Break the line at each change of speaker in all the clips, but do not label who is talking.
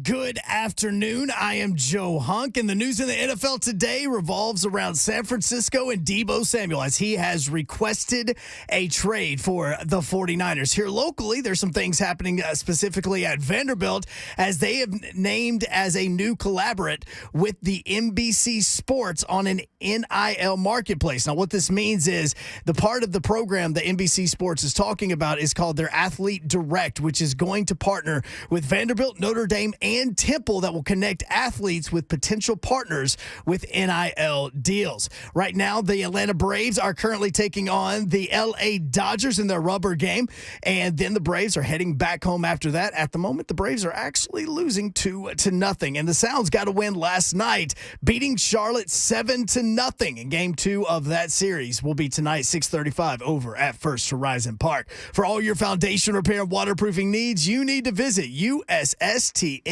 Good afternoon. I am Joe Hunk, and the news in the NFL today revolves around San Francisco and Deebo Samuel as he has requested a trade for the 49ers. Here locally, there's some things happening specifically at Vanderbilt as they have named as a new collaborate with the NBC Sports on an NIL marketplace. Now, what this means is the part of the program that NBC Sports is talking about is called their Athlete Direct, which is going to partner with Vanderbilt, Notre Dame, and Temple that will connect athletes with potential partners with NIL deals. Right now, the Atlanta Braves are currently taking on the LA Dodgers in their rubber game, and then the Braves are heading back home after that. At the moment, the Braves are actually losing 2-0, and the Sounds got a win last night, beating Charlotte 7-0. And Game 2 of that series will be tonight, 6:35, over at First Horizon Park. For all your foundation repair and waterproofing needs, you need to visit USSTN.com.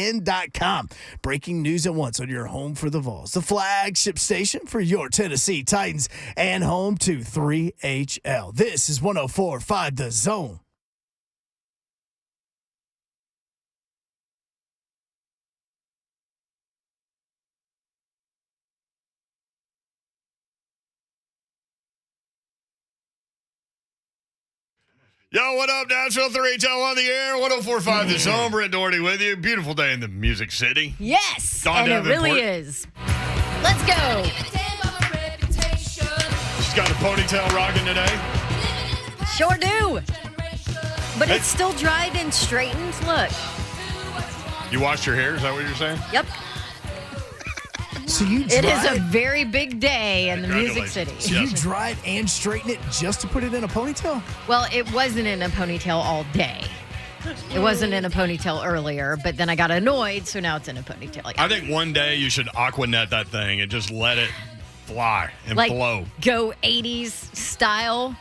Breaking news at once on your home for the Vols, the flagship station for your Tennessee Titans, and home to 3HL. This is 104.5 The Zone.
Yo, what up, Nashville? 3HL on the air. 104.5 The Zone. Brent Doherty with you. Beautiful day in the Music City.
Yes,
Dawn
and it
Davenport.
really is. Let's go.
She's got a ponytail rocking today.
Sure do. But it's still dried and straightened. Look.
You washed your hair? Is that what you're saying?
Yep.
So you
It is a very big day in the Music City.
So you dry it and straighten it just to put it in a ponytail?
Well, it wasn't in a ponytail all day. It wasn't in a ponytail earlier, but then I got annoyed, so now it's in a ponytail.
I think one day you should aquanet that thing and just let it fly and flow.
Go 80s style,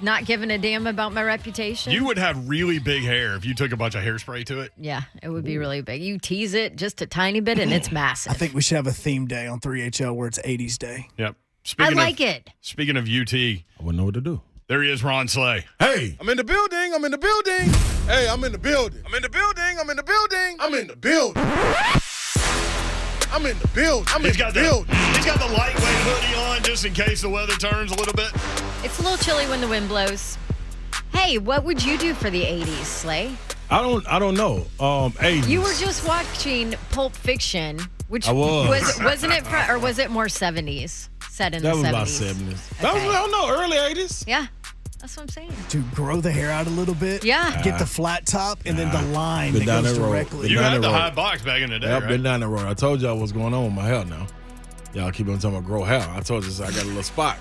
not giving a damn about my reputation.
You would have really big hair if you took a bunch of hairspray to it.
Yeah, it would be really big. You tease it just a tiny bit, and it's massive.
I think we should have a theme day on 3HL where it's 80s day.
Yep.
I like it.
Speaking of UT,
I wouldn't know what to do.
there he is, Ron Slay.
Hey, I'm in the building. I'm in the building. Hey, I'm in the building. I'm in the building. I'm in the building. I'm in the building. I'm in the building. I'm in the building.
He's got the lightweight hoodie on just in case the weather turns a little bit.
It's a little chilly when the wind blows. Hey, what would you do for the 80s, Slay?
I don't know. 80s.
You were just watching Pulp Fiction, which
I was.
wasn't it or was it more 70s? Set in
That
the
was
70s.
about 70s. That was,
Okay.
I don't know, early 80s.
Yeah, that's what I'm saying.
To grow the hair out a little bit.
Yeah.
Get the flat top and then the line
Been
that
down
goes
that road.
directly.
Been
You
down
had
that
the
road.
high box back in the day,
I've
right?
been down the road. I told y'all what's going on with my hair now. Y'all keep on talking about grow hair. I told you I got a little spot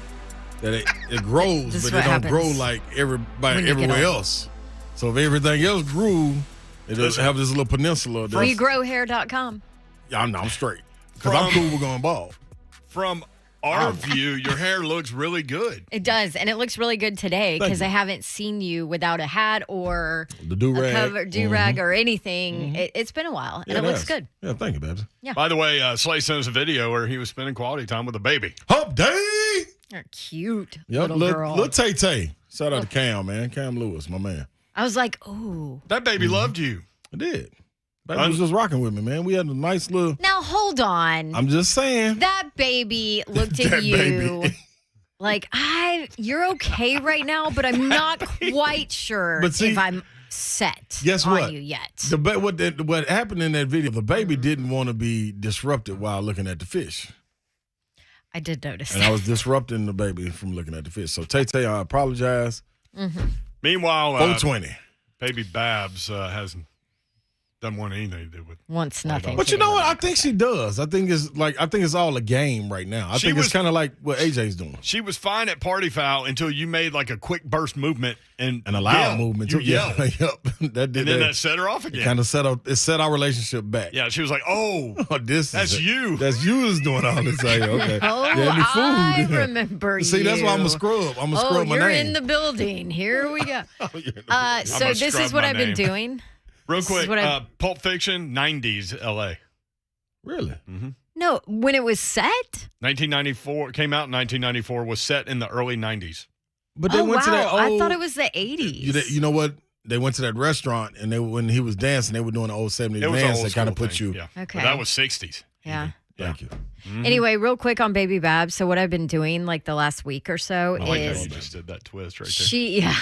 that it grows,
This is
but it
what
don't grow
happens
like
when
everybody
you get
everywhere
older.
else. So if everything else grew, it does have this little peninsula. that's-
WeGrowHair.com.
Yeah, I'm straight. Because I'm cool with going bald.
From our view, your hair looks really good.
It does, and it looks really good today
Thank
because
you.
I haven't seen you without a hat or
The do-rag.
a cover do-rag or anything. It's been a while, and it looks good.
Yeah, thank you, Babs.
By the way, Slay sent us a video where he was spending quality time with a baby.
Hump day!
You're cute
Yep,
little girl.
little Tay-Tay. Shout out to Cam, man. Cam Lewis, my man.
I was like, oh.
That baby loved you.
I did. Baby was just rocking with me, man. We had a nice little...
Now, hold on.
I'm just saying.
That baby looked at
That
you
baby.
like, you're okay right now, but I'm not quite sure
But see,
if I'm set
Guess
on
what?
you yet.
What happened in that video, the baby didn't want to be disrupted while looking at the fish.
I did notice
And
that.
I was disrupting the baby from looking at the fish. So, Tay-Tay, I apologize.
Meanwhile,
420.
baby Babs hasn't done want anything to do with.
Wants nothing.
But
to
you know
do
what?
with
I think she does. I think it's all a game right now. I
She
think
was-
it's kind of like what AJ's doing.
She was fine at party foul until you made like a quick burst movement and
And a loud
yelled.
movement,
You
too.
yelled.
Yep. That did
And then
that.
that set her off again.
Kind of set our relationship back.
Yeah, she was like, "Oh,
This
that's
is
you."
That's you is doing all this. Okay.
Oh,
Yeah, me
I
food.
remember
See,
you.
that's why I'm a scrub. I'm a
Oh,
scrub my
you're
name.
in the building. Here we go. So
I'ma
this
scrub
is what
my
I've been
name.
doing.
Real
This is
quick,
what I-
Pulp Fiction, 90s LA.
Really?
No, when it was set?
1994, came out in 1994, was set in the early 90s.
But they
Oh,
went
wow.
to that old.
I thought it was the 80s.
You know what? they went to that restaurant, and when he was dancing, they were doing the old 70s dance that kind of put you.
Yeah.
Okay.
But that was 60s.
Yeah.
Thank you.
Mm-hmm.
Anyway, real quick on Baby Babs. So what I've been doing like the last week or so
I like how
is
you just did that twist right there.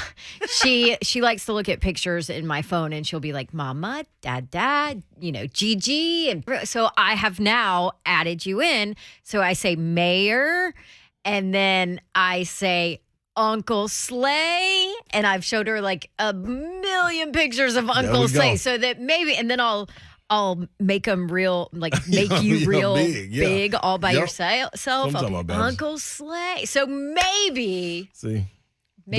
she likes to look at pictures in my phone and she'll be like, Mama, Dad, Gigi. And so I have now added you in. So I say Mayor and then I say Uncle Slay. And I've showed her like a million pictures of Uncle Slay so that maybe, and then I'll make them real, like make you real big all by yourself. Uncle Slay. So maybe
the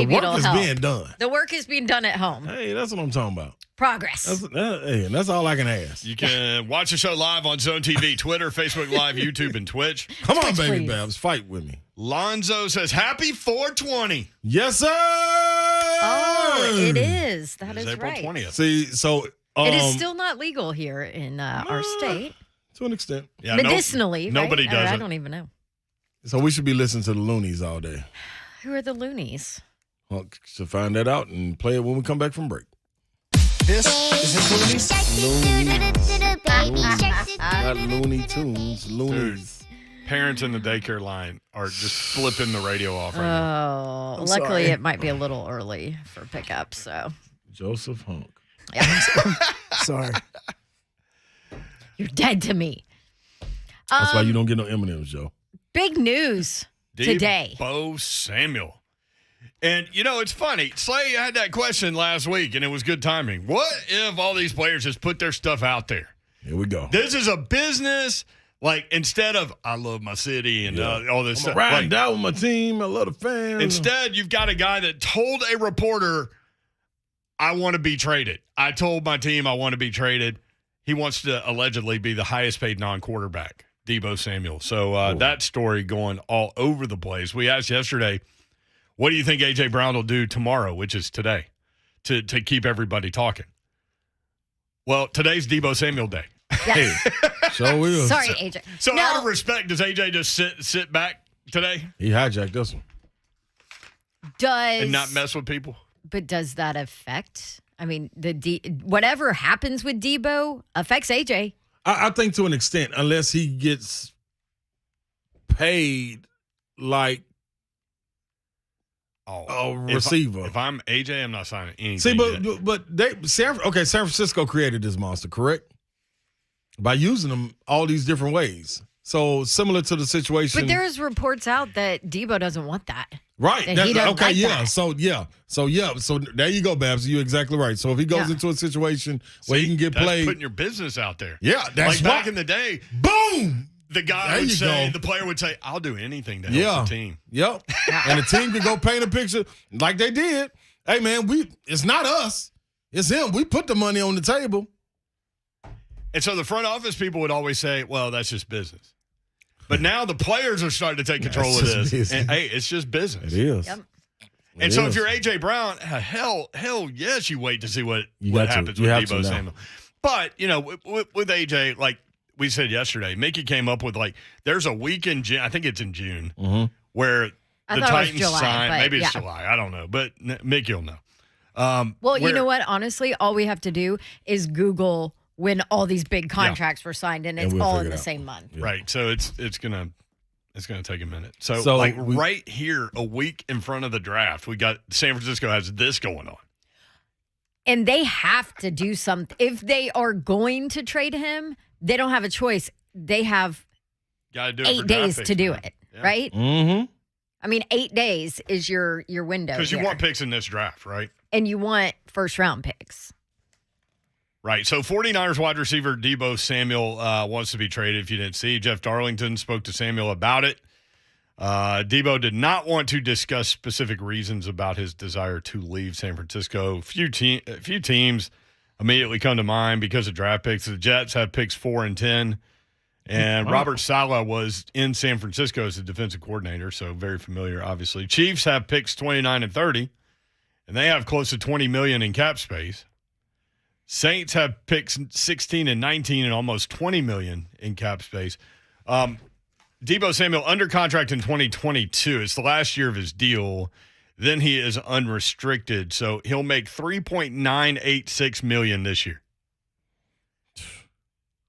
work
it'll
is
help.
being done.
The work is being done at home.
Hey, that's what I'm talking about.
Progress.
That's all I can ask.
You can watch the show live on Zone TV, Twitter, Facebook Live, YouTube, and Twitch.
Come on,
Twitch,
Baby
please.
Babs, fight with me.
Lonzo says, happy 420.
Yes, sir.
Oh, it is. That
It
is
April
right.
20th.
See, so
It is still not legal here in our state.
to an extent.
Yeah,
Medicinally.
nobody
right?
does
I
it.
don't even know.
So we should be listening to the Loonies all day.
Who are the loonies?
Well, to find that out and play it when we come back from break.
Is this
Not Looney Tunes, Loonies.
Parents in the daycare line are just flipping the radio off right now.
Oh,
I'm
luckily
sorry.
it might be a little early for pickup. So
Joseph Hunk.
Sorry.
you're dead to me.
That's why you don't get no M&M's, Joe.
Big news today.
Deebo Samuel. And, it's funny. Slay had that question last week, and it was good timing. What if all these players just put their stuff out there?
Here we go.
This is a business, like, instead of, I love my city and all this stuff.
Riding down with my team. I love the fans.
Instead, you've got a guy that told a reporter, I want to be traded. I told my team I want to be traded. He wants to allegedly be the highest paid non-quarterback, Deebo Samuel. So that story going all over the place. We asked yesterday, what do you think A.J. Brown will do tomorrow, which is today, to keep everybody talking? Well, today's Deebo Samuel day.
Yes.
So we will.
Sorry, AJ.
So
No.
out of respect, does A.J. just sit back today
He hijacked this one.
and not mess with people?
But does that affect? I mean, whatever happens with Deebo affects AJ.
I think to an extent, unless he gets paid like a receiver.
If I'm A.J., I'm not signing anything.
See,
yet.
but San Francisco created this monster, correct? By using them all these different ways. So similar to the situation.
But there's reports out that Deebo doesn't want that.
Right.
That he doesn't like that.
So there you go, Babs. You're exactly right. So if he goes into a situation where he can get
that's
played.
putting your business out there.
Yeah, that's
like back in the day.
Boom!
The guy
There
would
you
say,
go.
the player would say, I'll do anything to help the team.
Yep. And the team could go paint a picture like they did. Hey, man, it's not us. It's him. We put the money on the table.
And so the front office people would always say, well, that's just business. But now the players are starting to take control of
That's just
this.
business.
And, hey, it's just business.
It is.
Yep.
And so if you're A.J. Brown, hell yes, you wait to see what
got to.
happens
You
with
have to
Deebo
now.
Samuel. But, with A.J., like we said yesterday, Mickey came up with, there's a week in June, I think it's in June, where
I
the
thought it was
Titans
July,
sign.
but
Maybe it's
yeah.
July. I don't know. But Mickey will know.
Well, you know what? Honestly, all we have to do is Google when all these big contracts were signed, and it's
we'll
all
figure
in
it
the
out.
same month.
Yeah.
Right. So it's gonna take a minute. So,
So
right here, a week in front of the draft, we got San Francisco has this going on.
And they have to do something. If they are going to trade him, they don't have a choice. They have
Got to do it
8
for
days
draft
to
picks,
do
man.
it,
Yeah.
right?
Mm-hmm.
I mean, 8 days is your window.
Because you
here.
want picks in this draft, right?
And you want first round picks.
Right. So 49ers wide receiver Deebo Samuel wants to be traded. If you didn't see, Jeff Darlington spoke to Samuel about it. Deebo did not want to discuss specific reasons about his desire to leave San Francisco. A few teams immediately come to mind because of draft picks. The Jets have picks 4 and 10. And Robert Saleh was in San Francisco as a defensive coordinator, so very familiar, obviously. Chiefs have picks 29 and 30, and they have close to $20 million in cap space. Saints have picks 16 and 19 and almost $20 million in cap space. Deebo Samuel under contract in 2022. It's the last year of his deal. Then he is unrestricted, so he'll make $3.986 million this year.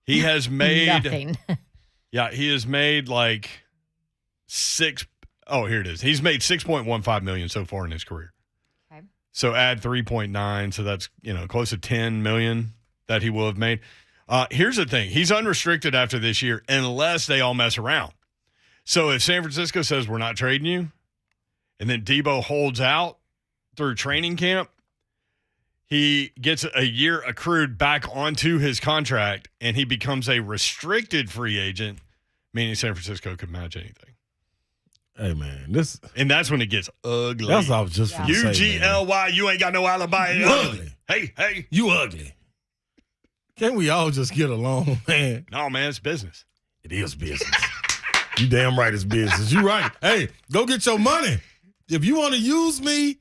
He has made
Nothing.
Yeah, he has made like here it is. He's made $6.15 million so far in his career.
Okay.
So add 3.9, so that's close to $10 million that he will have made. Here's the thing: he's unrestricted after this year unless they all mess around. So if San Francisco says we're not trading you, and then Deebo holds out through training camp, he gets a year accrued back onto his contract, and he becomes a restricted free agent, meaning San Francisco could match anything.
Hey, man,
and that's when it gets ugly.
That's what I was just going to say,
UGLY, you ain't got no alibi.
You ugly.
Hey.
You ugly. Can't we all just get along, man?
No, man, it's business.
It is business. You damn right it's business. You right. Hey, go get your money. If you want to use me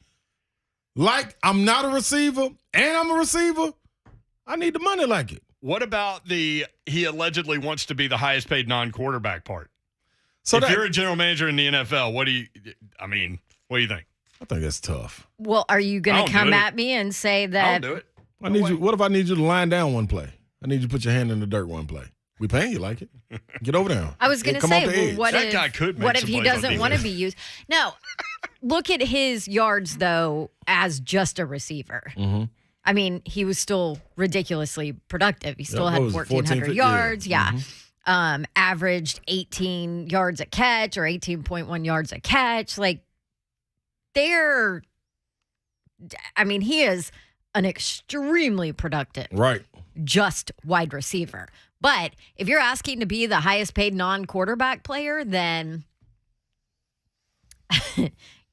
like I'm not a receiver and I'm a receiver, I need the money like it.
What about he allegedly wants to be the highest paid non-quarterback part?
So
if you're a general manager in the NFL, what do you think?
I think that's tough.
Well, are you going to come at me and say that?
I'll do it.
What if I need you to line down one play? I need you to put your hand in the dirt one play. We paying you like it. Get over there.
I was going to say, well, what
that guy could make
what if
some
he
plays on
doesn't want to be used? No, look at his yards, though, as just a receiver.
Mm-hmm.
I mean, he was still ridiculously productive. He still had 1,400
14,
yards. Yeah.
Mm-hmm.
Averaged 18 yards a catch or 18.1 yards a catch. Like, he is an extremely productive, just wide receiver. But if you're asking to be the highest paid non-quarterback player, then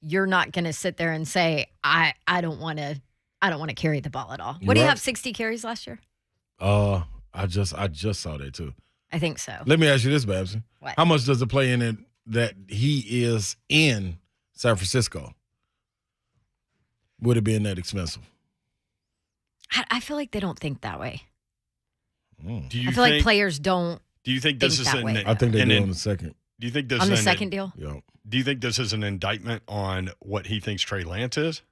you're not going to sit there and say, I don't want to carry the ball at all. What do you have, 60 carries last year?
I just saw that too.
I think so.
Let me ask you this, Babson.
What?
How much does it play in it that he is in San Francisco? Would it be that expensive?
I feel like they don't think that way.
I
feel like players don't.
Do you think this is
that way.
I think they do on the second.
Do you think this
on
is
the second deal?
Yeah.
Do you think this is an indictment on what he thinks Trey Lance is?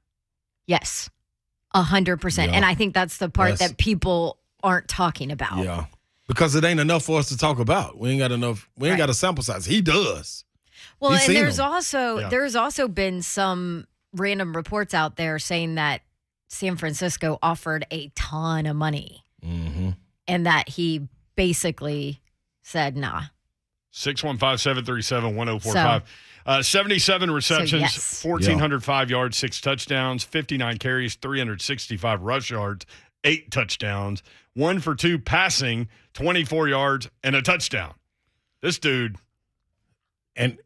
Yes, 100%.
Yeah.
And I think that's the part that people aren't talking about.
Yeah, because it ain't enough for us to talk about. We ain't got enough. We ain't got a sample size. He does.
Well, and there's also been some random reports out there saying that San Francisco offered a ton of money, and that he basically said, nah.
615-737-1045. 77 receptions, 1,405 yards, 6 touchdowns, 59 carries, 365 rush yards, 8 touchdowns, 1 for 2 passing, 24 yards, and a touchdown. This dude.
And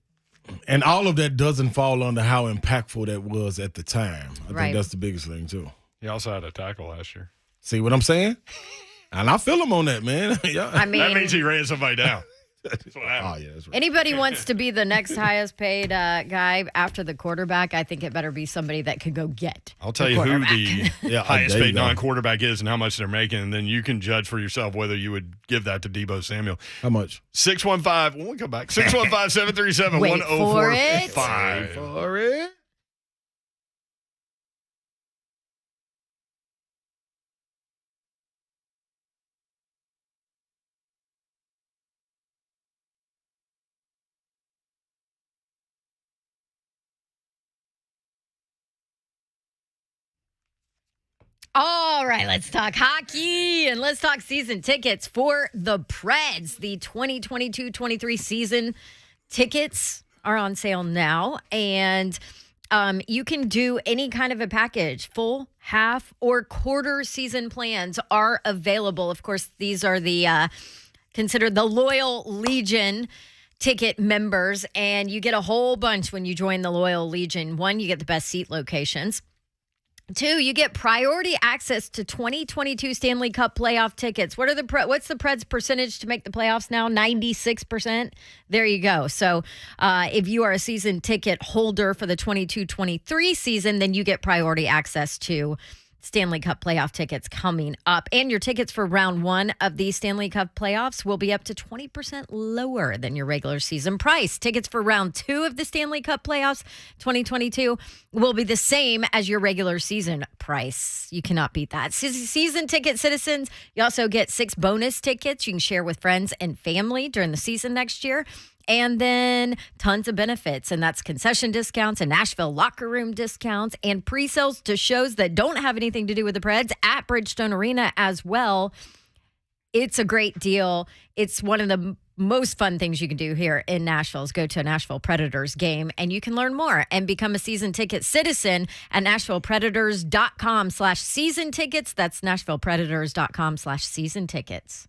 all of that doesn't fall under how impactful that was at the time. I think that's the biggest thing, too.
He also had a tackle last year.
See what I'm saying? And I feel him on that, man. Yeah.
I mean,
that means he ran somebody down. That's what happened.
Oh, yeah, that's right.
Anybody wants to be the next highest paid guy after the quarterback, I think it better be somebody that could go get.
I'll tell you who the highest paid
go.
non-quarterback is and how much they're making, and then you can judge for yourself whether you would give that to Deebo Samuel.
How much?
615. When we come back, 615-737-1045.
Wait for it.
Wait for it.
All right, let's talk hockey and let's talk season tickets for the Preds. The 2022-23 season tickets are on sale now, and you can do any kind of a package. Full, half, or quarter season plans are available. Of course, these are the considered the Loyal Legion ticket members, and you get a whole bunch when you join the Loyal Legion. 1, you get the best seat locations. 2, you get priority access to 2022 Stanley Cup playoff tickets. What's the Preds percentage to make the playoffs now? 96%. There you go. So if you are a season ticket holder for the 22-23 season, then you get priority access to Stanley Cup playoff tickets coming up. And your tickets for round 1 of the Stanley Cup playoffs will be up to 20% lower than your regular season price. Tickets for round 2 of the Stanley Cup playoffs 2022 will be the same as your regular season price. You cannot beat that. Season ticket citizens, you also get 6 bonus tickets you can share with friends and family during the season next year. And then tons of benefits, and that's concession discounts and Nashville locker room discounts and pre-sales to shows that don't have anything to do with the Preds at Bridgestone Arena as well. It's a great deal. It's one of the most fun things you can do here in Nashville is go to a Nashville Predators game, and you can learn more and become a season ticket citizen at NashvillePredators.com/season tickets. That's NashvillePredators.com/season tickets.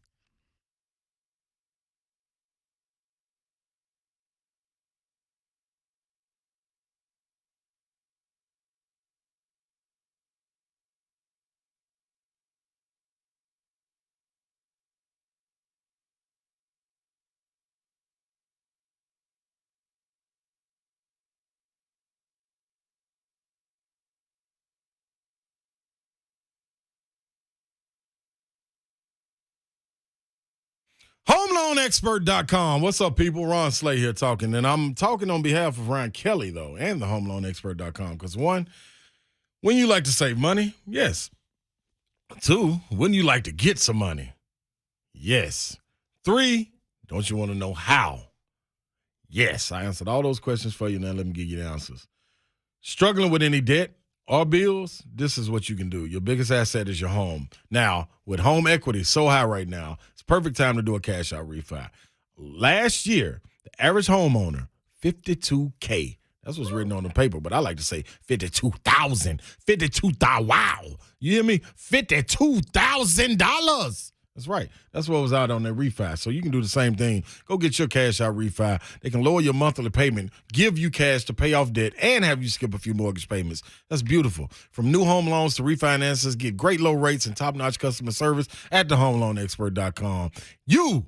HomeLoanExpert.com. What's up, people? Ron Slay here talking. And I'm talking on behalf of Ryan Kelly, though, and the HomeLoanExpert.com. Because 1, when you like to save money, yes. 2, when you like to get some money, yes. 3, don't you want to know how? Yes, I answered all those questions for you. Now let me give you the answers. Struggling with any debt or bills, this is what you can do. Your biggest asset is your home. Now, with home equity so high right now, it's perfect time to do a cash out refi. Last year, the average homeowner, $52K. That's what's written on the paper, but I like to say 52,000. 52,000. Wow. You hear me? $52,000. That's right. That's what was out on that refi. So you can do the same thing. Go get your cash out refi. They can lower your monthly payment, give you cash to pay off debt, and have you skip a few mortgage payments. That's beautiful. From new home loans to refinances, get great low rates and top-notch customer service at thehomeloanexpert.com. You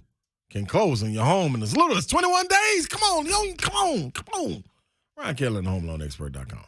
can close on your home in as little as 21 days. Come on, yo, come on. Ryan Kelly and thehomeloanexpert.com.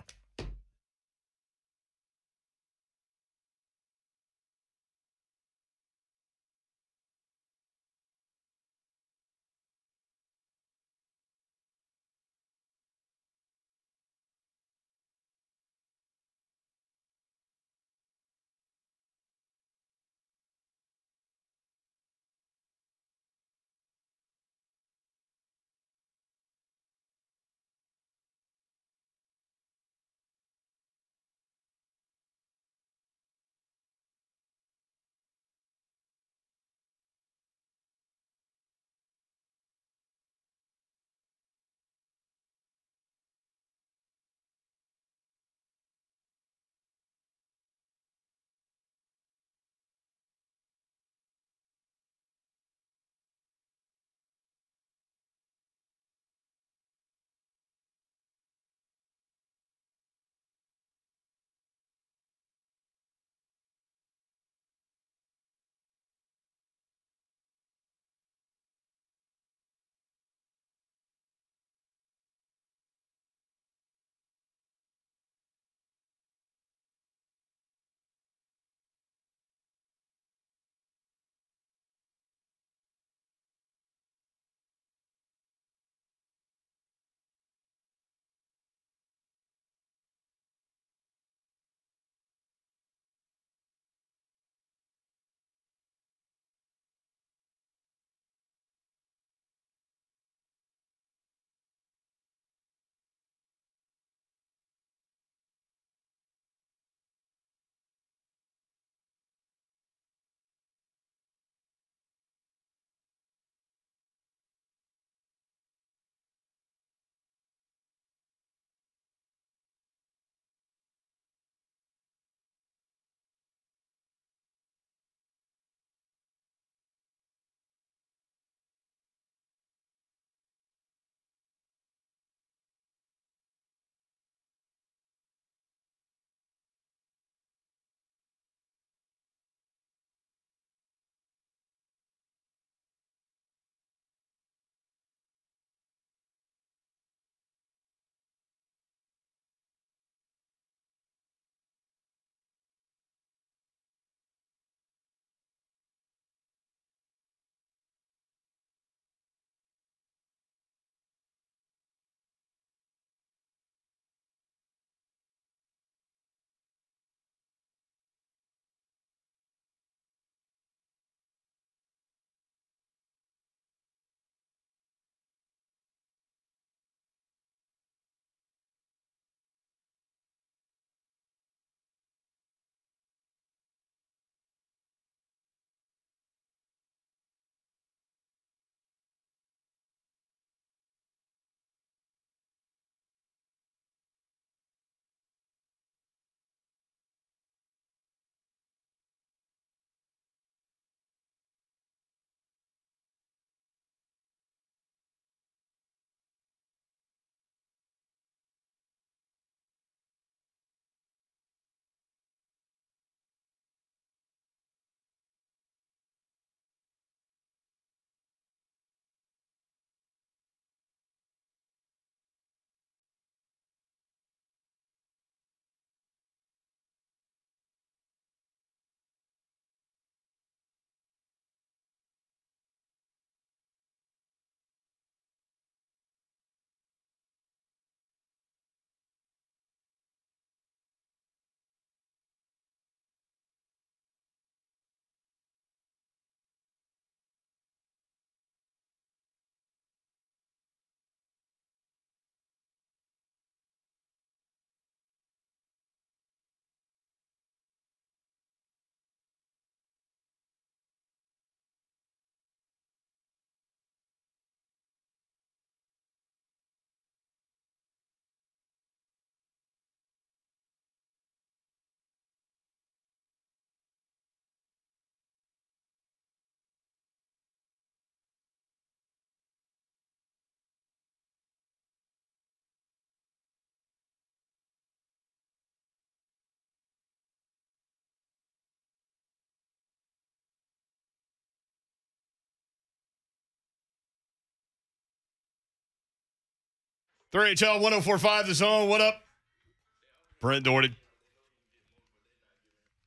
3HL 1045 The Zone. What up? Brent Doherty.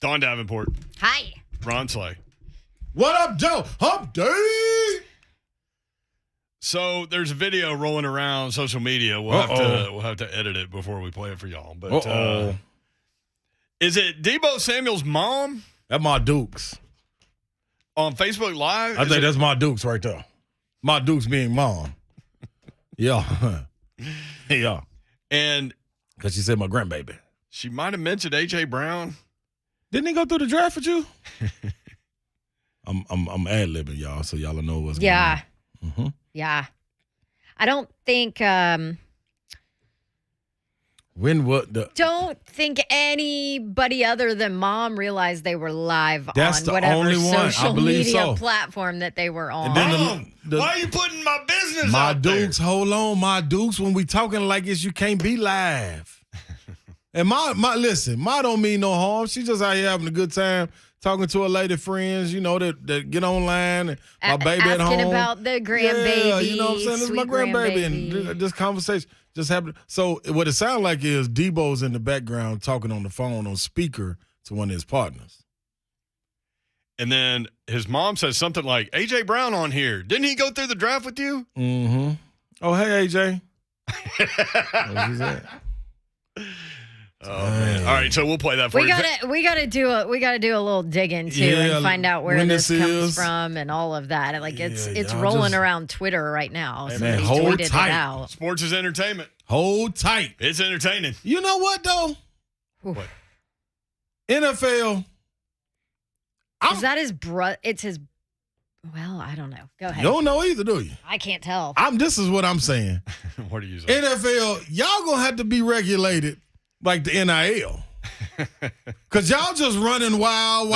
Don Davenport.
Hi.
Ron Slay.
What up, Joe? Hump day.
So there's a video rolling around social media. We'll have to edit it before we play it for y'all. But is it Deebo Samuel's mom?
That's my Dukes.
On Facebook Live?
I think that's my Dukes right there. My Dukes being mom. Yeah. Yeah.
And
because she said my grandbaby.
she might have mentioned A.J. Brown.
Didn't he go through the draft with you? I'm ad-libbing, y'all, so y'all know what's going on. Mm-hmm.
Yeah. I don't think don't think anybody other than mom realized they were live
That's
on
the
whatever
only one. I
social
believe
media
so.
platform that they were on.
And then
Mom, why are you putting my business
my
out
Dukes,
there?
hold on, my Dukes, when we talking like this, you can't be live. And listen, Ma don't mean no harm. She just out here having a good time talking to her lady friends, that get online. And my baby at home.
Asking about the grandbaby.
Yeah, you know what I'm saying? This is my grandbaby. And this conversation just happened. So what it sounds like is Deebo's in the background talking on the phone on speaker to one of his partners.
And then his mom says something like, A.J. Brown on here. Didn't he go through the draft with you?
Mm-hmm. Oh, hey, A.J. What's that?
Oh man! All right, so we'll play that for you.
We gotta do a little digging too and find out where this comes from and all of that. Like it's rolling around Twitter right now.
Hey,
Somebody
man, hold
tweeted
tight.
it out.
Sports is entertainment.
Hold tight.
It's entertaining.
You know what though?
What?
NFL.
Is that his brother? It's his. Well, I don't know. Go ahead.
You don't know either, do you?
I can't tell.
This is what I'm saying.
What are you saying?
NFL, y'all gonna have to be regulated like the NIL. Because y'all just running wild.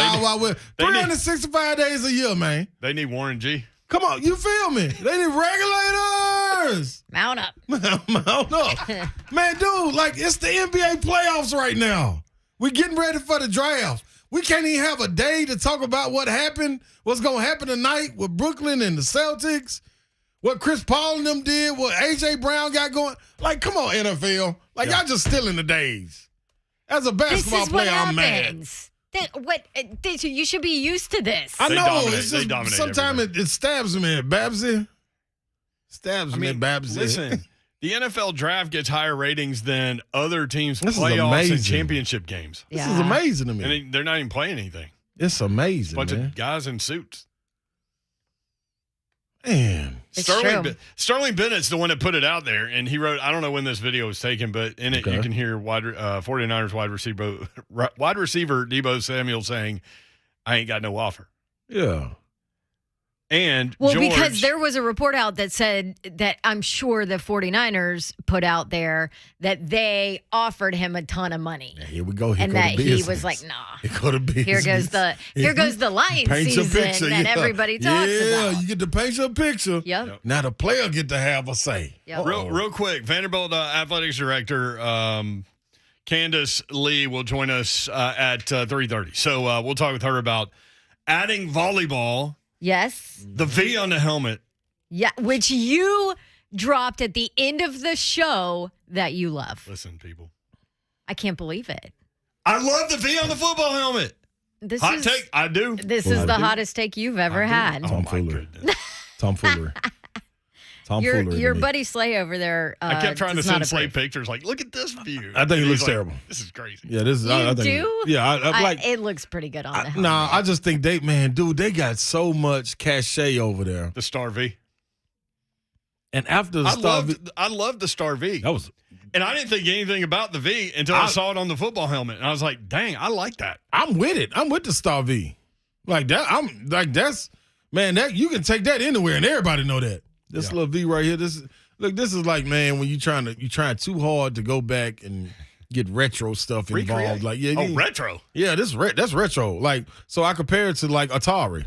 365 days a year, man.
They need Warren G.
Come on, you feel me? They need regulators.
Mount up.
Mount up. Man, dude, it's the NBA playoffs right now. We're getting ready for the draft. We can't even have a day to talk about what's going to happen tonight with Brooklyn and the Celtics, what Chris Paul and them did, what A.J. Brown got going. Come on, NFL. Y'all just stealing the days. As a basketball player, I'm mad.
You should be used to this.
I know.
They dominate
sometimes it stabs me at Babsy. Babsy.
Listen, the NFL draft gets higher ratings than other teams'
This is
playoffs
amazing.
and championship games.
This is amazing to me.
And they're not even playing anything.
It's amazing,
Bunch
man.
of guys in suits.
Man.
Sterling Bennett's the one that put it out there, and he wrote, I don't know when this video was taken, but in it you can hear 49ers wide receiver Deebo Samuel saying, I ain't got no offer.
Yeah.
And
because there was a report out that said that I'm sure the 49ers put out there that they offered him a ton of money.
Yeah, here we go.
And that he was like, nah. Here goes the Lions season that everybody talks about.
Yeah, you get to paint your picture.
Yep.
Now the player get to have a say.
Yep.
Real quick, Vanderbilt athletics director Candice Lee will join us at 3:30. So we'll talk with her about adding volleyball.
Yes.
The V on the helmet.
Yeah, which you dropped at the end of the show that you love.
Listen, people.
I can't believe it.
I love the V on the football helmet. Hot take. I do.
This is the hottest take you've ever had.
Tomfoolery. Tomfoolery.
Your buddy Slay over there.
I kept trying to send Slay pictures. Look at this view.
I think it looks terrible.
This is crazy.
Yeah, this is. I think,
do?
Yeah,
it looks pretty good on the helmet.
Nah, I just think they got so much cachet over there.
The Star V.
And after the Star V,
I loved the Star V. And I didn't think anything about the V until I saw it on the football helmet, and I was like, "Dang, I like that."
I'm with it. I'm with the Star V. That's that you can take that anywhere, and everybody know that. This little V right here. This is like, man, when you trying too hard to go back and get retro stuff involved.
Retro.
Yeah, that's retro. So I compare it to Atari.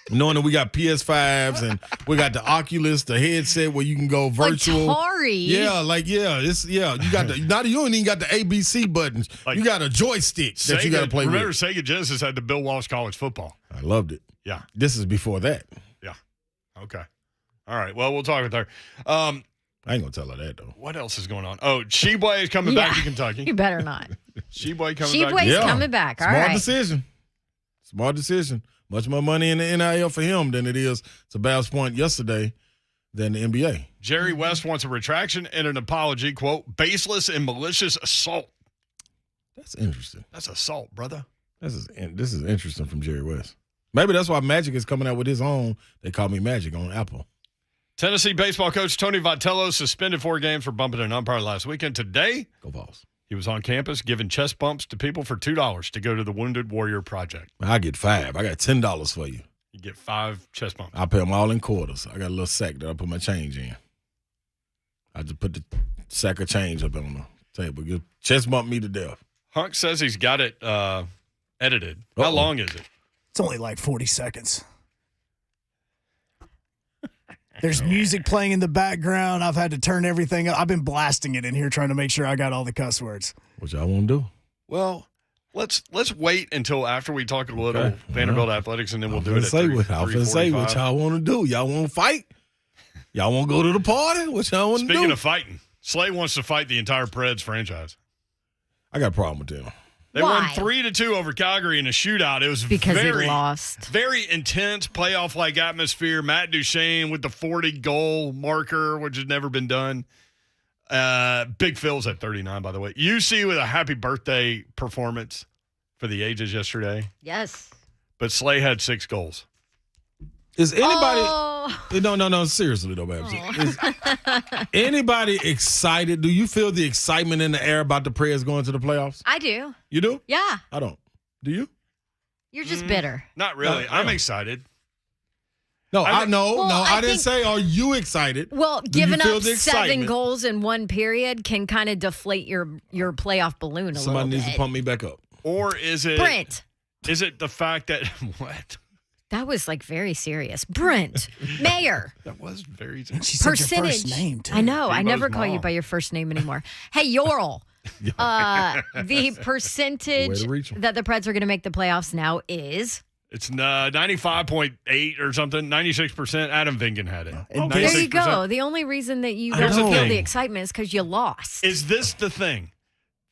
Knowing that we got PS5s and we got the Oculus, the headset where you can go virtual.
Atari.
Yeah, you got you don't even got the ABC buttons. You got a joystick that you got to play with.
Remember, Sega Genesis had the Bill Walsh College Football.
I loved it.
Yeah.
This is before that.
Yeah. Okay. All right. Well, we'll talk with her.
I ain't going to tell her that, though.
What else is going on? Oh, Sheboy is coming back to Kentucky.
You better not.
Sheboy coming back.
Sheboy's coming back. All right.
Smart decision. Much more money in the NIL for him than it is to Bab's point yesterday than the NBA.
Jerry West wants a retraction and an apology, quote, baseless and malicious assault.
That's interesting.
That's assault, brother.
This is interesting from Jerry West. Maybe that's why Magic is coming out with his own. They call me Magic on Apple.
Tennessee baseball coach Tony Vitello suspended 4 games for bumping an umpire last weekend. Today,
Go Vols.
he was on campus giving chest bumps to people for $2 to go to the Wounded Warrior Project.
I get 5. I got $10 for you.
You get 5 chest bumps.
I pay them all in quarters. I got a little sack that I put my change in. I just put the sack of change up on the table. You chest bump me to death.
Hunk says he's got it edited. How long is it?
It's only like 40 seconds. There's music playing in the background. I've had to turn everything up. I've been blasting it in here trying to make sure I got all the cuss words.
What y'all want to do?
Well, let's wait until after we talk a little Vanderbilt athletics, and then we'll do it at
I was going to say what y'all want to do. Y'all want to fight? Y'all want to go to the party? What y'all want to do?
Speaking of fighting, Slay wants to fight the entire Preds franchise.
I got a problem with them.
They won 3-2 over Calgary in a shootout. It was
because
very,
they lost.
Very intense playoff-like atmosphere. Matt Duchene with the 40-goal marker, which has never been done. Big Phil's at 39, by the way. UC with a happy birthday performance for the ages yesterday.
Yes.
But Slay had 6 goals.
Is anybody?
Oh.
No. Seriously though, Babs. Is anybody excited? Do you feel the excitement in the air about the Preds going to the playoffs?
I do.
You do?
Yeah.
I don't. Do you?
You're just bitter.
Not really. I'm excited.
No, I
I
didn't say. Are you excited?
Well,
Do you
giving
feel
up
the
7
excitement?
goals in one period can kind of deflate your playoff balloon a
Somebody
little
needs
bit.
to pump me back up.
Or is it
Brent.
Is it the fact that what?
That was like very serious. Brent, Mayor.
That was very
She said
Percentage.
your first name, too.
I know. I
Deebo's
never call you
Mom.
by your first name anymore. Hey, Yorl. The percentage
Way to reach 'em.
that the Preds are going to make the playoffs now is.
It's 95.8 or something, 96%. Adam Vingan had it.
And
There you
96%.
go. The only reason that you
Here's
don't
the
feel
thing.
the excitement is because you lost.
Is this the thing?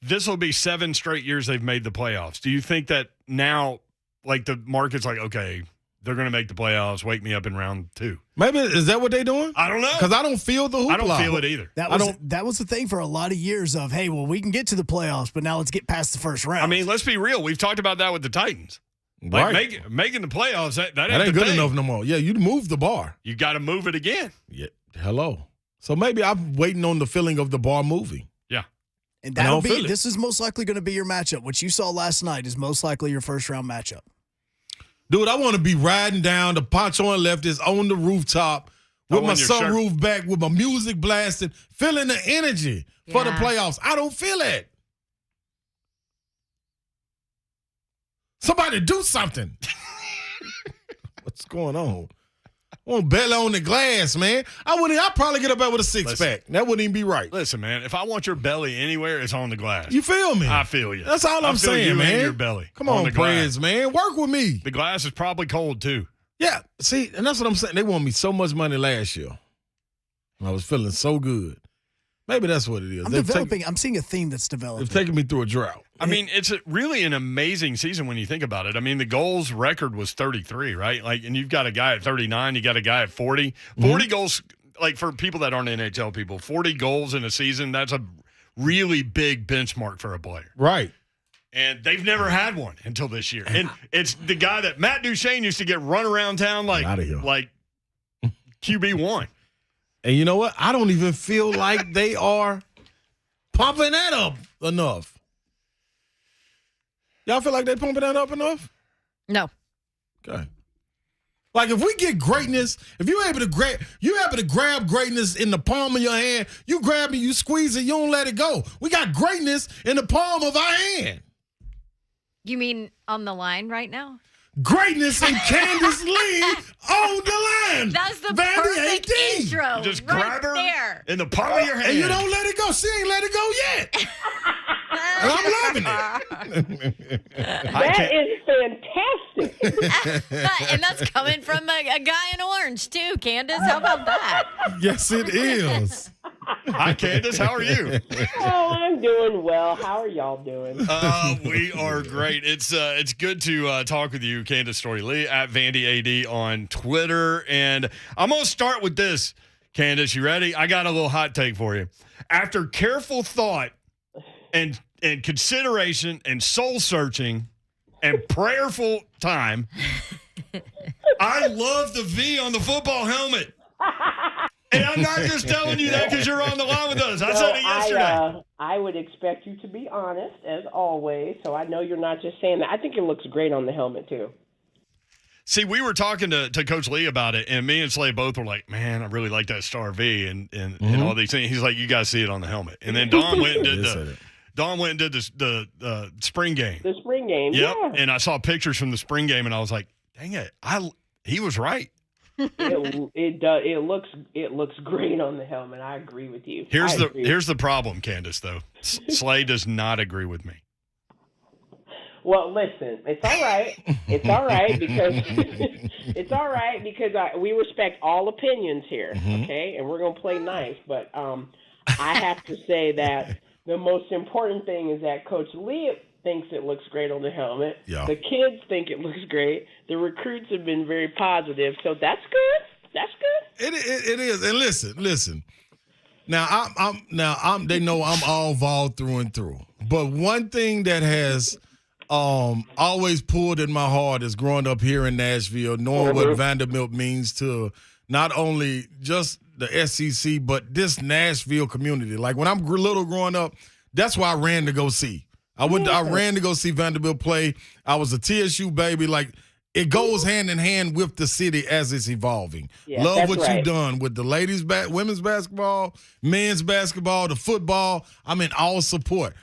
This will be 7 straight years they've made the playoffs. Do you think that now, like, the market's like, okay, they're going to make the playoffs, wake me up in round 2?
Maybe is that what they doing?
I don't know.
Because I don't feel the hoopla.
I don't feel it either.
That was the thing for a lot of years of, hey, well, we can get to the playoffs, but now let's get past the first round.
I mean, let's be real. We've talked about that with the Titans. Like,
Right.
making the playoffs, that
That
ain't
ain't
the
good
thing.
enough no more. Yeah, you moved the bar.
You got to move it again.
Yeah. Hello. So maybe I'm waiting on the feeling of the bar moving.
Yeah.
and
I
that'll
don't feel it.
this is most likely going to be your matchup. What you saw last night is most likely your first round matchup.
Dude, I want to be riding down. The poncho on left is on the rooftop with my
on your shirt.
sunroof back, with my music blasting, feeling the energy for the
Yeah.
playoffs. I don't feel it. Somebody do something. What's going on? I want belly on the glass, man. I'd probably get up there with a six-pack. That wouldn't even be right.
Listen, man, if I want your belly anywhere, it's on the glass.
You feel me?
I feel you.
That's all
I
I'm
feel
saying,
you
man.
and your belly.
Come on,
the glass.
Preds, man. Work with me.
The glass is probably cold, too.
Yeah, see, and that's what I'm saying. They won me so much money last year. And I was feeling so good. Maybe that's what it is.
I'm seeing a theme that's
They've
developing.
taken me through a drought.
I mean, it's really an amazing season when you think about it. I mean, the goals record was 33, right? Like, and you've got a guy at 39, you got a guy at 40. 40 goals, like for people that aren't NHL people, 40 goals in a season, that's a really big benchmark for a player.
Right.
And they've never had one until this year. And it's the guy that Matt Duchene used to get run around town like QB1.
And you know what? I don't even feel like they are pumping that up enough. Y'all feel like they pumping that up enough?
No.
Okay. Like if we get greatness, if you're able to grab greatness in the palm of your hand, you grab it, you squeeze it, you don't let it go. We got greatness in the palm of our hand.
You mean on the line right now?
Greatness in Candice Lee on the line.
That's the
Vandy
perfect
AD.
intro.
Just
right
grab her
there.
in the palm of your hand.
And you don't let it go. She ain't let it go yet. And I'm loving it.
That is fantastic.
And that's coming from a guy in orange, too, Candace. How about that?
Yes, it is.
Hi, Candace. How are you?
Oh, I'm doing well. How are y'all doing?
We are great. It's good to talk with you, Candace Storey Lee at Vandy AD on Twitter. And I'm going to start with this, Candace. You ready? I got a little hot take for you. After careful thought and consideration and soul searching and prayerful time, I love the V on the football helmet. And I'm not just telling you that because you're on the line with us. I said it yesterday.
I would expect you to be honest, as always, so I know you're not just saying that. I think it looks great on the helmet, too.
See, we were talking to Coach Lee about it, and me and Slade both were like, man, I really like that Star V and all these things. He's like, you guys see it on the helmet. And then Don went and did the spring game.
The spring game,
Yep.
yeah.
And I saw pictures from the spring game, and I was like, dang it, he was right.
It looks great on the helmet. I agree with you.
Here's the problem, Candace, though. Slade does not agree with me.
Well, listen, it's all right. It's all right because we respect all opinions here, okay? And we're gonna play nice, but I have to say that the most important thing is that Coach Lee thinks it looks great on the helmet.
Yeah.
The kids think it looks great. The recruits have been very positive, so that's good. That's good.
It is. And listen. Now they know I'm all Vol through and through. But one thing that has always pulled in my heart is growing up here in Nashville, knowing what Vanderbilt means to not only just the SEC, but this Nashville community. Like when I'm little growing up, that's why I ran to go see. I ran to go see Vanderbilt play. I was a TSU baby. Like it goes hand in hand with the city as it's evolving.
Yeah,
love what you've done with the ladies, women's basketball, men's basketball, the football. I'm in all support.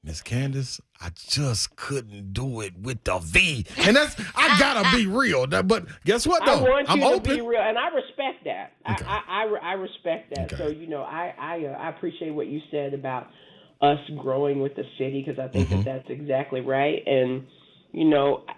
Miss Candace, I just couldn't do it with the V. And I gotta be real. But guess what though?
I'm
open.
To be real, and I respect that.
Okay.
I respect that.
Okay.
So I appreciate what you said about us growing with the city, because I think that's exactly right. And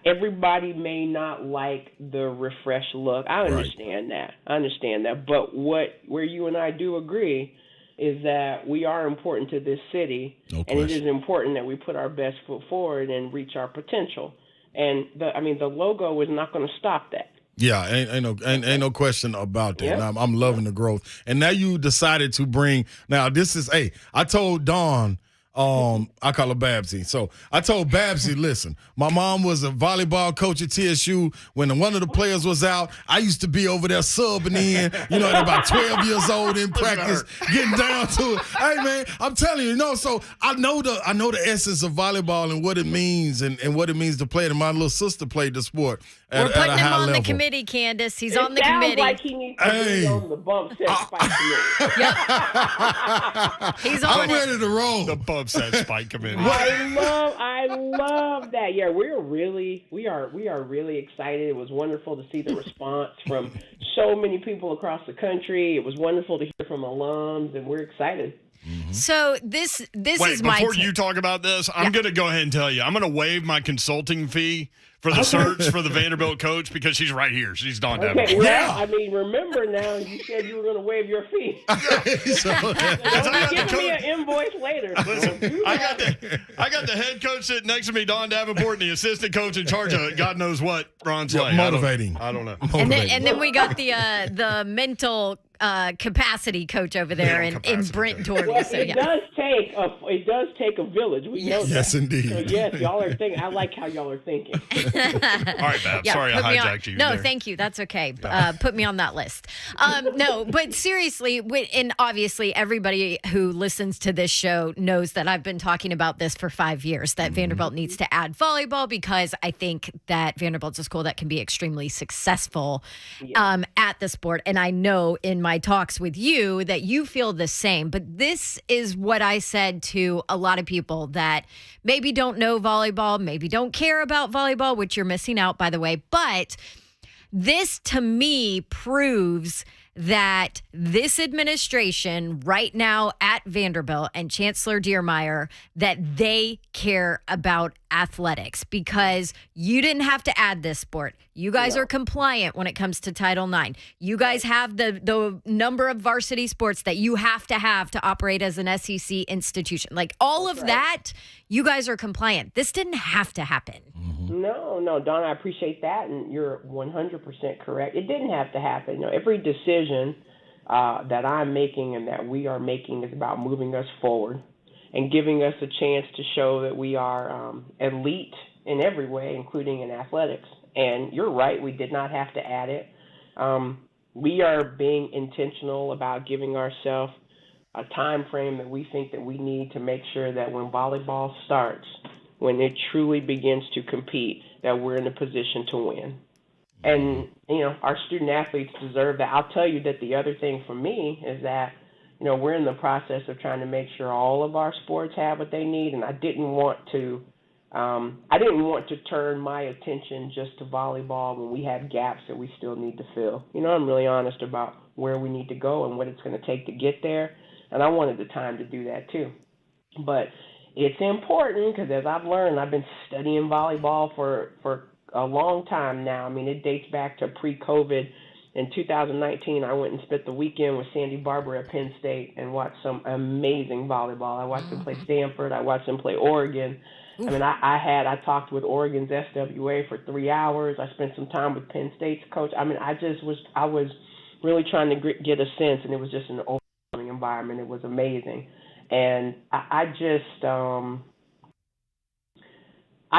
everybody may not like the refresh look. I understand that. But where you and I do agree is that we are important to this city, and it is important that we put our best foot forward and reach our potential. And the logo is not going to stop that.
Yeah, ain't no question about that.
Yeah.
I'm loving the growth. And now you decided to bring. Now this is. Hey, I told Dawn. I call her Babsy. So I told Babsy, listen, my mom was a volleyball coach at TSU. When one of the players was out, I used to be over there subbing in, at about 12 years old in practice, getting down to it. Hey man, I'm telling you, so I know the essence of volleyball and what it means and what it means to play it. And my little sister played the sport at
We're putting
a
him
high
on
level.
the committee, Candace. He's
It
on the
sounds
committee.
like he needs to be on the bump set spike committee.
Yep. He's on
I'm ready to roll.
The bump set spike committee.
I love that. Yeah, we are really excited. It was wonderful to see the response from so many people across the country. It was wonderful to hear from alums, and we're excited.
So this
Wait,
is my
before
take.
you talk about this, I'm going to go ahead and tell you. I'm going to waive my consulting fee for the search for the Vanderbilt coach because she's right here. She's Dawn
Okay,
Davenport.
well, remember now, you said you were going to waive your fee. Don't be giving me an invoice later.
Listen, I got the head coach sitting next to me, Dawn Davenport, and the assistant coach in charge of God knows what, Ron Slay.
Motivating.
I don't know.
And then we got the mental capacity coach over there in Brent Torrey.
Well,
So,
it does take a village. We know that.
Yes, indeed.
So yes, y'all are thinking. I like how y'all are thinking.
All right, Bab. Sorry I hijacked you.
No,
there.
thank you. That's okay. Put me on that list. No, but seriously, and obviously everybody who listens to this show knows that I've been talking about this for 5 years, that Vanderbilt needs to add volleyball because I think that Vanderbilt's a school that can be extremely successful at the sport. And I know in my talks with you that you feel the same. But this is what I said to a lot of people that maybe don't know volleyball, maybe don't care about volleyball, which you're missing out, by the way. But This, to me, proves that this administration right now at Vanderbilt and Chancellor Dearmeyer, that they care about athletics, because you didn't have to add this sport. You guys are compliant when it comes to Title IX. You guys have the number of varsity sports that you have to operate as an SEC institution. Like all of that, you guys are compliant. This didn't have to happen.
No, Don, I appreciate that, and you're 100% correct. It didn't have to happen. You know, every decision that I'm making and that we are making is about moving us forward and giving us a chance to show that we are elite in every way, including in athletics. And you're right, we did not have to add it. We are being intentional about giving ourselves a time frame that we think that we need to make sure that when volleyball starts, when it truly begins to compete, that we're in a position to win. And, you know, our student athletes deserve that. I'll tell you that the other thing for me is that, you know, we're in the process of trying to make sure all of our sports have what they need, and I didn't want to turn my attention just to volleyball when we have gaps that we still need to fill. You know, I'm really honest about where we need to go and what it's going to take to get there, and I wanted the time to do that too. But it's important because, as I've learned, I've been studying volleyball for a long time now. I mean, it dates back to pre-COVID. In 2019, I went and spent the weekend with Sandy Barber at Penn State and watched some amazing volleyball. I watched them play Stanford. I watched them play Oregon. I mean, I talked with Oregon's SWA for 3 hours. I spent some time with Penn State's coach. I mean, I was really trying to get a sense, and it was just an overwhelming environment. It was amazing. And I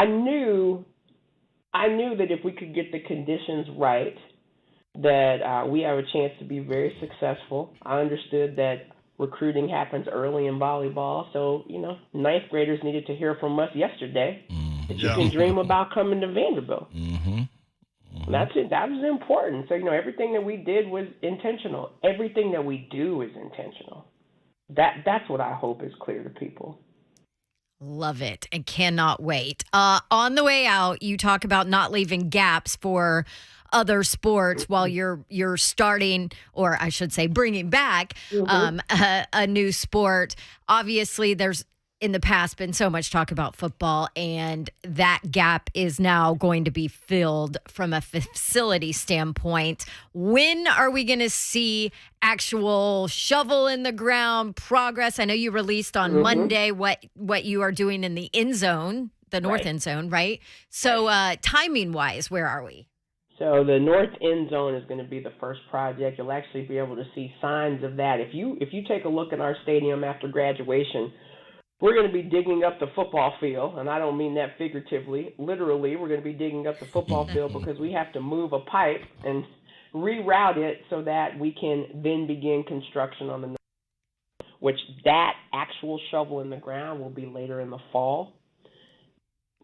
knew that if we could get the conditions right, that we have a chance to be very successful. I understood that recruiting happens early in volleyball, so, you know, ninth graders needed to hear from us yesterday that you can dream about coming to Vanderbilt. That's it. That was important. So, you know, everything that we did was intentional. Everything that we do is intentional. That's what I hope is clear to people.
Love it and cannot wait. On the way out, you talk about not leaving gaps for other sports while you're starting, or I should say bringing back a new sport. Obviously, there's in the past been so much talk about football, and that gap is now going to be filled from a facility standpoint. When are we going to see actual shovel in the ground progress? I know you released on Monday what you are doing in the end zone, the north end zone, right? So timing wise, where are we?
So the north end zone is going to be the first project. You'll actually be able to see signs of that. If you take a look at our stadium after graduation, we're going to be digging up the football field, and I don't mean that figuratively. Literally, we're going to be digging up the football field because we have to move a pipe and reroute it so that we can then begin construction on the north, which that actual shovel in the ground will be later in the fall.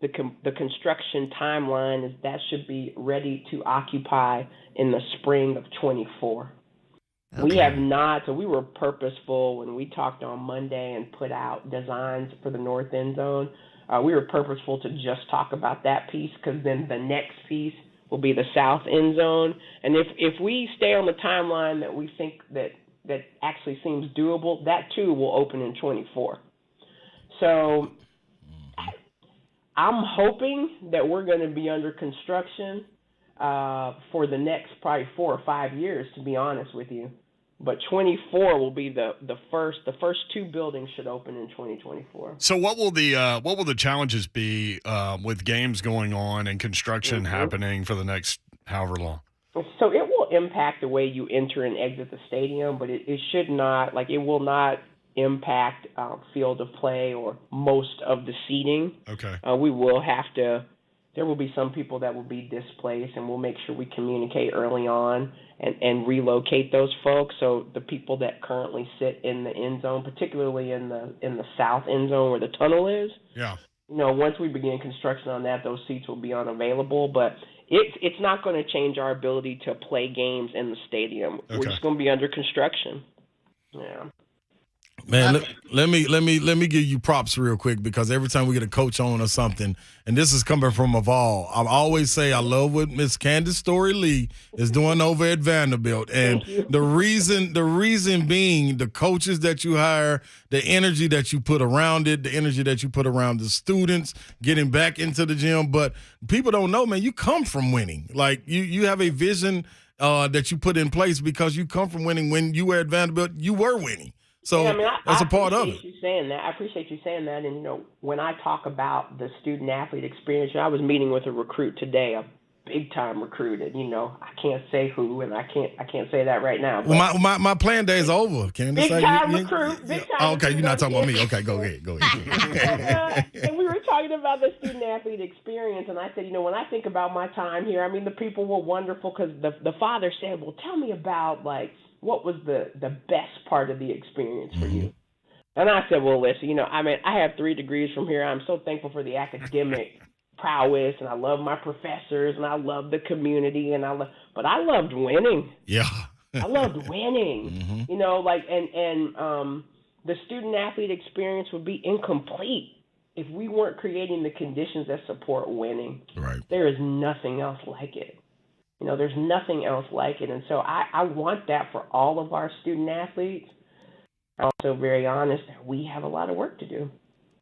The construction timeline is that should be ready to occupy in the spring of 24. Okay. We have not, so we were purposeful when we talked on Monday and put out designs for the north end zone. We were purposeful to just talk about that piece because then the next piece will be the south end zone. And if we stay on the timeline that we think that actually seems doable, that too will open in 24. So I'm hoping that we're going to be under construction for the next probably 4 or 5 years, to be honest with you. But 24 will be the first 2 buildings should open in 2024.
So what will the challenges be with games going on and construction happening for the next however long?
So it will impact the way you enter and exit the stadium, but it should not, it will not impact field of play or most of the seating.
Okay.
There will be some people that will be displaced, and we'll make sure we communicate early on and relocate those folks. So the people that currently sit in the end zone, particularly in the south end zone where the tunnel is, once we begin construction on that, those seats will be unavailable. But it's not going to change our ability to play games in the stadium. Okay. We're just going to be under construction. Yeah.
Man, let me give you props real quick, because every time we get a coach on or something, and this is coming from Vol, I always say I love what Miss Candice Storey Lee is doing over at Vanderbilt, and the reason being the coaches that you hire, the energy that you put around it, the energy that you put around the students getting back into the gym. But people don't know, man, you come from winning. Like you have a vision that you put in place because you come from winning. When you were at Vanderbilt, you were winning. So that's a part of it.
I appreciate you saying that. And, when I talk about the student-athlete experience, I was meeting with a recruit today, a big-time recruit. And, I can't say who, and I can't say that right now.
Well, my playing day is over, Candace.
Big-time recruit.
Okay, you're not talking about me. Okay, go ahead.
And we were talking about the student-athlete experience, and I said, when I think about my time here, the people were wonderful, because the father said, well, tell me about, what was the best part of the experience for you? And I said, well, listen, I have 3 degrees from here. I'm so thankful for the academic prowess, and I love my professors, and I love the community, but I loved winning.
Yeah.
I loved winning. The student-athlete experience would be incomplete if we weren't creating the conditions that support winning.
Right.
There is nothing else like it. There's nothing else like it. And so I want that for all of our student athletes. I'm also very honest, we have a lot of work to do.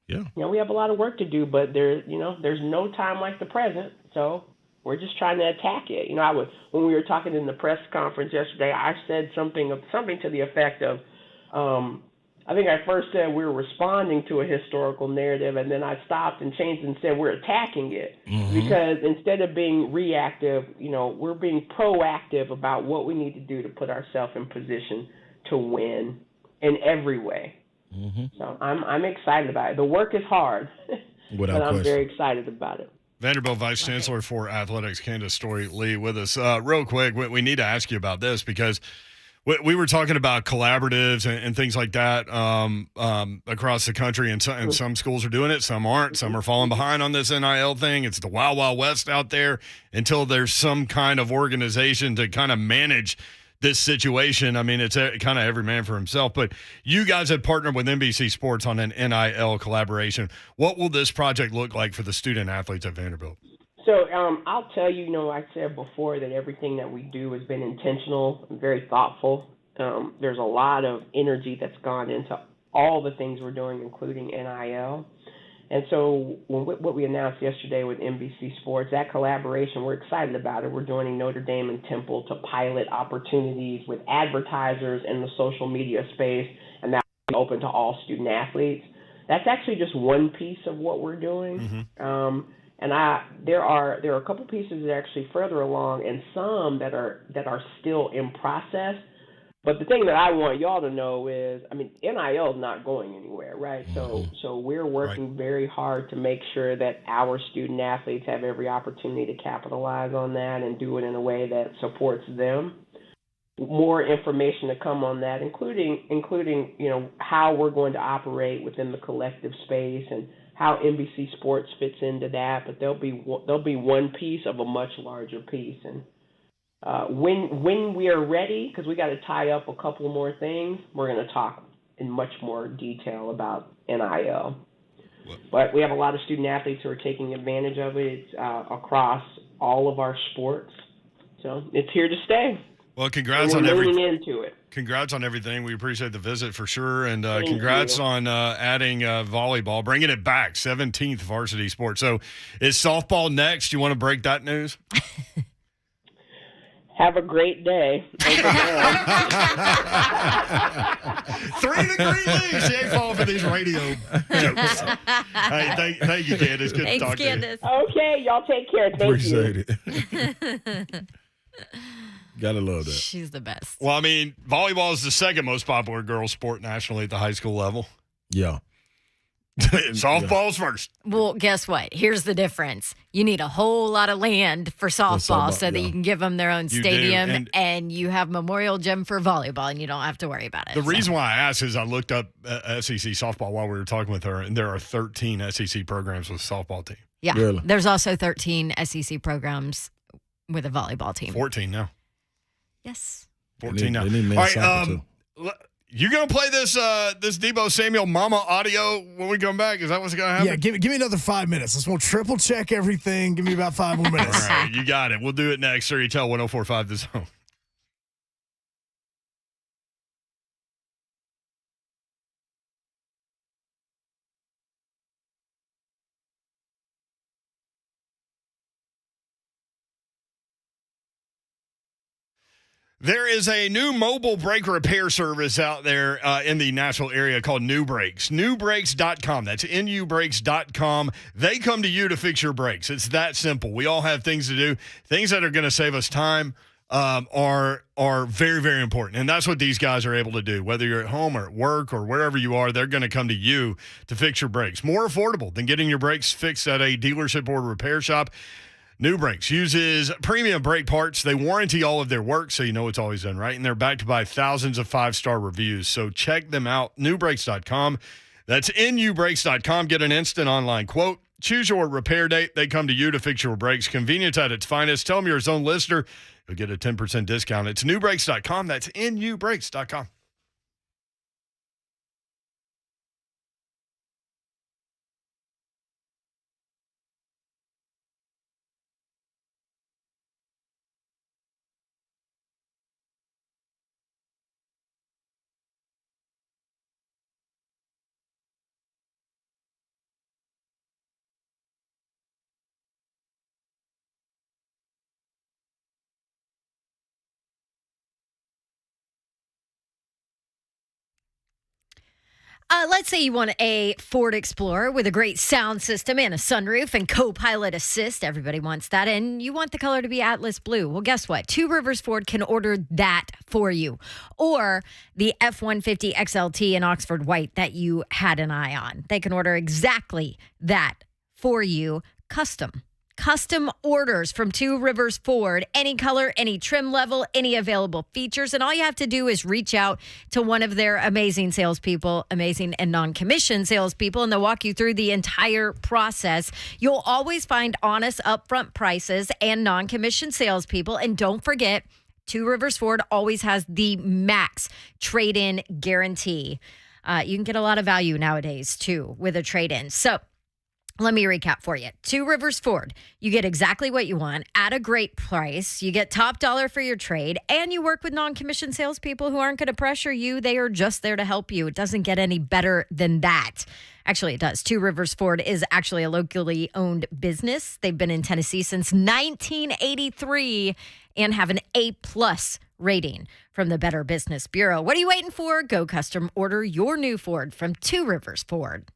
Yeah.
We have a lot of work to do, but there's no time like the present. So we're just trying to attack it. When we were talking in the press conference yesterday, I said something to the effect of, I think I first said we were responding to a historical narrative, and then I stopped and changed and said we're attacking it. Because instead of being reactive, we're being proactive about what we need to do to put ourselves in position to win in every way. So I'm excited about it. The work is hard, but I'm very excited about it.
Vanderbilt Vice Chancellor for Athletics, Candace Storey Lee, with us. Real quick, we need to ask you about this, because we were talking about collaboratives and things like that across the country, and some schools are doing it, some aren't. Some are falling behind on this NIL thing. It's the Wild Wild West out there until there's some kind of organization to kind of manage this situation. It's kind of every man for himself. But you guys have partnered with NBC Sports on an NIL collaboration. What will this project look like for the student athletes at Vanderbilt?
So I'll tell you, I said before that everything that we do has been intentional and very thoughtful. There's a lot of energy that's gone into all the things we're doing, including NIL. And so what we announced yesterday with NBC Sports, that collaboration, we're excited about it. We're joining Notre Dame and Temple to pilot opportunities with advertisers in the social media space, and that's open to all student athletes. That's actually just one piece of what we're doing. And there are a couple pieces that are actually further along, and some that are still in process. But the thing that I want y'all to know is, NIL is not going anywhere, right? So we're working very hard to make sure that our student athletes have every opportunity to capitalize on that and do it in a way that supports them. More information to come on that, including how we're going to operate within the collective space and how NBC Sports fits into that. But there'll be one piece of a much larger piece. And when we are ready, because we got to tie up a couple more things, we're going to talk in much more detail about NIL. But we have a lot of student athletes who are taking advantage of it across all of our sports. So it's here to stay.
Well, congrats on everything.
Into it.
Congrats on everything. We appreciate the visit for sure, and congrats on adding volleyball, bringing it back, 17th varsity sport. So, is softball next? You want to break that news?
Have a great day.
3-degree lead. She ain't falling for these radio jokes. Hey, thank you, Candace. Good to talk
Candace.
to you.
Okay, y'all take care. Thank
Appreciate it. Gotta love that.
She's the best.
Well, volleyball is the second most popular girls' sport nationally at the high school level.
Yeah.
Softball's first.
Well, guess what? Here's the difference. You need a whole lot of land for softball so that you can give them their own stadium, and you have Memorial Gym for volleyball, and you don't have to worry about it.
The reason why I asked is I looked up SEC softball while we were talking with her, and there are 13 SEC programs with a softball team.
Yeah.
Really?
There's also 13 SEC programs with a volleyball team.
14 now.
Yes.
14 now.
They need
All right, You gonna play this this Deebo Samuel Mama audio when we come back? Is that what's gonna happen?
Yeah, give me another 5 minutes. Let's we'll triple check everything. Give me about 5 more minutes.
All right, you got it. We'll do it next. Or you tell 104.5 The Zone. There is a new mobile brake repair service out there in the Nashville area called New Brakes. Newbrakes.com. That's nubrakes.com. They come to you to fix your brakes. It's that simple. We all have things to do. Things that are going to save us time are very, very important. And that's what these guys are able to do. Whether you're at home or at work or wherever you are, they're going to come to you to fix your brakes. More affordable than getting your brakes fixed at a dealership or repair shop. New Brakes uses premium brake parts. They warranty all of their work, so you know it's always done right. And they're backed by thousands of 5-star reviews. So check them out, newbrakes.com. That's nubrakes.com. Get an instant online quote. Choose your repair date. They come to you to fix your brakes. Convenience at its finest. Tell them you're a Zone listener. You'll get a 10% discount. It's newbrakes.com. That's nubrakes.com.
Let's say you want a Ford Explorer with a great sound system and a sunroof and co-pilot assist. Everybody wants that. And you want the color to be Atlas blue. Well, guess what? Two Rivers Ford can order that for you. Or the F-150 XLT in Oxford White that you had an eye on. They can order exactly that for you, custom. Custom orders from Two Rivers Ford, any color, any trim level, any available features. And all you have to do is reach out to one of their amazing salespeople, amazing and non-commissioned salespeople, and they'll walk you through the entire process. You'll always find honest upfront prices and non-commissioned salespeople. And don't forget, Two Rivers Ford always has the max trade-in guarantee. You can get a lot of value nowadays, too, with a trade-in. So, let me recap for you. Two Rivers Ford, you get exactly what you want at a great price. You get top dollar for your trade, and you work with non-commissioned salespeople who aren't going to pressure you. They are just there to help you. It doesn't get any better than that. Actually, it does. Two Rivers Ford is actually a locally owned business. They've been in Tennessee since 1983 and have an A+ rating from the Better Business Bureau. What are you waiting for? Go custom order your new Ford from Two Rivers Ford.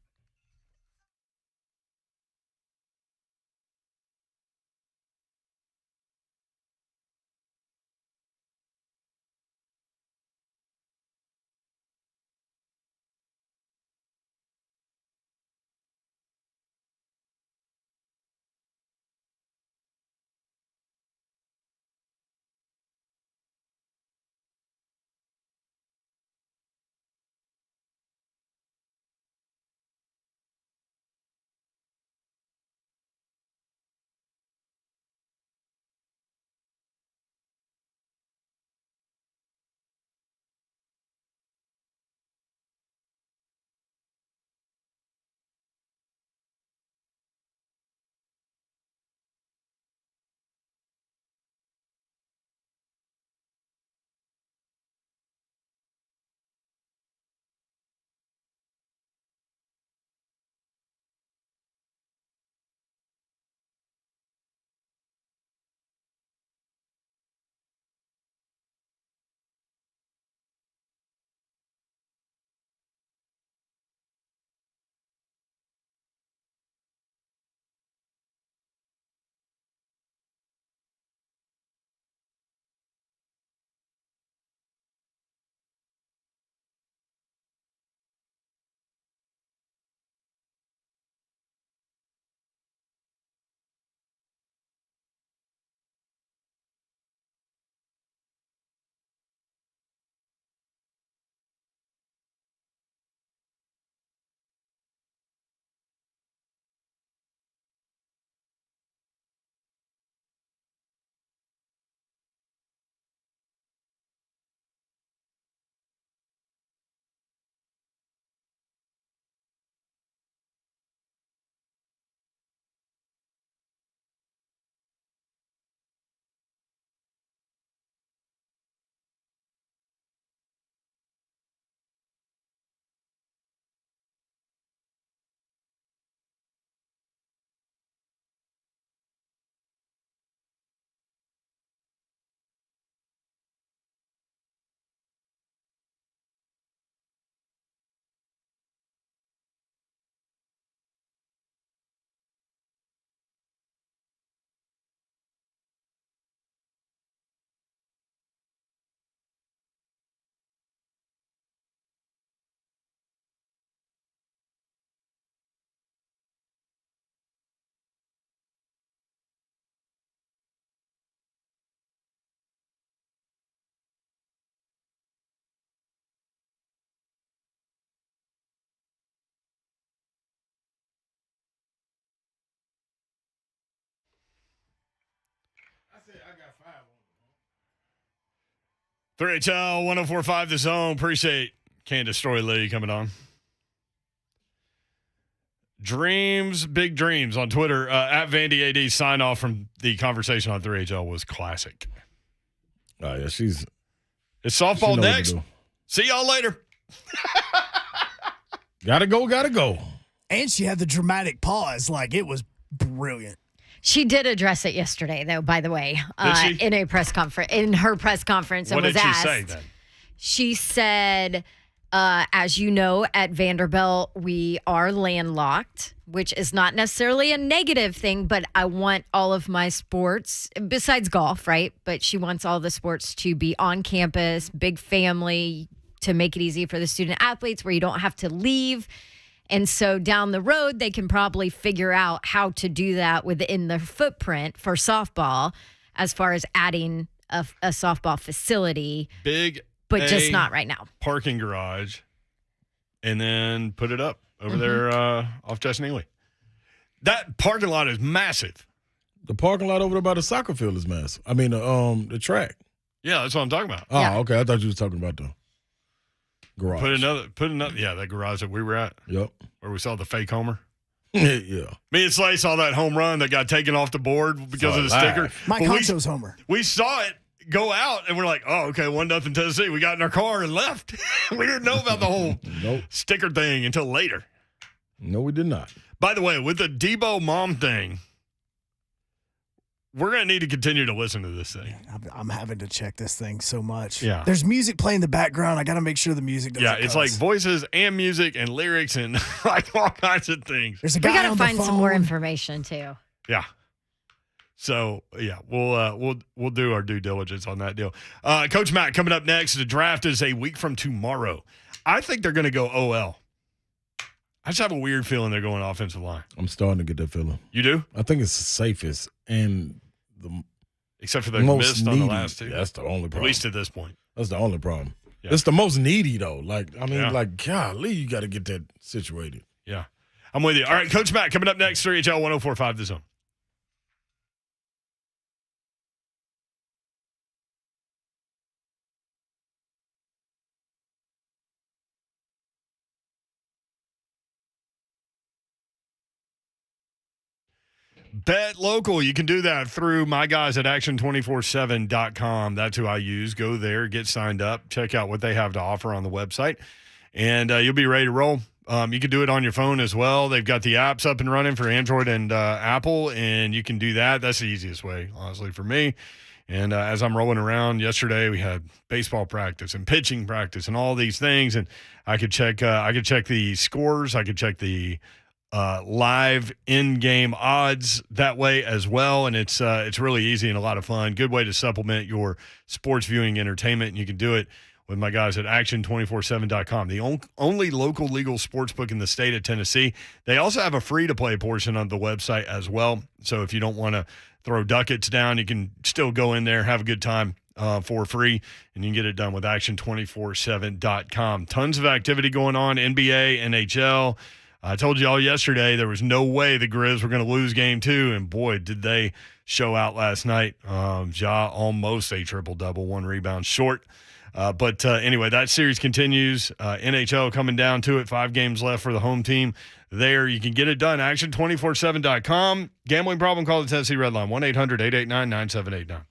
said I got 5 on.
3HL 1045 The Zone. Appreciate Candace Storey Lee coming on. Dreams, big dreams on Twitter. At Vandy AD sign off from the conversation on 3HL was classic.
Oh, yeah,
It's
she
softball
know what to
next.
do.
See y'all later.
Gotta go.
And she had the dramatic pause. Like, it was brilliant.
She did address it yesterday, though, by the way,
Did she?
in her press conference, and
What
was
did she
asked.
say then?
She said, as you know, at Vanderbilt, we are landlocked, which is not necessarily a negative thing, but I want all of my sports, besides golf, right? But she wants all the sports to be on campus, big family, to make it easy for the student athletes where you don't have to leave. And so down the road, they can probably figure out how to do that within the footprint for softball as far as adding a softball facility,
Big
but just
A
not right now.
parking garage, and then put it up over there off Justin Ely. That parking lot is massive.
The parking lot over there by the soccer field is massive. I mean, the track.
Yeah, that's what I'm talking about.
Oh,
Yeah.
okay. I thought you was talking about the garage.
Put another. Yeah, that garage that we were at,
Yep.
where we saw the fake homer.
Yeah.
Me and Slay saw that home run that got taken off the board because
Saw
of the
it
sticker.
live.
Mike
But
Honcho's homer.
we saw it go out, and we're like, oh, okay, 1-0 Tennessee. We got in our car and left. We didn't know about the whole
Nope.
sticker thing until later.
No, we did not.
By the way, with the Deebo Mom thing, we're going to need to continue to listen to this thing.
I'm having to check this thing so much.
Yeah.
There's music playing in the background. I got to make sure the music doesn't
Yeah, it's like
cuss.
voices and music and lyrics and like all kinds of things.
There's a
We
guy
got to
on the
find some more
phone.
information, too.
Yeah. So yeah, we'll do our due diligence on that deal. Coach Matt coming up next. The draft is a week from tomorrow. I think they're going to go OL. I just have a weird feeling they're going offensive line.
I'm starting to get that feeling.
You do,
I think it's the safest and the
except for the
most
missed
needy.
on the last two.
That's the only
At
problem.
least at this point.
That's the only problem.
Yeah.
It's the most needy, though. Like, I mean,
Yeah.
like, golly, you got to get that situated.
Yeah, I'm with you. All right, Coach Matt coming up next. 3HL 1045 The Zone. Bet local. You can do that through my guys at action247.com. That's who I use. Go there, get signed up, check out what they have to offer on the website, and you'll be ready to roll. You can do it on your phone as well. They've got the apps up and running for Android and Apple, and you can do that. That's the easiest way, honestly, for me. And as I'm rolling around yesterday, we had baseball practice and pitching practice and all these things, and I could check the scores. I could check the live in-game odds that way as well, and it's really easy and a lot of fun. Good way to supplement your sports viewing entertainment, and you can do it with my guys at action247.com, the only local legal sports book in the state of Tennessee. They also have a free-to-play portion on the website as well, so if you don't want to throw ducats down, you can still go in there, have a good time for free, and you can get it done with action247.com. Tons of activity going on, NBA, NHL. I told you all yesterday there was no way the Grizz were going to lose game 2, and boy, did they show out last night. Ja almost a triple-double, 1 rebound short. But anyway, that series continues. NHL coming down to it, 5 games left for the home team. There, you can get it done. Action247.com. Gambling problem, call the Tennessee Red Line, 1-800-889-9789.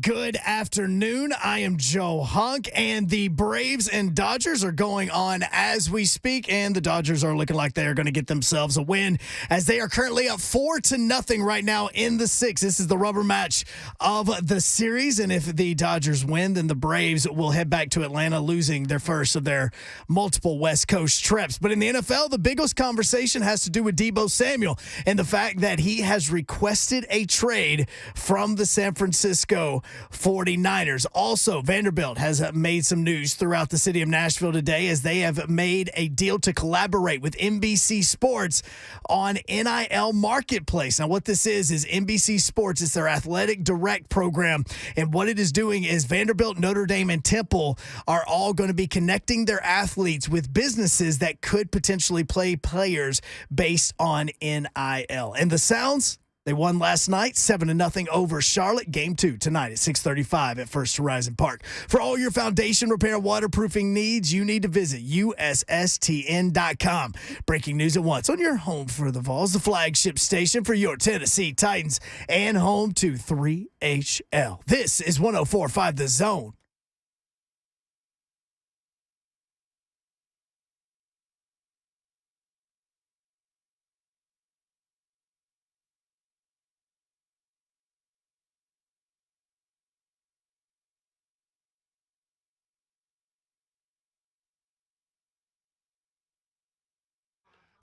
Good afternoon. I am Joe Hunk, and the Braves and Dodgers are going on as we speak, and the Dodgers are looking like they are going to get themselves a win as they are currently up 4-0 right now in the sixth. This is the rubber match of the series, and if the Dodgers win, then the Braves will head back to Atlanta, losing their first of their multiple West Coast trips. But in the NFL, the biggest conversation has to do with Deebo Samuel and the fact that he has requested a trade from the San Francisco 49ers. Also, Vanderbilt has made some news throughout the city of Nashville today as they have made a deal to collaborate with NBC Sports on NIL Marketplace. Now, what this is NBC Sports. It's their athletic direct program. And what it is doing is Vanderbilt, Notre Dame, and Temple are all going to be connecting their athletes with businesses that could potentially play players based on NIL. And the Sounds, they won last night, 7-0 over Charlotte. Game 2 tonight at 6:35 at First Horizon Park. For all your foundation repair and waterproofing needs, you need to visit USSTN.com. Breaking news at once on your home for the Vols, the flagship station for your Tennessee Titans, and home to 3HL. This is 104.5 The Zone.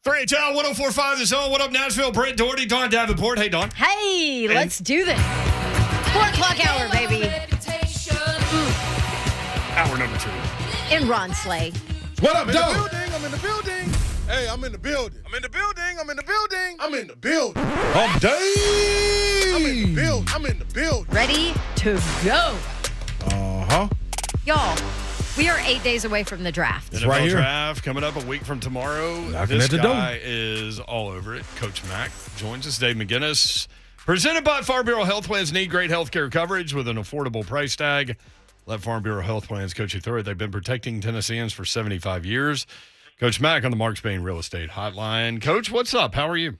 Three, 104.5 The Zone. What up, Nashville? Brent Doherty, Don Davenport. Hey, Don.
Hey, let's do this. 4 o'clock hour, baby.
Hour number 2.
In Ron Slay.
What up, Doe?
I'm in the building.
Hey, I'm in the building.
I'm in the building. I'm in the building.
I'm in the building. I'm Dave.
I'm in the building. I'm in the building.
Ready to go.
Uh-huh.
Y'all, we are 8 days away from the draft.
NFL
right here.
draft coming up a week from tomorrow.
Knocking
This
at the door.
guy is all over it. Coach Mack joins us. Dave McGinnis. Presented by Farm Bureau Health Plans. Need great health care coverage with an affordable price tag. Let Farm Bureau Health Plans coach you through it. They've been protecting Tennesseans for 75 years. Coach Mack on the Mark Spain Real Estate Hotline. Coach, what's up? How are you?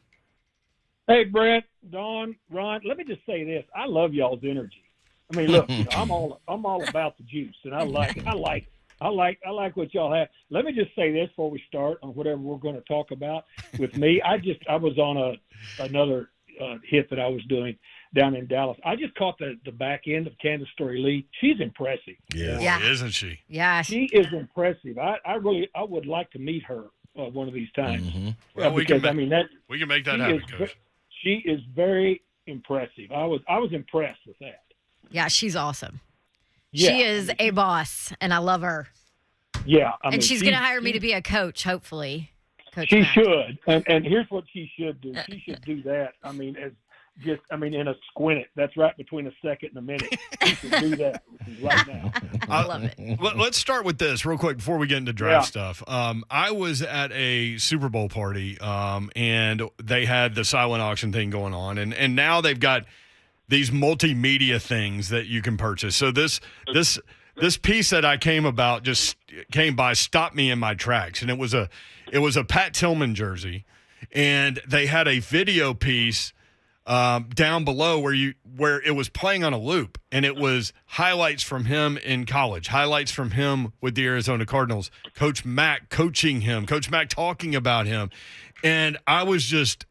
Hey, Brett, Don, Ron. Let me just say this: I love y'all's energy. I mean, look, I'm all about the juice, and I like what y'all have. Let me just say this before we start on whatever we're going to talk about. With me, I was on another hit that I was doing down in Dallas. I just caught the back end of Candace Storey Lee. She's impressive.
Yeah.
Isn't she?
Yeah.
She is impressive. I would like to meet her one of these times.
Mm-hmm.
Well, we
because
can
I mean that
we can make that
she
happen,
is
Coach.
she is very impressive. I was impressed with that.
Yeah, she's awesome.
Yeah.
She is a boss, and I love her.
Yeah, I mean,
And she's going to hire me to be a coach, hopefully. Coach
She
Mack.
should, and here's what she should do. She should do that. I mean, in a squint. That's right between a second and a minute. She should do that right now.
I love it.
Let's start with this real quick before we get into draft stuff. I was at a Super Bowl party, and they had the silent auction thing going on, and now they've got these multimedia things that you can purchase. So this piece that I came by stopped me in my tracks, and it was a Pat Tillman jersey, and they had a video piece down below where it was playing on a loop, and it was highlights from him in college, highlights from him with the Arizona Cardinals, Coach Mack coaching him, Coach Mack talking about him, and I was just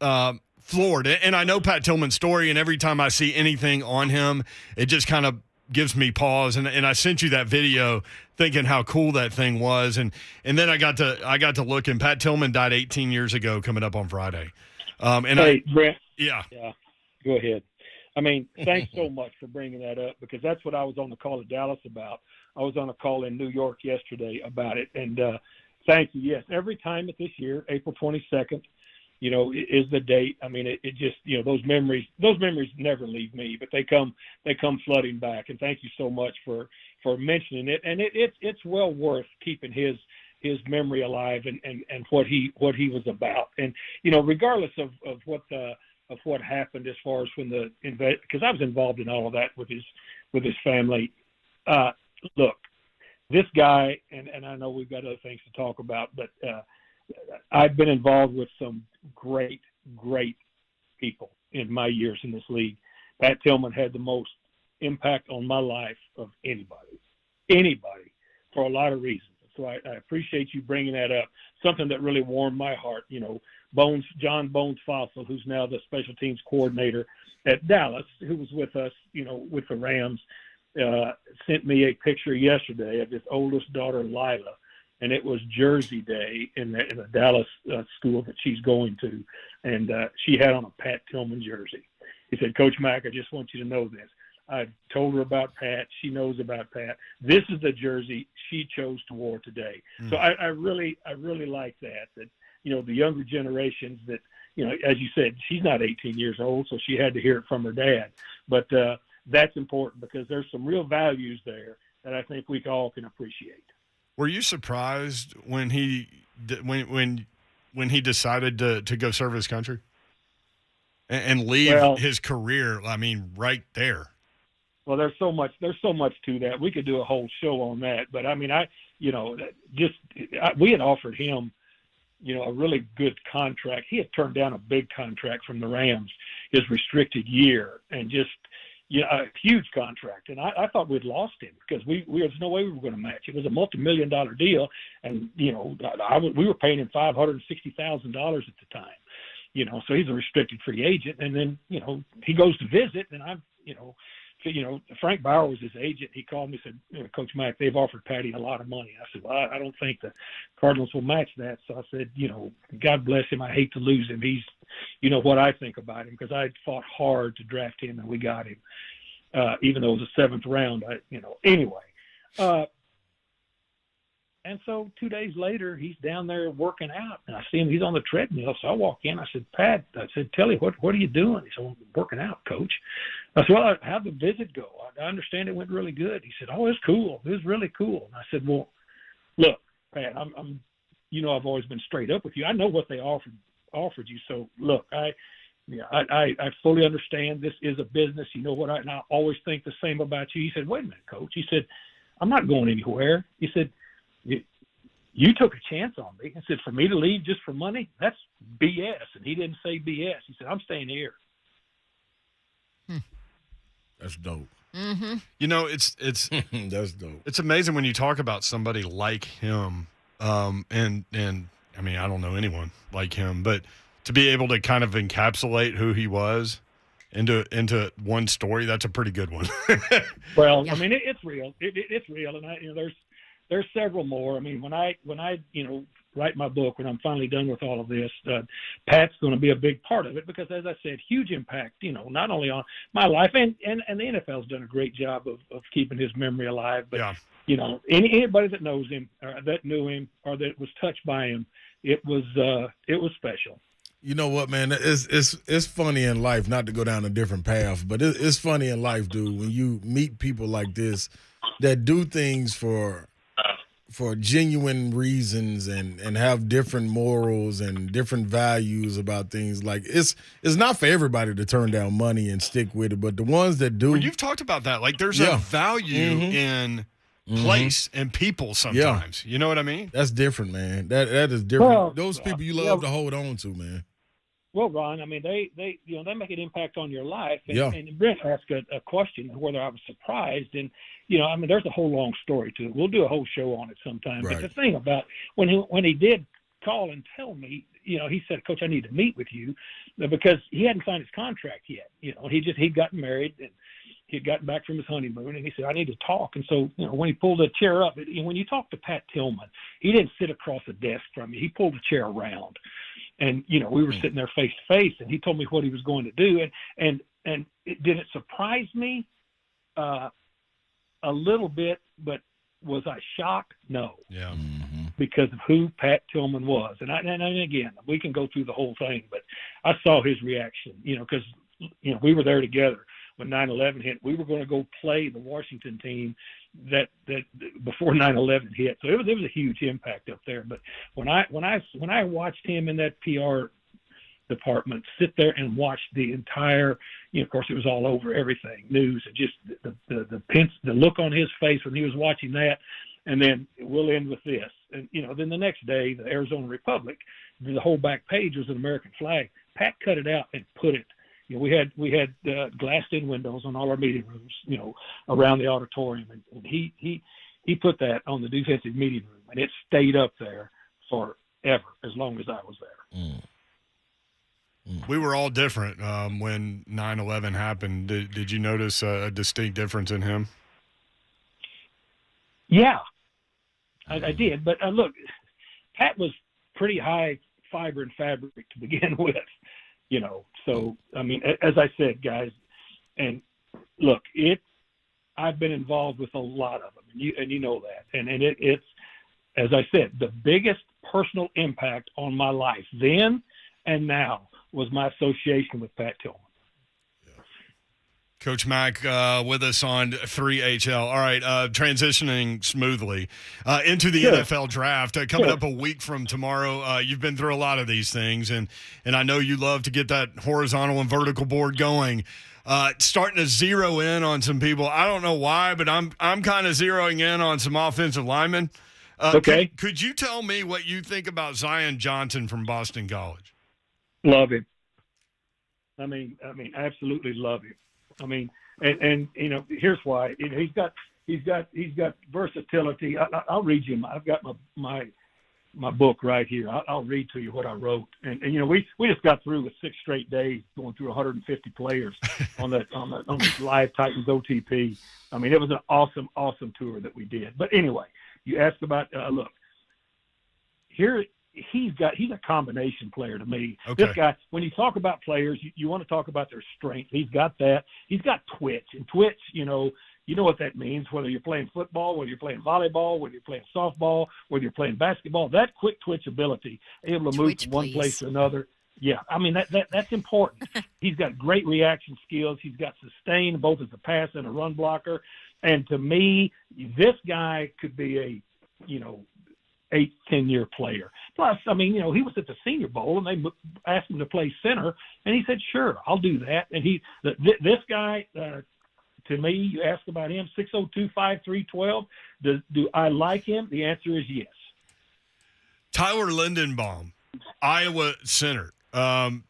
floored. And I know Pat Tillman's story, and every time I see anything on him, it just kind of gives me pause. And I sent you that video thinking how cool that thing was, and then I got to look, and Pat Tillman died 18 years ago, coming up on Friday.
Hey, Brent.
Yeah.
Go ahead. I mean, thanks so much for bringing that up, because that's what I was on the call at Dallas about. I was on a call in New York yesterday about it, and thank you. Yes, every time this year, April 22nd, is the date. I mean, it just, those memories never leave me, but they come flooding back. And thank you so much for mentioning it. And it's well worth keeping his memory alive and what he was about. And, regardless of what happened as far as because I was involved in all of that with his family. Look, this guy, and I know we've got other things to talk about, but I've been involved with some great, great people in my years in this league. Pat Tillman had the most impact on my life of anybody, for a lot of reasons. So I appreciate you bringing that up. Something that really warmed my heart. John Bones Fossil, who's now the special teams coordinator at Dallas, who was with us, with the Rams, sent me a picture yesterday of his oldest daughter, Lila, and it was Jersey Day in the Dallas school that she's going to, and she had on a Pat Tillman jersey. He said, "Coach Mack, I just want you to know this. I told her about Pat. She knows about Pat. This is the jersey she chose to wear today." So I really like that the younger generations that, as you said, she's not 18 years old, so she had to hear it from her dad. But that's important because there's some real values there that I think we all can appreciate.
Were you surprised when he decided to go serve his country and leave his career? I mean, right there.
Well, there's so much to that. We could do a whole show on that. But I mean, we had offered him, a really good contract. He had turned down a big contract from the Rams, his restricted year, and just, a huge contract. And I thought we'd lost him because there's no way we were going to match. It was a multi-million-dollar deal, and we were paying him $560,000 at the time. So he's a restricted free agent, and then he goes to visit, and I'm Frank Bauer was his agent. He called me and said, "Coach Mack, they've offered Patty a lot of money." I said, "Well, I don't think the Cardinals will match that." So I said, God bless him. I hate to lose him. He's, what I think about him, because I fought hard to draft him and we got him, even though it was a 7th round. Anyway. And so 2 days later, he's down there working out, and I see him. He's on the treadmill. So I walk in. I said, "Pat," I said, "Telly, what are you doing?" He said, "Well, I'm working out, Coach." I said, "Well, how'd the visit go?" I understand it went really good. He said, "Oh, it's cool. It was really cool." And I said, "Well, look, Pat, I'm I've always been straight up with you. I know what they offered you. So look, I fully understand this is a business. And I always think the same about you." He said, "Wait a minute, Coach." He said, "I'm not going anywhere." He said, You took a chance on me. I said, "For me to leave just for money? That's BS." And he didn't say BS. He said, "I'm staying here."
That's dope.
Mm-hmm.
It's
That's dope.
It's amazing when you talk about somebody like him, and I mean, I don't know anyone like him, but to be able to kind of encapsulate who he was into one story, that's a pretty good one.
Well,
Yeah.
I mean, it's real. It's real, and there's several more. I mean, when I write my book, when I'm finally done with all of this, Pat's going to be a big part of it because, as I said, huge impact. Not only on my life, and the NFL's done a great job of keeping his memory alive. But anybody that knows him, or that knew him, or that was touched by him, it was special.
You know what, man? It's funny in life, not to go down a different path, but it's funny in life, dude, when you meet people like this that do things for genuine reasons and have different morals and different values about things. Like it's not for everybody to turn down money and stick with it, but the ones that do.
Well, you've talked about that. Like there's a value in place and people sometimes. You know what I mean?
That's different, man. That is different.
Well,
those people you love to hold on to, man.
Well, Ron, I mean, they make an impact on your life. And Brent asked a question whether I was surprised. And, I mean, there's a whole long story to it. We'll do a whole show on it sometime.
Right.
But the thing about when he did call and tell me, he said, "Coach, I need to meet with you," because he hadn't signed his contract yet. He'd gotten married and he'd gotten back from his honeymoon, and he said, "I need to talk." And so, when he pulled the chair up, when you talk to Pat Tillman, he didn't sit across the desk from me. He pulled the chair around. And, we were sitting there face to face, and he told me what he was going to do. And did it surprise me? A little bit, but was I shocked? No.
Yeah.
Because of who Pat Tillman was. And again, we can go through the whole thing, but I saw his reaction, because, we were there together when 9/11 hit. We were going to go play the Washington team that before 9/11 hit. So it was a huge impact up there. But when I watched him in that PR department sit there and watch the entire, of course it was all over everything, news, and just the look on his face when he was watching that. And then we'll end with this. And, then the next day, the Arizona Republic, the whole back page was an American flag. Pat cut it out and put it, we had glassed-in windows on all our meeting rooms, around the auditorium, and he put that on the defensive meeting room, and it stayed up there forever, as long as I was there.
We were all different when 9/11 happened. Did you notice a distinct difference in him?
Yeah, I did. But look, Pat was pretty high fiber and fabric to begin with, So, I mean, as I said, guys, and look, I've been involved with a lot of them, and you know that. And it's, as I said, the biggest personal impact on my life then and now was my association with Pat Tillman.
Coach Mack with us on 3HL. All right, transitioning smoothly into the NFL draft. Coming up a week from tomorrow, you've been through a lot of these things, and I know you love to get that horizontal and vertical board going. Starting to zero in on some people. I don't know why, but I'm kind of zeroing in on some offensive linemen.
Okay.
Could you tell me what you think about Zion Johnson from Boston College?
Love him. I mean, absolutely love him. I mean, and here's why. He's got versatility. I'll read you. I've got my book right here. I'll read to you what I wrote. And we just got through with 6 straight days going through 150 players on the live Titans OTP. I mean, it was an awesome tour that we did. But anyway, you asked about look. Here he's a combination player to me.
Okay.
This guy, when you talk about players, you want to talk about their strength. He's got that. He's got twitch. And twitch, you know what that means, whether you're playing football, whether you're playing volleyball, whether you're playing softball, whether you're playing basketball, that quick twitch ability, able to move from one place to another. Yeah, I mean, that's important. He's got great reaction skills. He's got sustain both as a pass and a run blocker. And to me, this guy could be a, 8-10 year player. Plus, I mean, he was at the Senior Bowl and they asked him to play center, and he said, "Sure, I'll do that." And this guy, to me, you ask about him, 6'02", 5'3", 12. Do I like him? The answer is yes.
Tyler Lindenbaum, Iowa center.
Go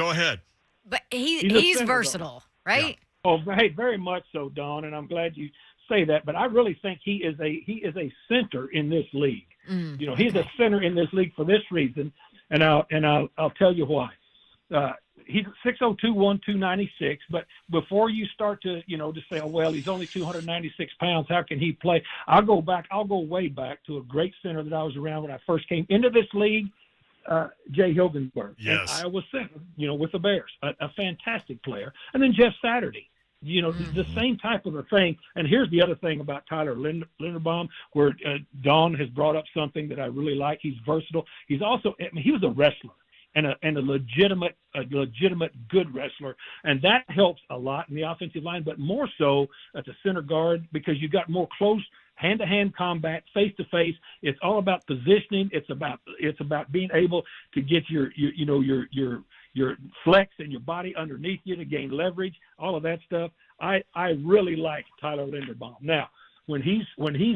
ahead.
But he's versatile, right?
Yeah. Oh, hey, very much so, Don, and I'm glad you say that. But I really think he is a center in this league. He's a center in this league for this reason, and I'll tell you why. He's 6'02", 296. But before you start to say, oh well, he's only 296 pounds, how can he play? I'll go way back to a great center that I was around when I first came into this league. Jay Hilgenberg,
yes,
Iowa center, with the Bears, a fantastic player. And then Jeff Saturday, the same type of a thing. And here's the other thing about Tyler Linderbaum, where Don has brought up something that I really like. He's versatile. He's also, he was a wrestler and a legitimate good wrestler, and that helps a lot in the offensive line. But more so at the center guard, because you got more close hand-to-hand combat, face-to-face. It's all about positioning. It's about being able to get your flex and your body underneath you to gain leverage. All of that stuff. I really like Tyler Linderbaum. Now, when he's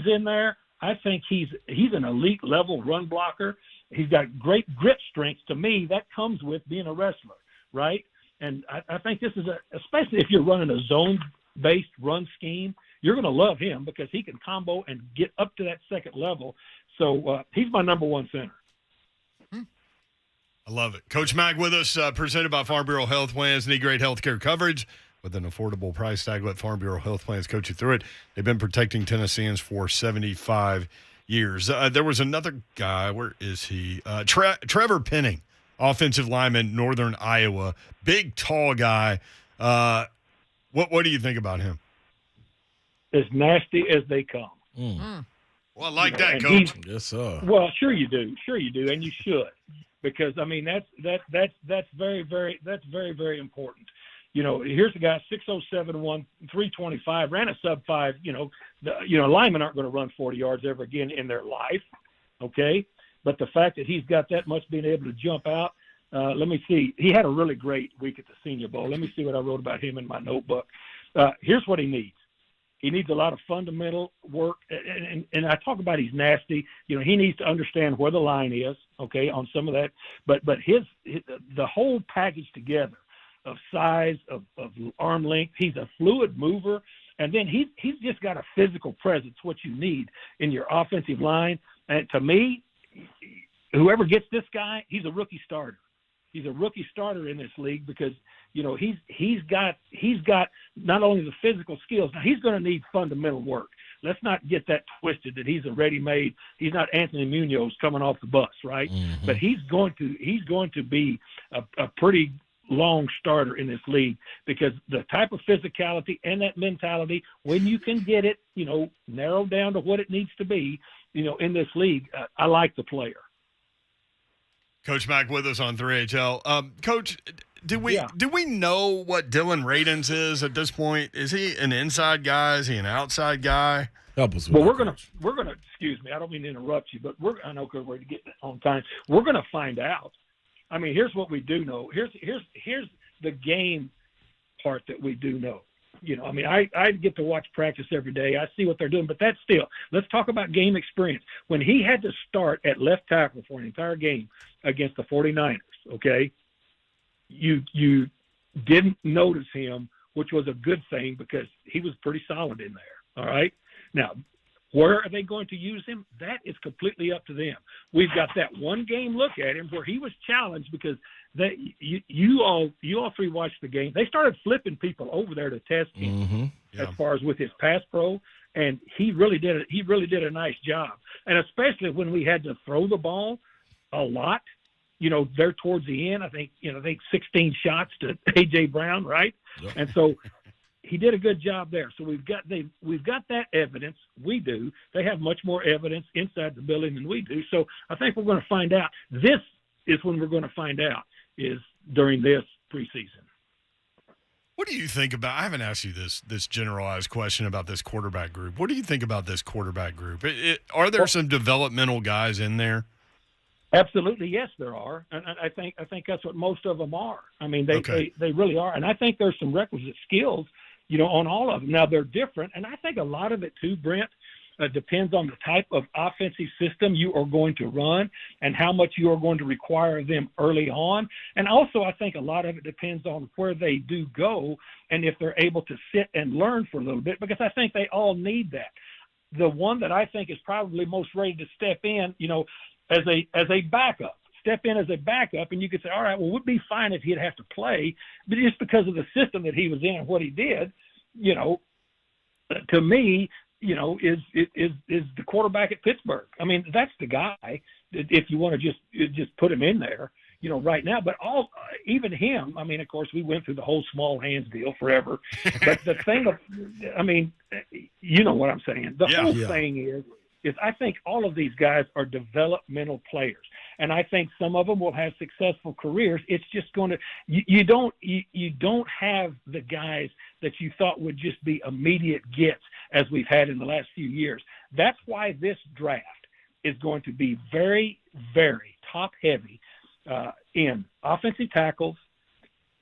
in there, I think he's an elite level run blocker. He's got great grip strength. To me, that comes with being a wrestler, right? And I think this is especially if you're running a zone-based run scheme, you're going to love him because he can combo and get up to that second level. So he's my number one center.
I love it. Coach Mack with us, presented by Farm Bureau Health Plans. Need great health care coverage with an affordable price tag. Let Farm Bureau Health Plans coach you through it. They've been protecting Tennesseans for 75 years. There was another guy. Where is he? Trevor Penning, offensive lineman, Northern Iowa. Big, tall guy. What do you think about him?
As nasty as they come.
Well, I like that, Coach.
Yes, sir.
Well, sure you do, and you should, because I mean that's very, very very important. Here's a guy 6'07", 325, ran a sub-5. Linemen aren't going to run 40 yards ever again in their life, okay? But the fact that he's got that much being able to jump out. Let me see. He had a really great week at the Senior Bowl. Let me see what I wrote about him in my notebook. Here's what he needs. He needs a lot of fundamental work. And I talk about he's nasty. You know, he needs to understand where the line is, okay, on some of that. But the whole package together of size, of arm length, he's a fluid mover. And then he's just got a physical presence, what you need in your offensive line. And to me, whoever gets this guy, he's a rookie starter. He's a rookie starter in this league because, you know, he's got not only the physical skills. Now he's going to need fundamental work. Let's not get that twisted that he's a ready-made. He's not Anthony Munoz coming off the bus, right?
Mm-hmm.
But he's going to be a pretty long starter in this league because the type of physicality and that mentality, when you can get it, you know, narrowed down to what it needs to be, you know, in this league, I like the player.
Coach Mack with us on 3HL. Coach, do we know what Dylan Radins is at this point? Is he an inside guy? Is he an outside guy?
Help us with
Well,
that,
we're gonna excuse me. I don't mean to interrupt you, but I know because we're getting on time. We're gonna find out. I mean, here's what we do know. Here's the game part that we do know. You know, I mean, I get to watch practice every day. I see what they're doing, but that's still. Let's talk about game experience. When he had to start at left tackle for an entire game against the 49ers, okay, you didn't notice him, which was a good thing because he was pretty solid in there. All right, now. Where are they going to use him? That is completely up to them. We've got that one game look at him where he was challenged because you all three watched the game. They started flipping people over there to test him as far as with his pass pro, and he really did a nice job. And especially when we had to throw the ball a lot, you know, there towards the end, I think 16 shots to A.J. Brown, right? Yep. And so he did a good job there. So we've got that evidence. We do. They have much more evidence inside the building than we do. So I think we're going to find out. This is when we're going to find out, is during this preseason.
What do you think about – I haven't asked you this generalized question about this quarterback group. What do you think about this quarterback group? Are there some developmental guys in there?
Absolutely, yes, there are, and I think that's what most of them are. I mean, they really are, and I think there's some requisite skills, you know, on all of them. Now they're different, and I think a lot of it too, Brent, depends on the type of offensive system you are going to run and how much you are going to require them early on. And also, I think a lot of it depends on where they do go and if they're able to sit and learn for a little bit, because I think they all need that. The one that I think is probably most ready to step in, you know, as a backup, step in as a backup, and you could say, all right, well, it would be fine if he'd have to play, but just because of the system that he was in and what he did, you know, to me, you know, is the quarterback at Pittsburgh. I mean, that's the guy if you want to just put him in there, you know, right now. But even him, I mean, of course, we went through the whole small hands deal forever. But the thing, I mean, you know what I'm saying. The whole thing is I think all of these guys are developmental players, and I think some of them will have successful careers. It's just going to you don't have the guys that you thought would just be immediate gets as we've had in the last few years. That's why this draft is going to be very, very top heavy in offensive tackles,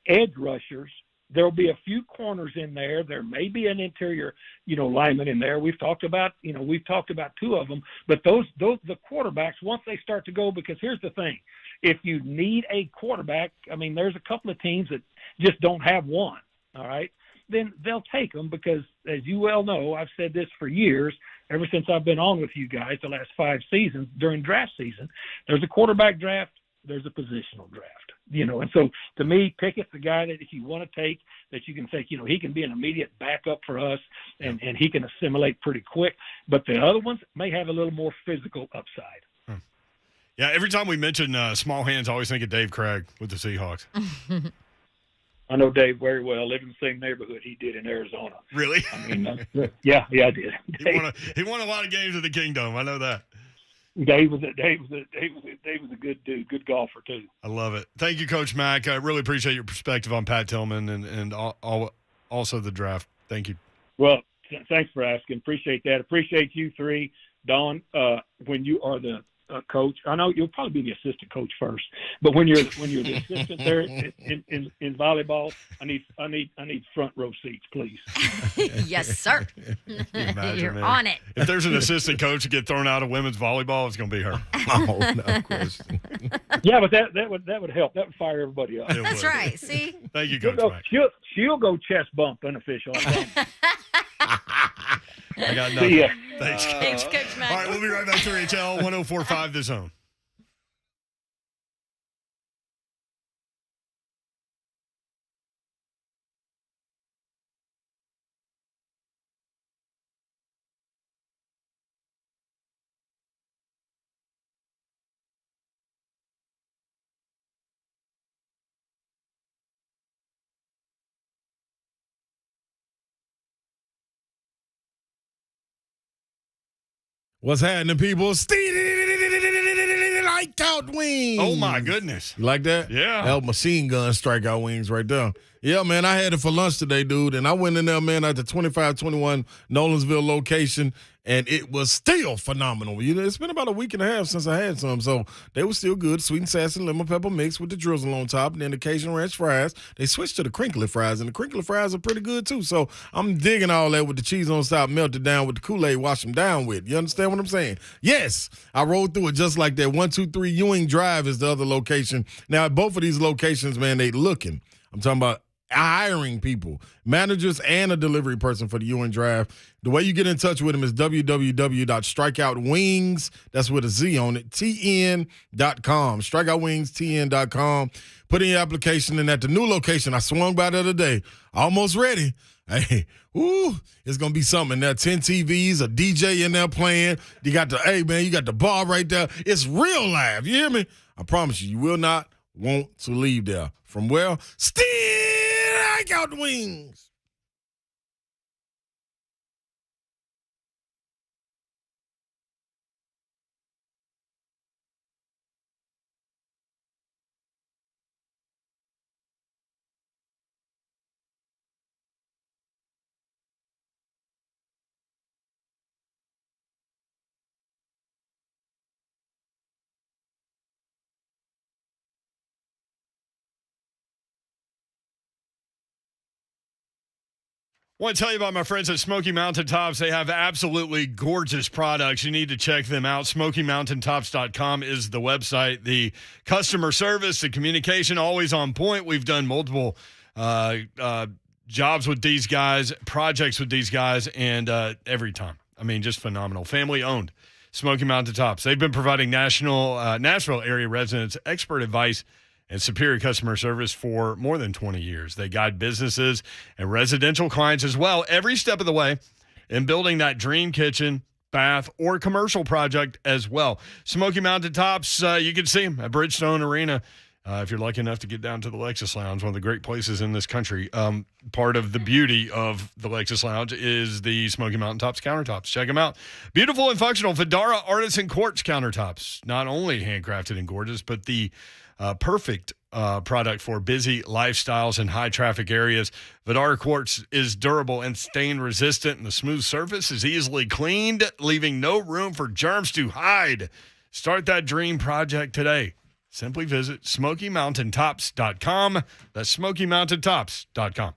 edge rushers. There'll be a few corners in there. There may be an interior, you know, lineman in there. We've talked about two of them, but those the quarterbacks, once they start to go, because here's the thing, if you need a quarterback, I mean, there's a couple of teams that just don't have one. All right, then they'll take them because, as you well know, I've said this for years, ever since I've been on with you guys the last 5 seasons during draft season. There's a quarterback draft. There's a positional draft. You know, and so to me, Pickett's the guy that if you want to take, that you can think, you know, he can be an immediate backup for us and he can assimilate pretty quick. But the other ones may have a little more physical upside.
Yeah, every time we mention small hands, I always think of Dave Craig with the Seahawks.
I know Dave very well. Lived in the same neighborhood he did in Arizona.
Really?
I mean, yeah, I did.
He won a lot of games at the Kingdom. I know that.
Dave was a good dude, good golfer too.
I love it. Thank you, Coach Mack. I really appreciate your perspective on Pat Tillman and also the draft. Thank you.
Well, thanks for asking. Appreciate that. Appreciate you three, Dawn. When you are the coach. I know you'll probably be the assistant coach first, but when you're the assistant there in volleyball, I need front row seats, please.
Yes, sir.
Imagine,
You're
man.
on it.
If there's an assistant coach to get thrown out of women's volleyball, it's going to be her.
Oh, no question.
Yeah, but that would help. That would fire everybody up.
It
That's
would.
right. See?
Thank you,
She'll
Coach
go,
Mike.
she'll go chest bump unofficial. I promise.
I got nothing.
See ya.
Thanks.
Thanks, Coach Mac.
All right, we'll be right back to HL 1045 The Zone.
What's happening, people? Strikeout wings.
Oh, my goodness.
You like that?
Yeah.
That was machine gun strikeout wings right there. Yeah, man, I had it for lunch today, dude, and I went in there, man, at the 2521 Nolensville location, and it was still phenomenal. You know, it's been about a week and a half since I had some, so they were still good. Sweet and sassy lemon pepper mix with the drizzle on top, and then the Cajun ranch fries. They switched to the crinkly fries, and the crinkly fries are pretty good, too. So I'm digging all that with the cheese on top, melted down with the Kool-Aid, wash them down with. You understand what I'm saying? Yes, I rolled through it just like that. 123 Ewing Drive is the other location. Now, at both of these locations, man, they looking. I'm talking about hiring people, managers, and a delivery person for the Ewing Drive. The way you get in touch with them is www.strikeoutwings, that's with a Z on it, tn.com, strikeoutwingstn.com. Put in your application, and at the new location, I swung by the other day, almost ready. Hey, it's going to be something. There are 10 TVs, a DJ in there playing. You got you got the bar right there. It's real live. You hear me? I promise you, you will not want to leave there. From where? Strikeout wings.
Want to tell you about my friends at Smoky Mountain Tops. They have absolutely gorgeous products. You need to check them out. SmokyMountainTops.com is the website. The customer service, the communication, always on point. We've done multiple jobs with these guys, projects with these guys, and every time. I mean, just phenomenal. Family owned. Smoky Mountain Tops. They've been providing Nashville area residents expert advice and superior customer service for more than 20 years. They guide businesses and residential clients as well every step of the way in building that dream kitchen, bath, or commercial project as well. Smoky Mountain Tops, you can see them at Bridgestone Arena. If you're lucky enough to get down to the Lexus Lounge, one of the great places in this country. Part of the beauty of the Lexus Lounge is the Smoky Mountain Tops countertops. Check them out. Beautiful and functional Vidara Artisan Quartz countertops. Not only handcrafted and gorgeous, but the perfect product for busy lifestyles and high traffic areas. Vidara Quartz is durable and stain resistant, and the smooth surface is easily cleaned, leaving no room for germs to hide. Start that dream project today. Simply visit SmokyMountainTops.com. That's SmokyMountainTops.com.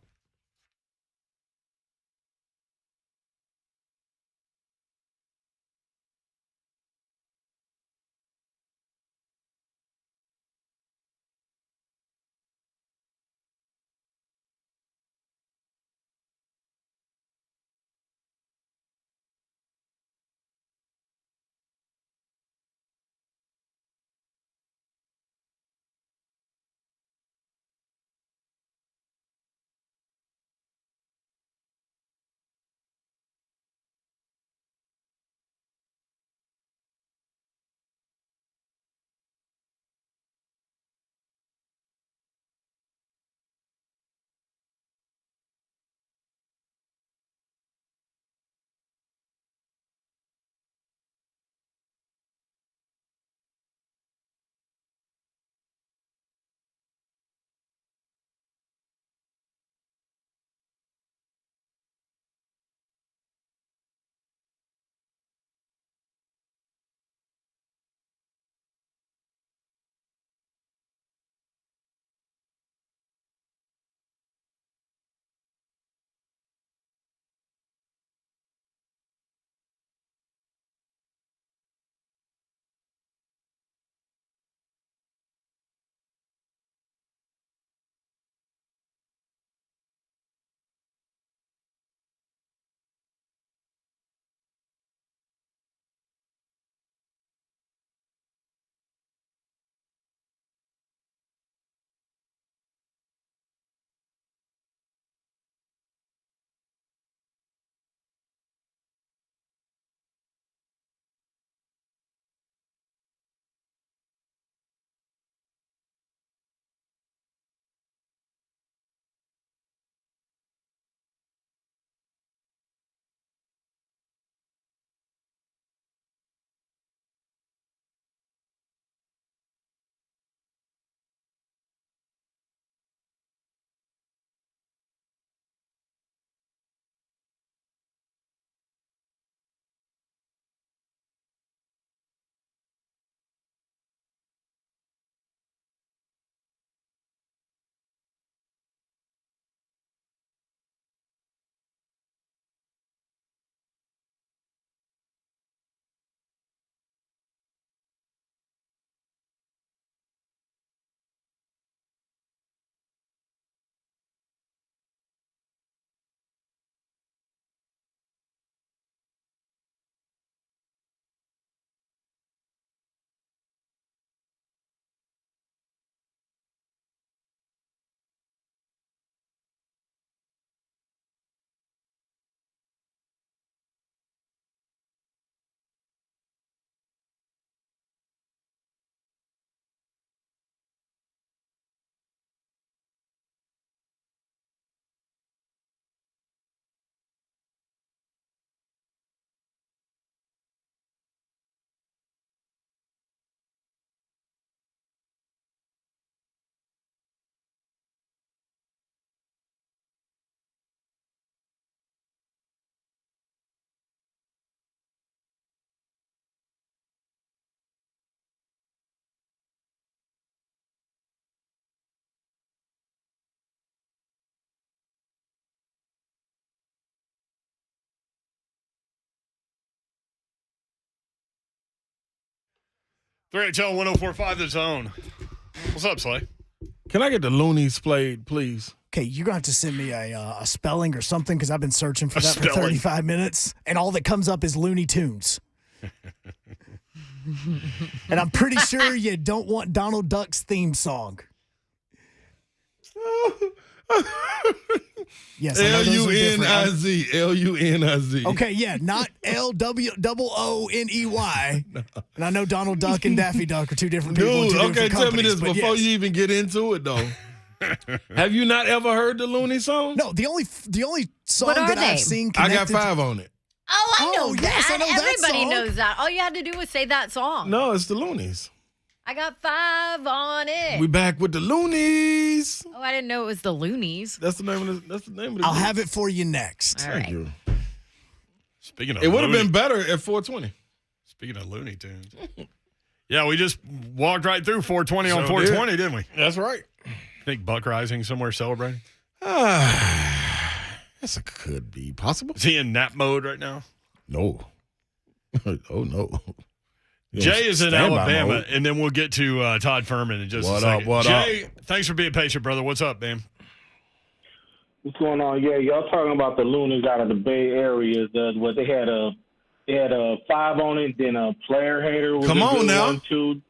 3HL 1045 The Zone. What's up, Slay?
Can I get the Loonies played, please?
Okay, you're going to have to send me a spelling or something because I've been searching for that for 35 minutes, and all that comes up is Looney Tunes. And I'm pretty sure you don't want Donald Duck's theme song. Yes,
L-U-N-I-Z. L-U-N-I-Z.
Okay, yeah, not L-W-O-O-N-E-Y. No. And I know Donald Duck and Daffy Duck are two different people.
Dude,
two different
okay, tell me
companies,
this
but
before
yes.
you even get into it, though. Have you not ever heard the Looney song?
No, the only song
What are
that
they?
I've seen
I
connected
got 5 on it.
Oh, I know that.
yes, I know that
Everybody
song.
knows that. All you had to do was say that song.
No, it's the Loonies.
I got 5 on it.
We back with the Loonies.
Oh, I didn't know it was the Loonies.
That's the name of the group.
I'll have it for you next.
All
Thank
right.
you.
Speaking of
It would have
Looney-
been better at 420.
Speaking of Looney Tunes. Yeah, we just walked right through 420 on
So
420, didn't we?
That's right.
Think Buck Rising somewhere celebrating?
Yes, it could be possible.
Is he in nap mode right now?
No. Oh, no.
Jay is in
Standby
Alabama,
mode.
and then we'll get to Todd Furman in just
What
a
up,
second.
what
Jay, thanks for being patient, brother. What's up, man?
What's going on? Yeah, y'all talking about the Loonies out of the Bay Area. What they had a 5 on it, then a Player Hater was
Come
a
on
good
now.
one too.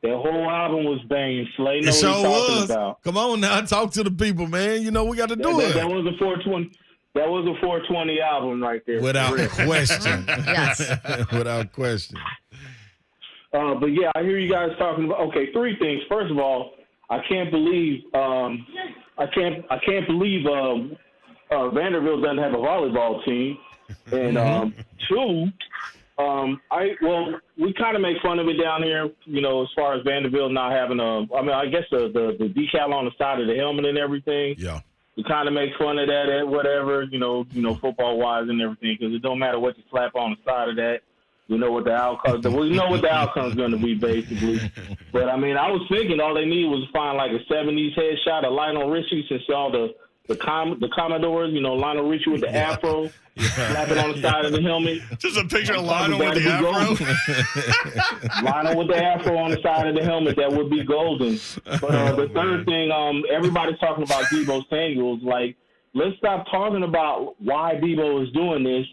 Their whole album was banging. Slay know
It
what
sure
he's talking
was.
about.
Come on now, talk to the people, man. You know we got to do
That
it.
was a 420. That was a 420 album right there.
Without
For real.
question.
Yes.
Without question.
But yeah, I hear you guys talking about. Okay, 3 things. First of all, I can't believe Vanderbilt doesn't have a volleyball team. And 2, we kind of make fun of it down here, as far as Vanderbilt not having I guess the decal on the side of the helmet and everything.
Yeah.
We kind of make fun of that at whatever, football wise and everything, because it don't matter what you slap on the side of that. We know what the outcome's going to be, basically. But, I mean, I was thinking all they need was to find like a 70s headshot of Lionel Richie, since all the Commodores, Lionel Richie with the afro, slapping on the side of the helmet.
Just a picture of Lionel with the afro.
Lionel with the afro on the side of the helmet, that would be golden. But the third thing, everybody's talking about Deebo Samuel. Like, let's stop talking about why Deebo is doing this.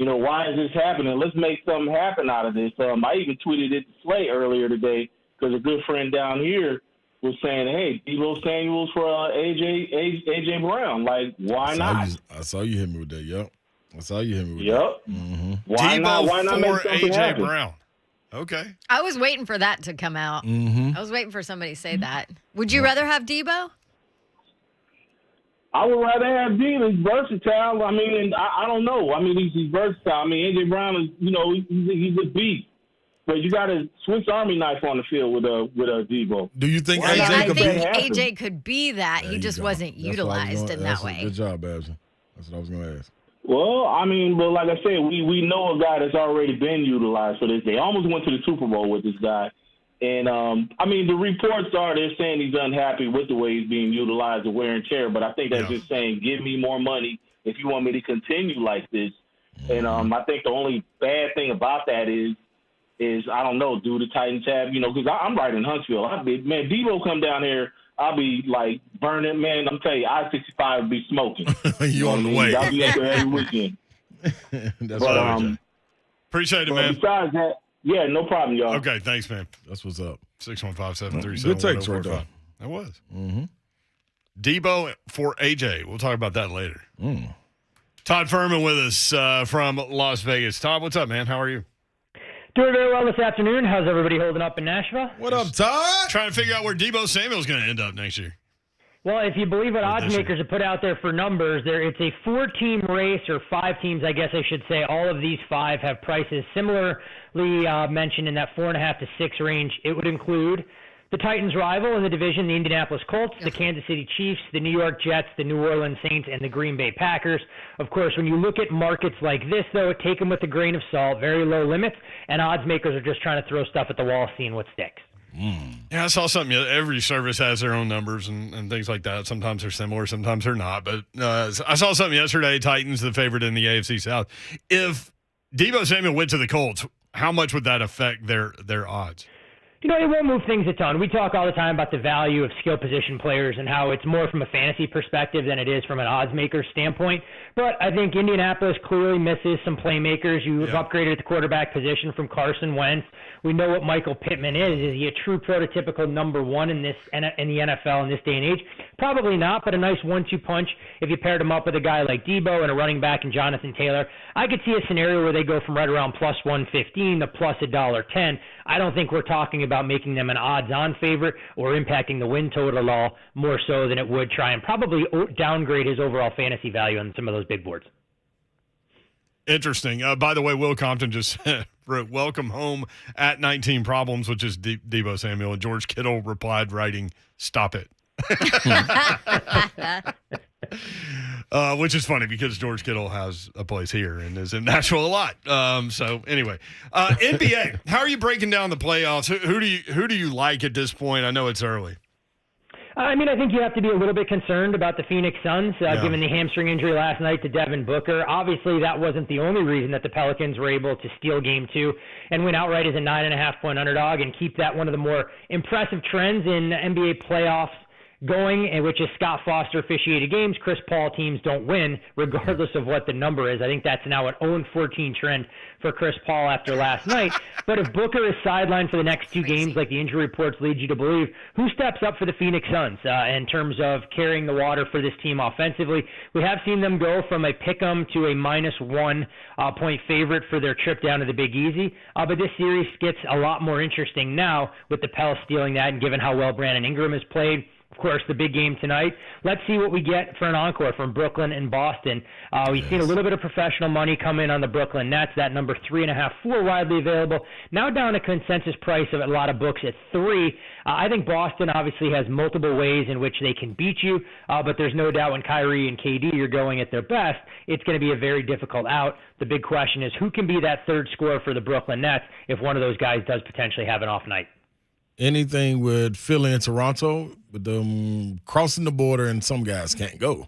Why is this happening? Let's make something happen out of this. I even tweeted it to Slay earlier today because a good friend down here was saying, hey, Deebo Samuel's for AJ Brown. Like, why not?
I saw you hit me with that. Yep. I saw you hit me with
Yep.
that. Mm-hmm.
Why not make
for
something
AJ
happen?
Brown. Okay.
I was waiting for that to come out.
Mm-hmm.
I was waiting for somebody to say that. Would you rather have Deebo?
I would rather have Deebo. He's versatile. I mean, and I don't know. I mean, he's versatile. I mean, AJ Brown is, he's a beast. But you got a Swiss Army knife on the field with Deebo.
Do you think
Why
Yeah,
not
AJ
I
could
think
be?
happen?
AJ could be that.
There
He
you
just
go.
wasn't
That's what I was
utilized
gonna-
in that
that's
way.
Good job, Babson. That's what I was going to ask.
Well, I mean, but like I said, we know a guy that's already been utilized for this. They almost went to the Super Bowl with this guy. And, I mean, the reports are they're saying he's unhappy with the way he's being utilized, the wear and tear. But I think that's just saying, give me more money if you want me to continue like this. And I think the only bad thing about that is I don't know, do the Titans have, because I'm right in Huntsville. Man, Deebo come down here, I'll be like burning, man. I'm telling you, I-65 would be smoking.
You on the way.
I'll be up there every weekend.
That's
But,
right.
Appreciate it,
but
man.
besides that, yeah, no problem, y'all.
Okay, thanks, man.
That's what's up.
615-737-1045.
Good takes right there.
That was.
Mm-hmm.
Deebo for AJ. We'll talk about that later. Todd Furman with us from Las Vegas. Todd, what's up, man? How are you?
Doing very well this afternoon. How's everybody holding up in Nashville?
What up, Todd?
Trying to figure out where Deebo Samuel's going to end up next year.
Well, if you believe what odds
this
makers have put out there for numbers, it's a 4-team race, or 5 teams, I guess I should say. All of these 5 have prices similarly mentioned in that 4.5 to 6 range. It would include the Titans' rival in the division, the Indianapolis Colts, the Kansas City Chiefs, the New York Jets, the New Orleans Saints, and the Green Bay Packers. Of course, when you look at markets like this, though, take them with a grain of salt, very low limits, and odds makers are just trying to throw stuff at the wall, seeing what sticks.
Yeah, I saw something. Every service has their own numbers and things like that. Sometimes they're similar, sometimes they're not. But I saw something yesterday. Titans, the favorite in the AFC South. If Deebo Samuel went to the Colts, how much would that affect their odds?
It won't move things a ton. We talk all the time about the value of skill position players and how it's more from a fantasy perspective than it is from an odds maker standpoint. But I think Indianapolis clearly misses some playmakers. You've upgraded at the quarterback position from Carson Wentz. We know what Michael Pittman is. Is he a true prototypical number one in the NFL in this day and age? Probably not, but a nice 1-2 punch if you paired him up with a guy like Deebo and a running back in Jonathan Taylor. I could see a scenario where they go from right around plus 115 to plus $1.10. I don't think we're talking about making them an odds-on favorite or impacting the win total at all, more so than it would try and probably downgrade his overall fantasy value on some of those big boards.
Interesting. By the way, Will Compton just wrote, "Welcome home at 19 problems," which is Deebo Samuel, and George Kittle replied, writing, "Stop it." Which is funny because George Kittle has a place here and is in Nashville a lot. So anyway, NBA. How are you breaking down the playoffs? Who do you like at this point? I know it's early.
I think you have to be a little bit concerned about the Phoenix Suns, given the hamstring injury last night to Devin Booker. Obviously, that wasn't the only reason that the Pelicans were able to steal Game 2 and win outright as a 9.5-point underdog and keep that one of the more impressive trends in NBA playoffs going, which is Scott Foster officiated games. Chris Paul teams don't win, regardless of what the number is. I think that's now an 0-14 trend for Chris Paul after last night. But if Booker is sidelined for the next 2 games, like the injury reports lead you to believe, who steps up for the Phoenix Suns in terms of carrying the water for this team offensively? We have seen them go from a pick-em to a -1 point favorite for their trip down to the Big Easy. But this series gets a lot more interesting now with the Pels stealing that and given how well Brandon Ingram has played. Of course, the big game tonight. Let's see what we get for an encore from Brooklyn and Boston. We've seen a little bit of professional money come in on the Brooklyn Nets. That number 3.5, 4 widely available. Now down to consensus price of a lot of books at 3. I think Boston obviously has multiple ways in which they can beat you, but there's no doubt when Kyrie and KD are going at their best, it's going to be a very difficult out. The big question is who can be that third scorer for the Brooklyn Nets if one of those guys does potentially have an off night.
Anything with Philly and Toronto, with them crossing the border and some guys can't go.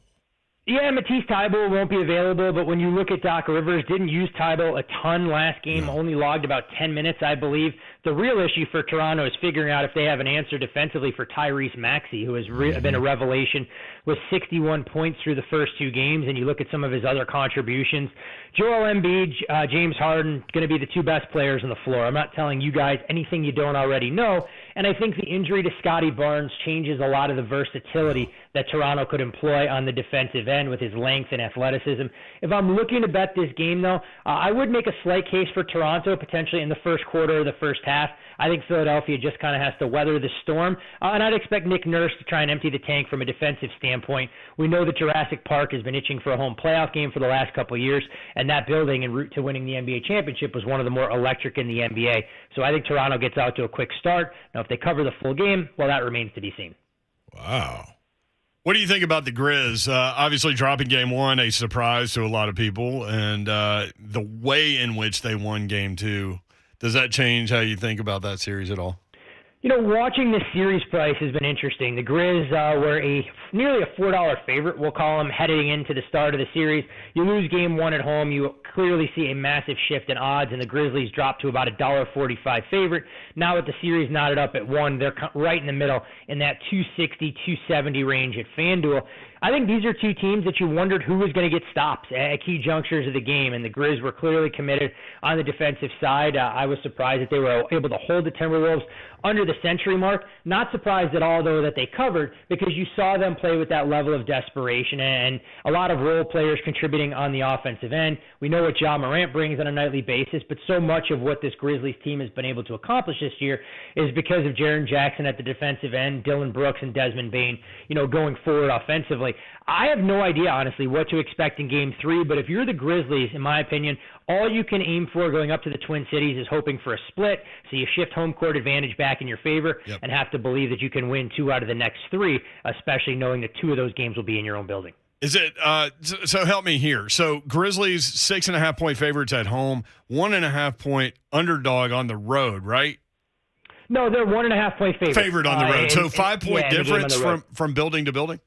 Yeah, Matisse Thybulle won't be available, but when you look at Doc Rivers, didn't use Thybulle a ton last game, only logged about 10 minutes, I believe. The real issue for Toronto is figuring out if they have an answer defensively for Tyrese Maxey, who has been a revelation with 61 points through the first 2 games, and you look at some of his other contributions. Joel Embiid, James Harden, going to be the 2 best players on the floor. I'm not telling you guys anything you don't already know, and I think the injury to Scotty Barnes changes a lot of the versatility that Toronto could employ on the defensive end with his length and athleticism. If I'm looking to bet this game, though, I would make a slight case for Toronto potentially in the first quarter or the first half. I think Philadelphia just kind of has to weather the storm, and I'd expect Nick Nurse to try and empty the tank from a defensive standpoint. We know that Jurassic Park has been itching for a home playoff game for the last couple of years, and that building en route to winning the NBA championship was one of the more electric in the NBA. So I think Toronto gets out to a quick start. Now, if they cover the full game, well, that remains to be seen.
Wow.
What do you think about the Grizz? Obviously, dropping Game 1, a surprise to a lot of people, and the way in which they won Game 2. Does that change how you think about that series at all?
Watching this series price has been interesting. The Grizz were nearly a $4 favorite, we'll call them, heading into the start of the series. You lose Game 1 at home, you clearly see a massive shift in odds, and the Grizzlies drop to about a $1.45 favorite. Now with the series knotted up at 1, they're right in the middle in that 260, 270 range at FanDuel. I think these are 2 teams that you wondered who was going to get stops at key junctures of the game, and the Grizz were clearly committed on the defensive side. I was surprised that they were able to hold the Timberwolves under the century mark. Not surprised at all, though, that they covered because you saw them play with that level of desperation and a lot of role players contributing on the offensive end. We know what Ja Morant brings on a nightly basis, but so much of what this Grizzlies team has been able to accomplish this year is because of Jaren Jackson at the defensive end, Dylan Brooks and Desmond Bane, going forward offensively. I have no idea, honestly, what to expect in Game 3, but if you're the Grizzlies, in my opinion, all you can aim for going up to the Twin Cities is hoping for a split, so you shift home court advantage back in your favor and have to believe that you can win 2 out of the next 3, especially knowing that 2 of those games will be in your own building.
Is it so help me here. So Grizzlies 6.5 point favorites at home, 1.5 point underdog on the road, right?
No, they're 1.5 point favorites.
Favored on the road. So 5 point difference from building to building?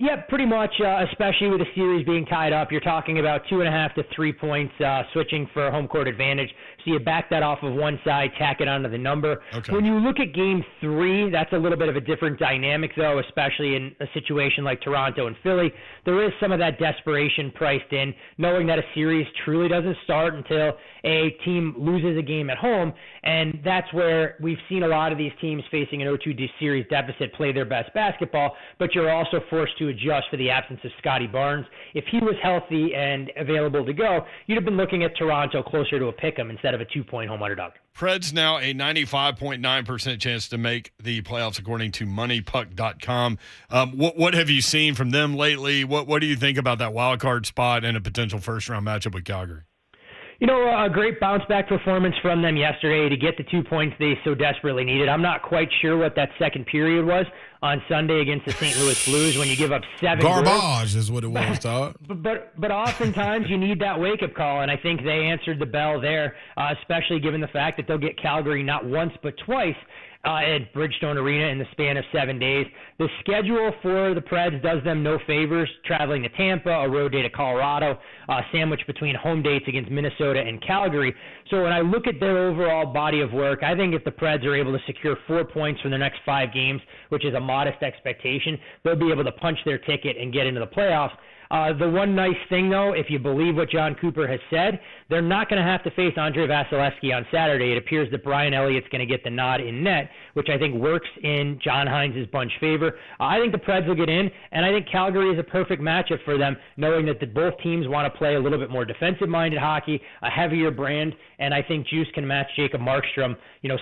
Yeah, pretty much, especially with the series being tied up. You're talking about 2.5 to 3 points switching for home court advantage. So you back that off of one side, tack it onto the number.
Okay.
When you look at Game 3, that's a little bit of a different dynamic, though, especially in a situation like Toronto and Philly. There is some of that desperation priced in, knowing that a series truly doesn't start until a team loses a game at home. And that's where we've seen a lot of these teams facing an 0-2 series deficit play their best basketball, but you're also forced to adjust for the absence of Scotty Barnes. If he was healthy and available to go, you'd have been looking at Toronto closer to a pick-em instead of a 2-point home underdog.
Preds now a 95.9% chance to make the playoffs according to moneypuck.com. What have you seen from them lately? What do you think about that wild card spot and a potential first-round matchup with Calgary?
You know, a great bounce-back performance from them yesterday to get the 2 points they so desperately needed. I'm not quite sure what that second period was on Sunday against the St. Louis Blues when you give up 7
Garbage
goals.
is what it was, Todd.
But oftentimes you need that wake-up call, and I think they answered the bell there, especially given the fact that they'll get Calgary not once but twice at Bridgestone Arena in the span of 7 days. The schedule for the Preds does them no favors, traveling to Tampa, a road day to Colorado, sandwiched between home dates against Minnesota and Calgary. So when I look at their overall body of work, I think if the Preds are able to secure 4 points from their next 5 games, which is a modest expectation, they'll be able to punch their ticket and get into the playoffs. The one nice thing, though, if you believe what John Cooper has said, they're not going to have to face Andre Vasilevsky on Saturday. It appears that Brian Elliott's going to get the nod in net, which I think works in John Hines' bunch favor. I think the Preds will get in, and I think Calgary is a perfect matchup for them, knowing that both teams want to play a little bit more defensive-minded hockey, a heavier brand, and I think Juice can match Jacob Markstrom,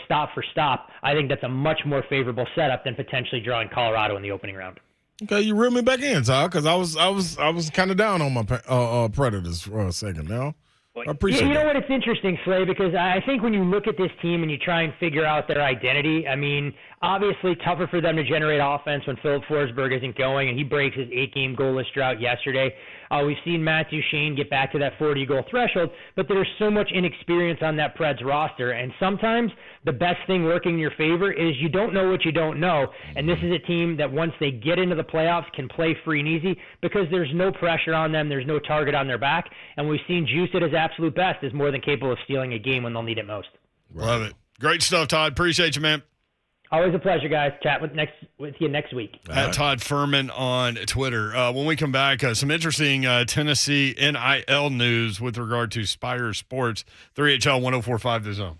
stop for stop. I think that's a much more favorable setup than potentially drawing Colorado in the opening round.
Okay, you reeled me back in, Todd, because I was kind of down on my Predators for a second now. I appreciate
You know what? It's interesting, Slay, because I think when you look at this team and you try and figure out their identity, I mean, obviously tougher for them to generate offense when Philip Forsberg isn't going, and he breaks his 8-game goalless drought yesterday. We've seen Matt Duchene get back to that 40-goal threshold, but there's so much inexperience on that Preds roster, and sometimes the best thing working in your favor is you don't know what you don't know, and this is a team that once they get into the playoffs can play free and easy because there's no pressure on them, there's no target on their back, and we've seen Juice at his absolute best is more than capable of stealing a game when they'll need it most.
Love it. Great stuff, Todd. Appreciate you, man.
Always a pleasure, guys. Chat with you next week.
At Todd Furman on Twitter. When we come back, some interesting Tennessee NIL news with regard to Spire Sports. 3HL 104.5 The Zone.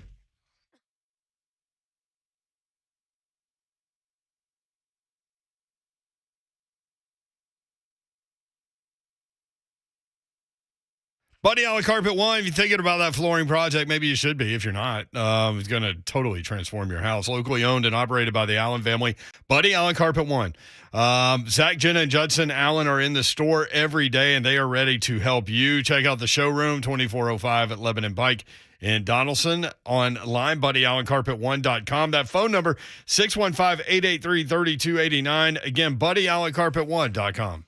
Buddy on the Carpet One, if you're thinking about that flooring project, maybe you should be. If you're not, it's going to totally transform your house. Locally owned and operated by the Allen family. Buddy Allen Carpet One. Zach, Jenna, and Judson Allen are in the store every day, and they are ready to help you. Check out the showroom, 2405 at Lebanon Pike in Donaldson. Online, BuddyAllenCarpet1.com. That phone number, 615-883-3289. Again, BuddyAllenCarpet1.com.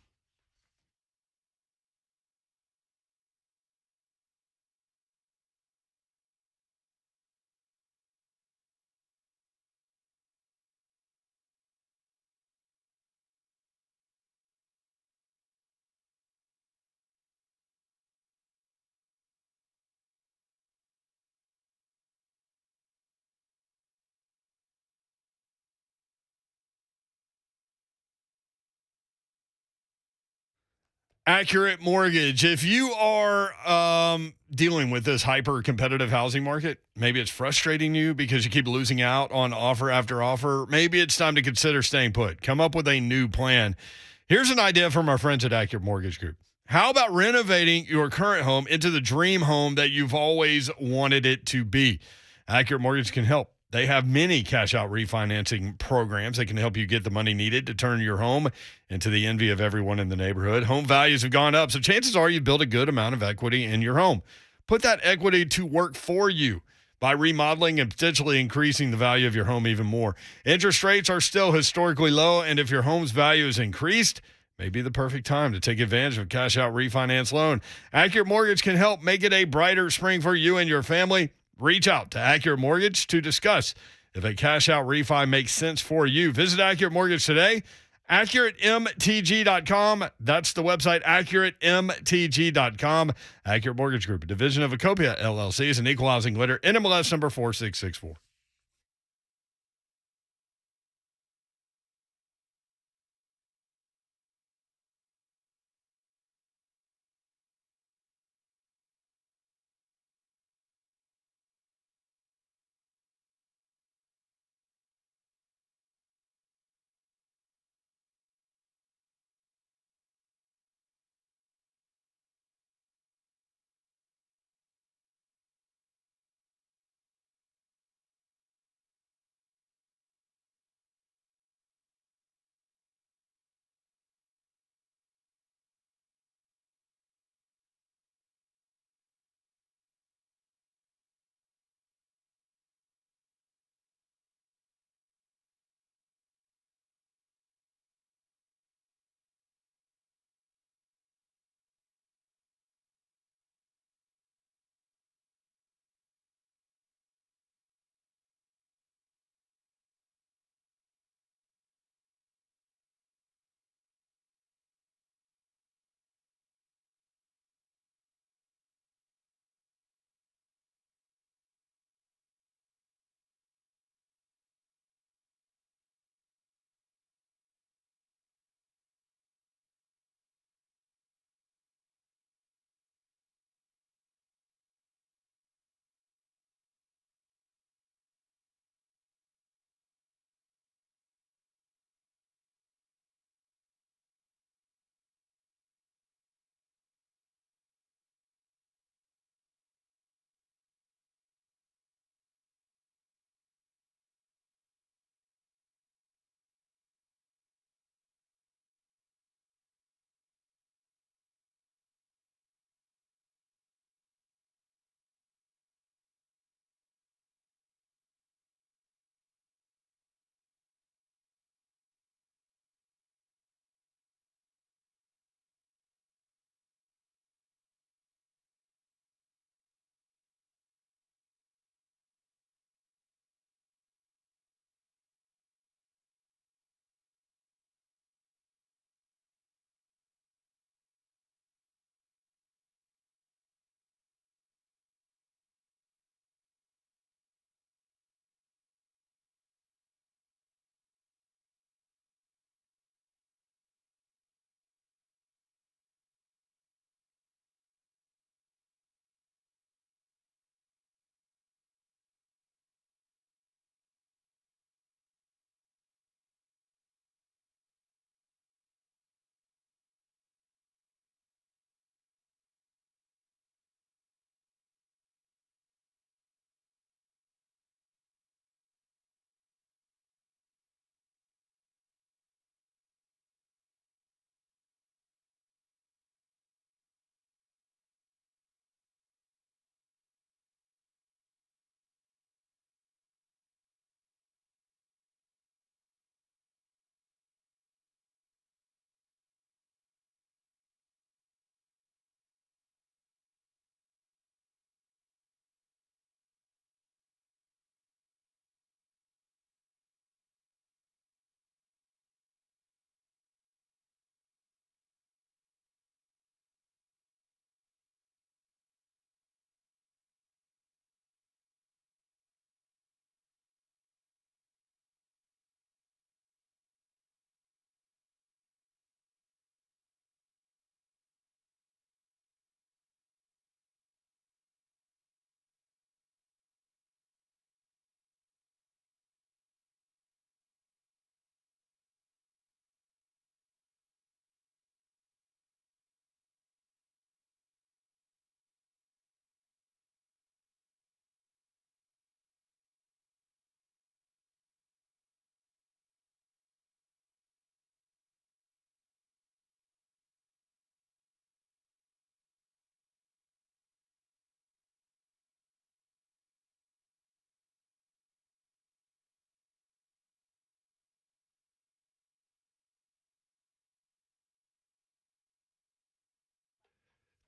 Accurate Mortgage. If you are dealing with this hyper-competitive housing market, maybe it's frustrating you because you keep losing out on offer after offer. Maybe it's time to consider staying put. Come up with a new plan. Here's an idea from our friends at Accurate Mortgage Group. How about renovating your current home into the dream home that you've always wanted it to be? Accurate Mortgage can help. They have many cash-out refinancing programs that can help you get the money needed to turn your home into the envy of everyone in the neighborhood. Home values have gone up, so chances are you build a good amount of equity in your home. Put that equity to work for you by remodeling and potentially increasing the value of your home even more. Interest rates are still historically low, and if your home's value is increased, maybe the perfect time to take advantage of a cash-out refinance loan. Accurate Mortgage can help make it a brighter spring for you and your family. Reach out to Accurate Mortgage to discuss if a cash-out refi makes sense for you. Visit Accurate Mortgage today. AccurateMTG.com. That's the website, AccurateMTG.com. Accurate Mortgage Group, a division of Acopia LLC, is an equal housing lender, NMLS number 4664.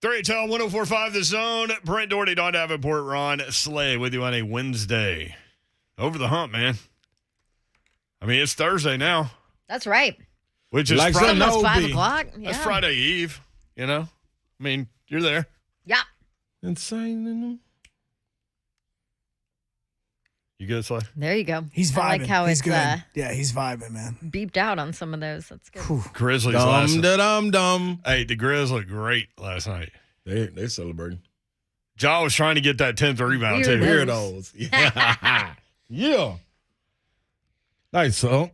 Tell 1045 The Zone. Brent Doherty, Don Davenport, Ron Slay with you on a Wednesday. Over the hump, man. I mean, it's Thursday now.
That's right.
Which is
Like
Friday.
some
Almost
old
5
B.
o'clock. Yeah.
That's Friday Eve, you know? I mean, you're there.
Yeah.
Insane.
You good, Slay?
There you go.
He's vibing.
I like how
he's
it's
good. Yeah, he's vibing, man.
beeped out on some of those. That's good.
Whew.
Grizzlies last night.
Dum.
Hey, the Grizz looked great last night.
They celebrating.
Ja was trying to get that 10th rebound, too.
Weirdos.
Weirdos. Yeah. Nice, so.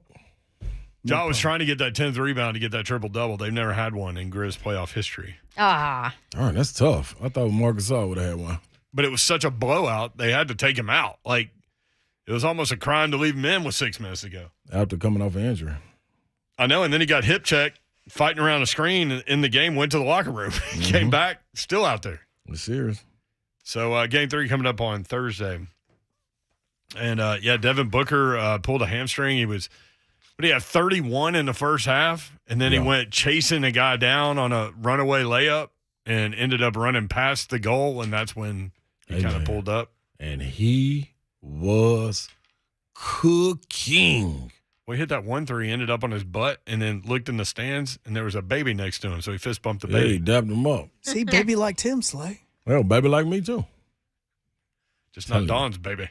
Ja was trying to get that 10th rebound to get that triple-double. They've never had one in Grizz playoff history.
Ah.
All right, that's tough. I thought Marcus Gasol would have had one.
But it was such a blowout, they had to take him out. Like, it was almost a crime to leave him in with 6 minutes to go.
After coming off an injury.
I know, and then he got hip checked, fighting around a screen in the game, went to the locker room, came back, still out there.
It's serious.
So game 3 coming up on Thursday. And, Devin Booker pulled a hamstring. He was, what do you have, 31 in the first half? And then he went chasing a guy down on a runaway layup and ended up running past the goal, and that's when he kind of pulled up.
And he was cooking.
Well, he hit that 1-3, ended up on his butt, and then looked in the stands, and there was a baby next to him, so he fist bumped the
Yeah,
baby.
he dapped him up.
See, baby liked him, Slay.
Well, baby like me too.
Just not Dawn's baby.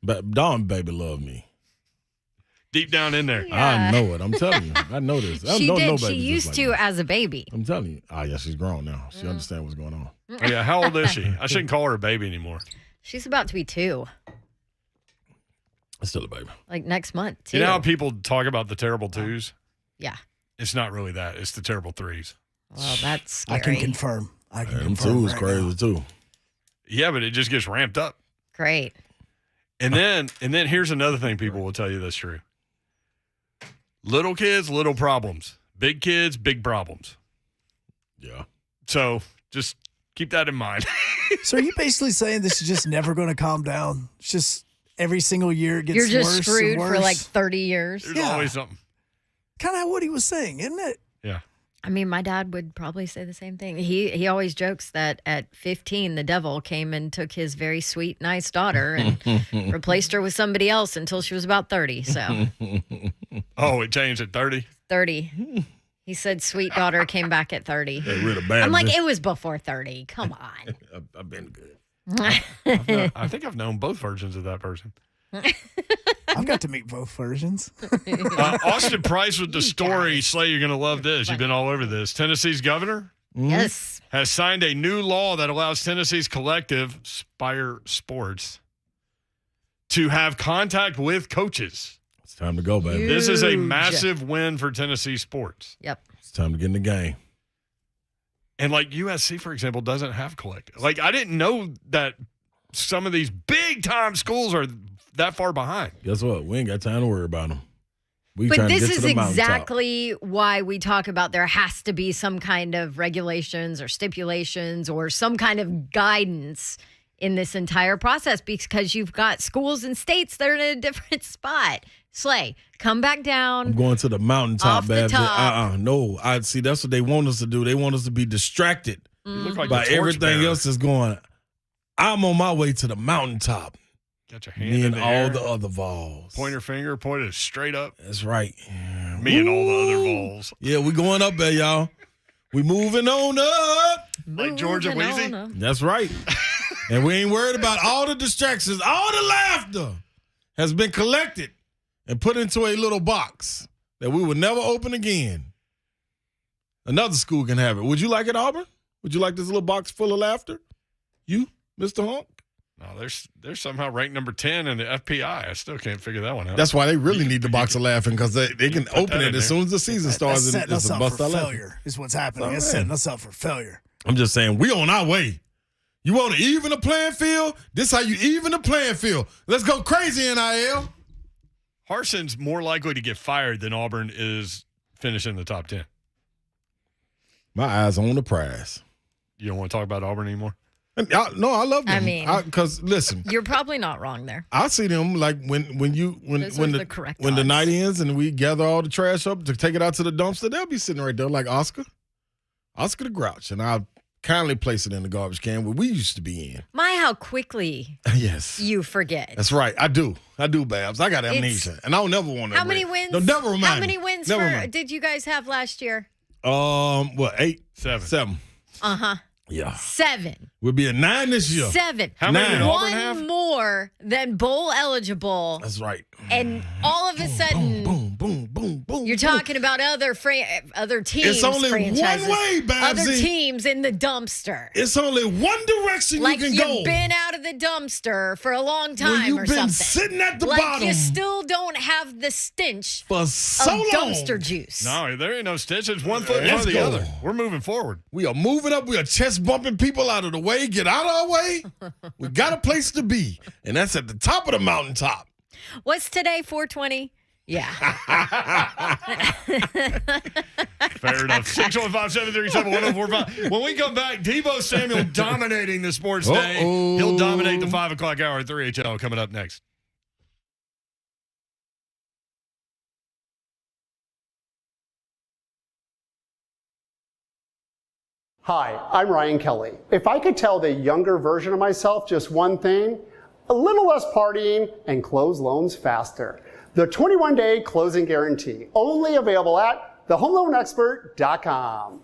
But Dawn baby loved me.
Deep down in there.
Yeah.
I know it. I'm telling you. I know this. I
She
don't know
did. She
babies
used
just
to
like
as a baby.
I'm telling you. Yeah, she's grown now. She understands what's going on.
Oh, yeah, how old is she? I shouldn't call her a baby anymore.
She's about to be 2.
It's still a baby.
Like next month, too.
You know how people talk about the terrible 2s?
Yeah.
It's not really that. It's the terrible 3s.
Well, that's scary.
I can confirm.
Them two is crazy too.
Yeah, but it just gets ramped up.
Great.
And then here's another thing people will tell you that's true. Little kids, little problems. Big kids, big problems.
Yeah.
So just keep that in mind.
So are you basically saying this is just never going to calm down? It's just every single year it gets
You're just
worse
screwed
and worse.
for like 30 years.
There's
Yeah.
always something.
Kind of what he was saying, isn't it?
Yeah.
I mean, my dad would probably say the same thing. He always jokes that at 15, the devil came and took his very sweet, nice daughter and replaced her with somebody else until she was about 30. So
Oh, it changed at 30?
30. He said sweet daughter came back at 30.
Got rid of bad.
I'm like, it was before 30. Come on.
I've been good.
I think I've known both versions of that person.
I've got to meet both versions.
Austin Price with the story. Slay, you're going to love this. You've been all over this. Tennessee's governor
Yes.
has signed a new law that allows Tennessee's collective, Spire Sports, to have contact with coaches.
It's time to go, baby.
This is a
Huge.
massive win for Tennessee sports.
Yep.
It's time to get in the game.
And like USC, for example, doesn't have collective. Like I didn't know that some of these big time schools are that far behind.
Guess what? We ain't got time to worry about them. We
But
trying to
this
get
is
to the mountaintop.
exactly why we talk about there has to be some kind of regulations or stipulations or some kind of guidance in this entire process because you've got schools and states that are in a different spot. Slay, come back
I'm
down.
going to the mountaintop,
Off the
Babs.
top.
No. I see. That's what they want us to do. They want us to be distracted
You look like
by
the torchbearer.
everything else that's going. I'm on my way to the mountaintop.
Got your hand
Me
in
and
the
all
air.
the other Vols.
Point your finger, point it straight up.
That's right.
Me and all the other Vols.
Yeah, we going up there, y'all. We moving on up.
Like Georgia
Moving
Wheezy?
on.
That's right. And we ain't worried about all the distractions. All the laughter has been collected and put into a little box that we will never open again. Another school can have it. Would you like it, Auburn? Would you like this little box full of laughter? You, Mr. Honk?
No, they're somehow ranked number 10 in the FPI. I still can't figure that one out.
That's why they really need the box of laughing because they can
put
open
that
it
in
as
there.
soon as the season starts.
That's
And
setting
it's
us
a
up
bust
for
out laughing.
failure is what's happening.
All
That's
right.
setting us up for failure.
I'm just saying, we on our way. You want to even the playing field? This how you even the playing field. Let's go crazy, NIL.
Harson's more likely to get fired than Auburn is finishing the top 10.
My eyes on the prize.
You don't want to talk about Auburn anymore?
No, I love them.
I mean-
because listen,
You're probably not wrong there.
I see them like when
Those are the correct
when the
odds.
night ends and we gather all the trash up to take it out to the dumpster. They'll be sitting right there like Oscar the Grouch, and I'll kindly place it in the garbage can where we used to be in.
My, how quickly
Yes.
you forget.
That's right. I do, Babs. I got amnesia, and I don't never want to.
How many wins?
No, never remind
How
me.
many wins
Never remind.
did you guys have last year?
What, 8?
7.
7.
Uh-huh.
Yeah.
7.
We'll be at 9 this year.
7.
How many did
9.
Auburn have?
One more than bowl eligible.
That's right.
And all of a sudden,
Boom, boom, boom, boom.
you're talking about other teams.
It's only
franchises,
one way, Babsy.
Other teams in the dumpster.
It's only one direction
Like
you can
you've
go.
been out of the dumpster for a long time
Well, you've
or
been
something.
sitting at the
like
bottom
you still don't have the stench
for so
of
long.
dumpster juice.
No, there ain't no stitch. It's one foot in
Let's
front of the
go.
other. We're moving forward.
We are moving up. We are chest bumping people out of the way. Get out of our way. We got a place to be, and that's at the top of the mountaintop.
What's today, 420? Yeah.
Fair enough. 615-737-1045. When we come back, Deebo Samuel dominating the sports day. He'll dominate the 5 o'clock hour at 3HL coming up next.
Hi, I'm Ryan Kelly. If I could tell the younger version of myself just one thing, a little less partying and close loans faster. The 21-day closing guarantee, only available at thehomeloanexpert.com.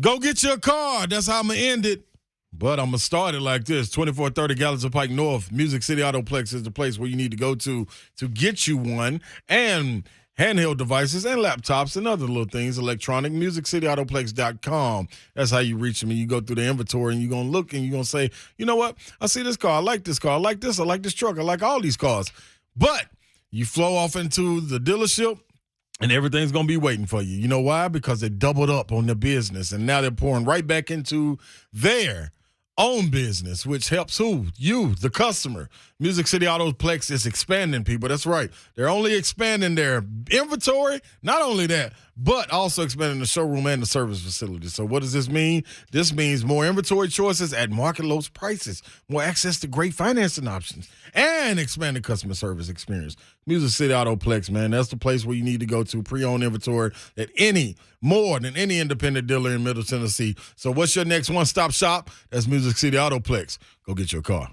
Go get your car. That's how I'm going to end it. But I'm going to start it like this. 2430 Gallatin Pike North. Music City Autoplex is the place where you need to go to get you one. And handheld devices and laptops and other little things, electronic, musiccityautoplex.com. That's how you reach them. And you go through the inventory and you're going to look and you're going to say, you know what? I see this car. I like this car. I like this. I like this truck. I like all these cars. But you flow off into the dealership and everything's going to be waiting for you. You know why? Because they doubled up on their business and now they're pouring right back into their own business, which helps who? You, the customer. Music City Autoplex is expanding, people. That's right. They're only expanding their inventory. Not only that, but also expanding the showroom and the service facility. So what does this mean? This means more inventory choices at market low prices, more access to great financing options, and expanded customer service experience. Music City Autoplex, man, that's the place where you need to go to. Pre-owned inventory at more than any independent dealer in Middle Tennessee. So what's your next one-stop shop? That's Music City Autoplex. Go get your car.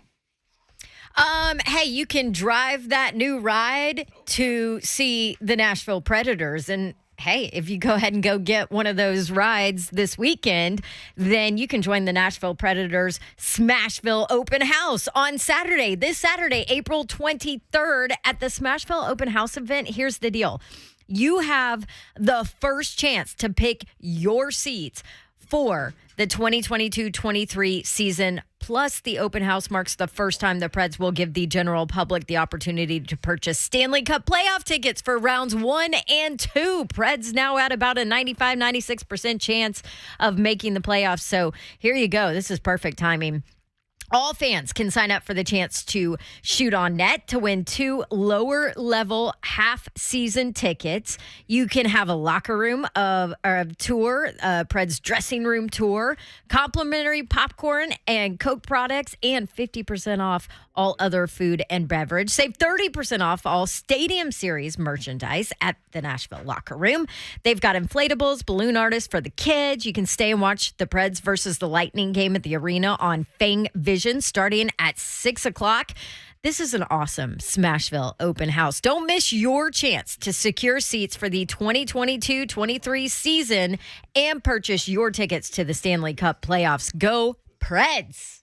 Hey, you can drive that new ride to see the Nashville Predators. And hey, if you go ahead and go get one of those rides this weekend, then you can join the Nashville Predators Smashville Open House on Saturday. This Saturday, April 23rd at the Smashville Open House event. Here's the deal. You have the first chance to pick your seats for the 2022-23 season. Plus, the open house marks the first time the Preds will give the general public the opportunity to purchase Stanley Cup playoff tickets for rounds 1 and 2. Preds now at about a 95-96% chance of making the playoffs. So here you go. This is perfect timing. All fans can sign up for the chance to shoot on net to win 2 lower level half-season tickets. You can have a locker room tour, Preds dressing room tour, complimentary popcorn and Coke products, and 50% off all other food and beverage. Save 30% off all Stadium Series merchandise at the Nashville Locker Room. They've got inflatables, balloon artists for the kids. You can stay and watch the Preds versus the Lightning game at the arena on Fang Vision starting at 6 o'clock. This is an awesome Smashville open house. Don't miss your chance to secure seats for the 2022-23 season and purchase your tickets to the Stanley Cup playoffs. Go Preds!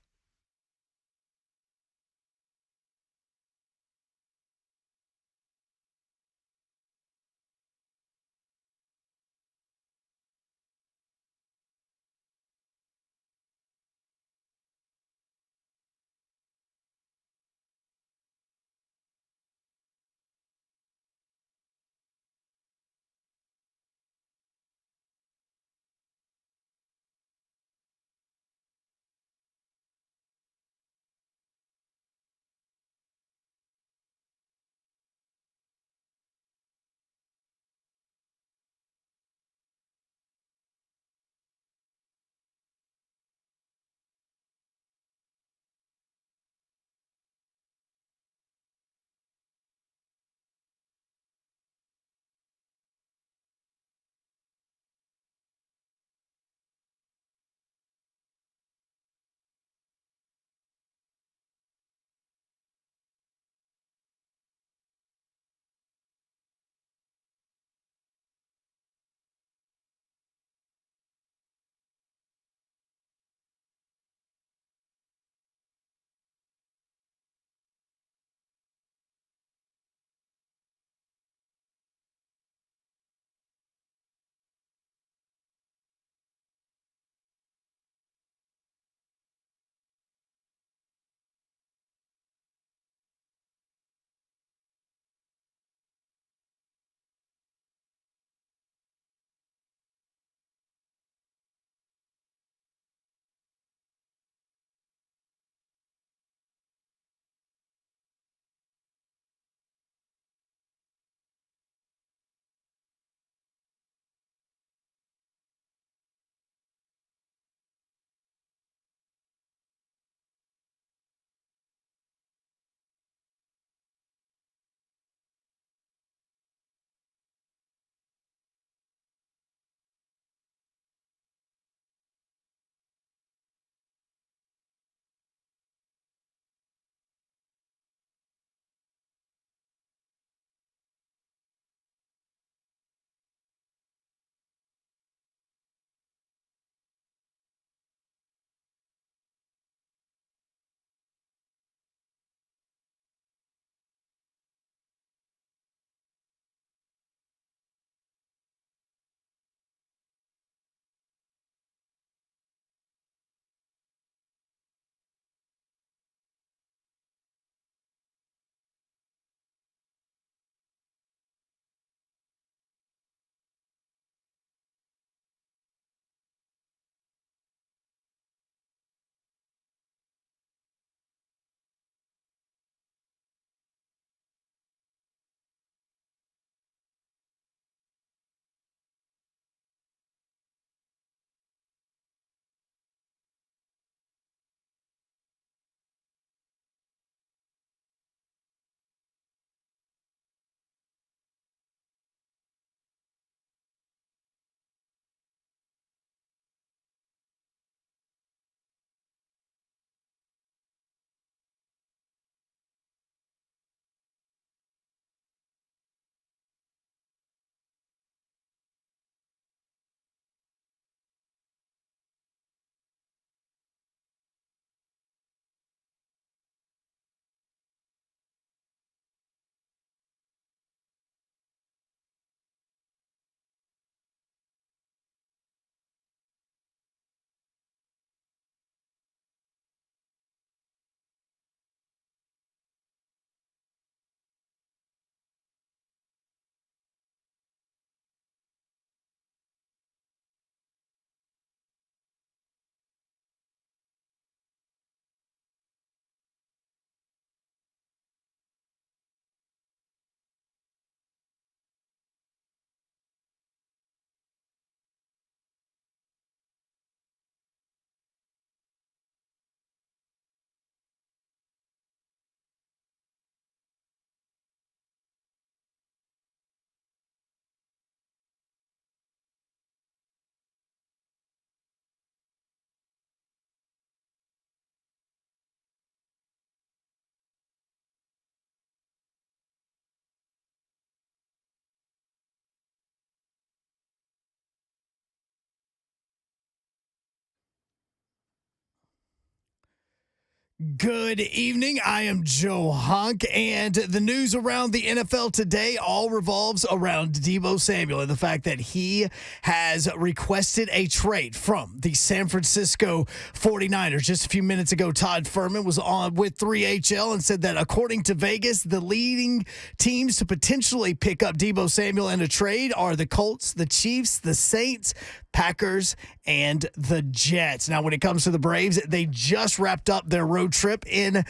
Good evening. I am Joe Honk, and the news around the NFL today all revolves around Deebo Samuel and the fact that he has requested a trade from the San Francisco 49ers. Just a few minutes ago, Todd Furman was on with 3HL and said that according to Vegas, the leading teams to potentially pick up Deebo Samuel in a trade are the Colts, the Chiefs, the Saints, Packers, and the Jets. Now, when it comes to the Braves, they just wrapped up their road trip in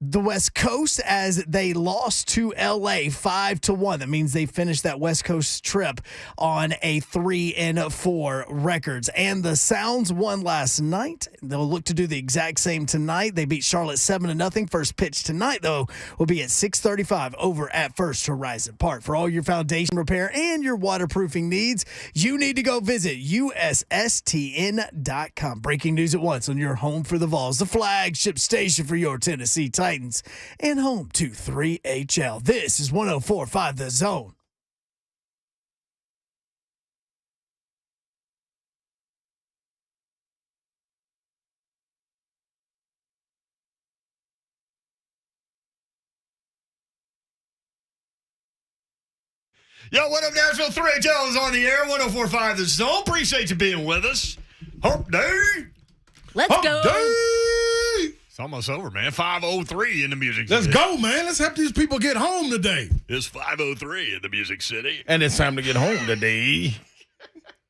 the West Coast as they lost to LA 5-1. That means they finished that West Coast trip on a 3-4 records. And the Sounds won last night. They'll look to do the exact same tonight. They beat Charlotte 7-0. First pitch tonight, though, will be at 6:35 over at First Horizon Park. For all your foundation repair and your waterproofing needs, you need to go visit USSTN.com. Breaking news at once on your home for the Vols, the flagship station for your Tennessee Titans, and home to 3HL. This is 104.5 The Zone.
Yo, what up, Nashville? 3HL is on the air. 104.5 The Zone. Appreciate you being with us. Hump Day.
Let's go.
Day.
It's almost over, man. 5:03 in the Music
Let's
City.
go, man. Let's help these people get home today.
It's 5:03 in the Music City.
And it's time to get home today.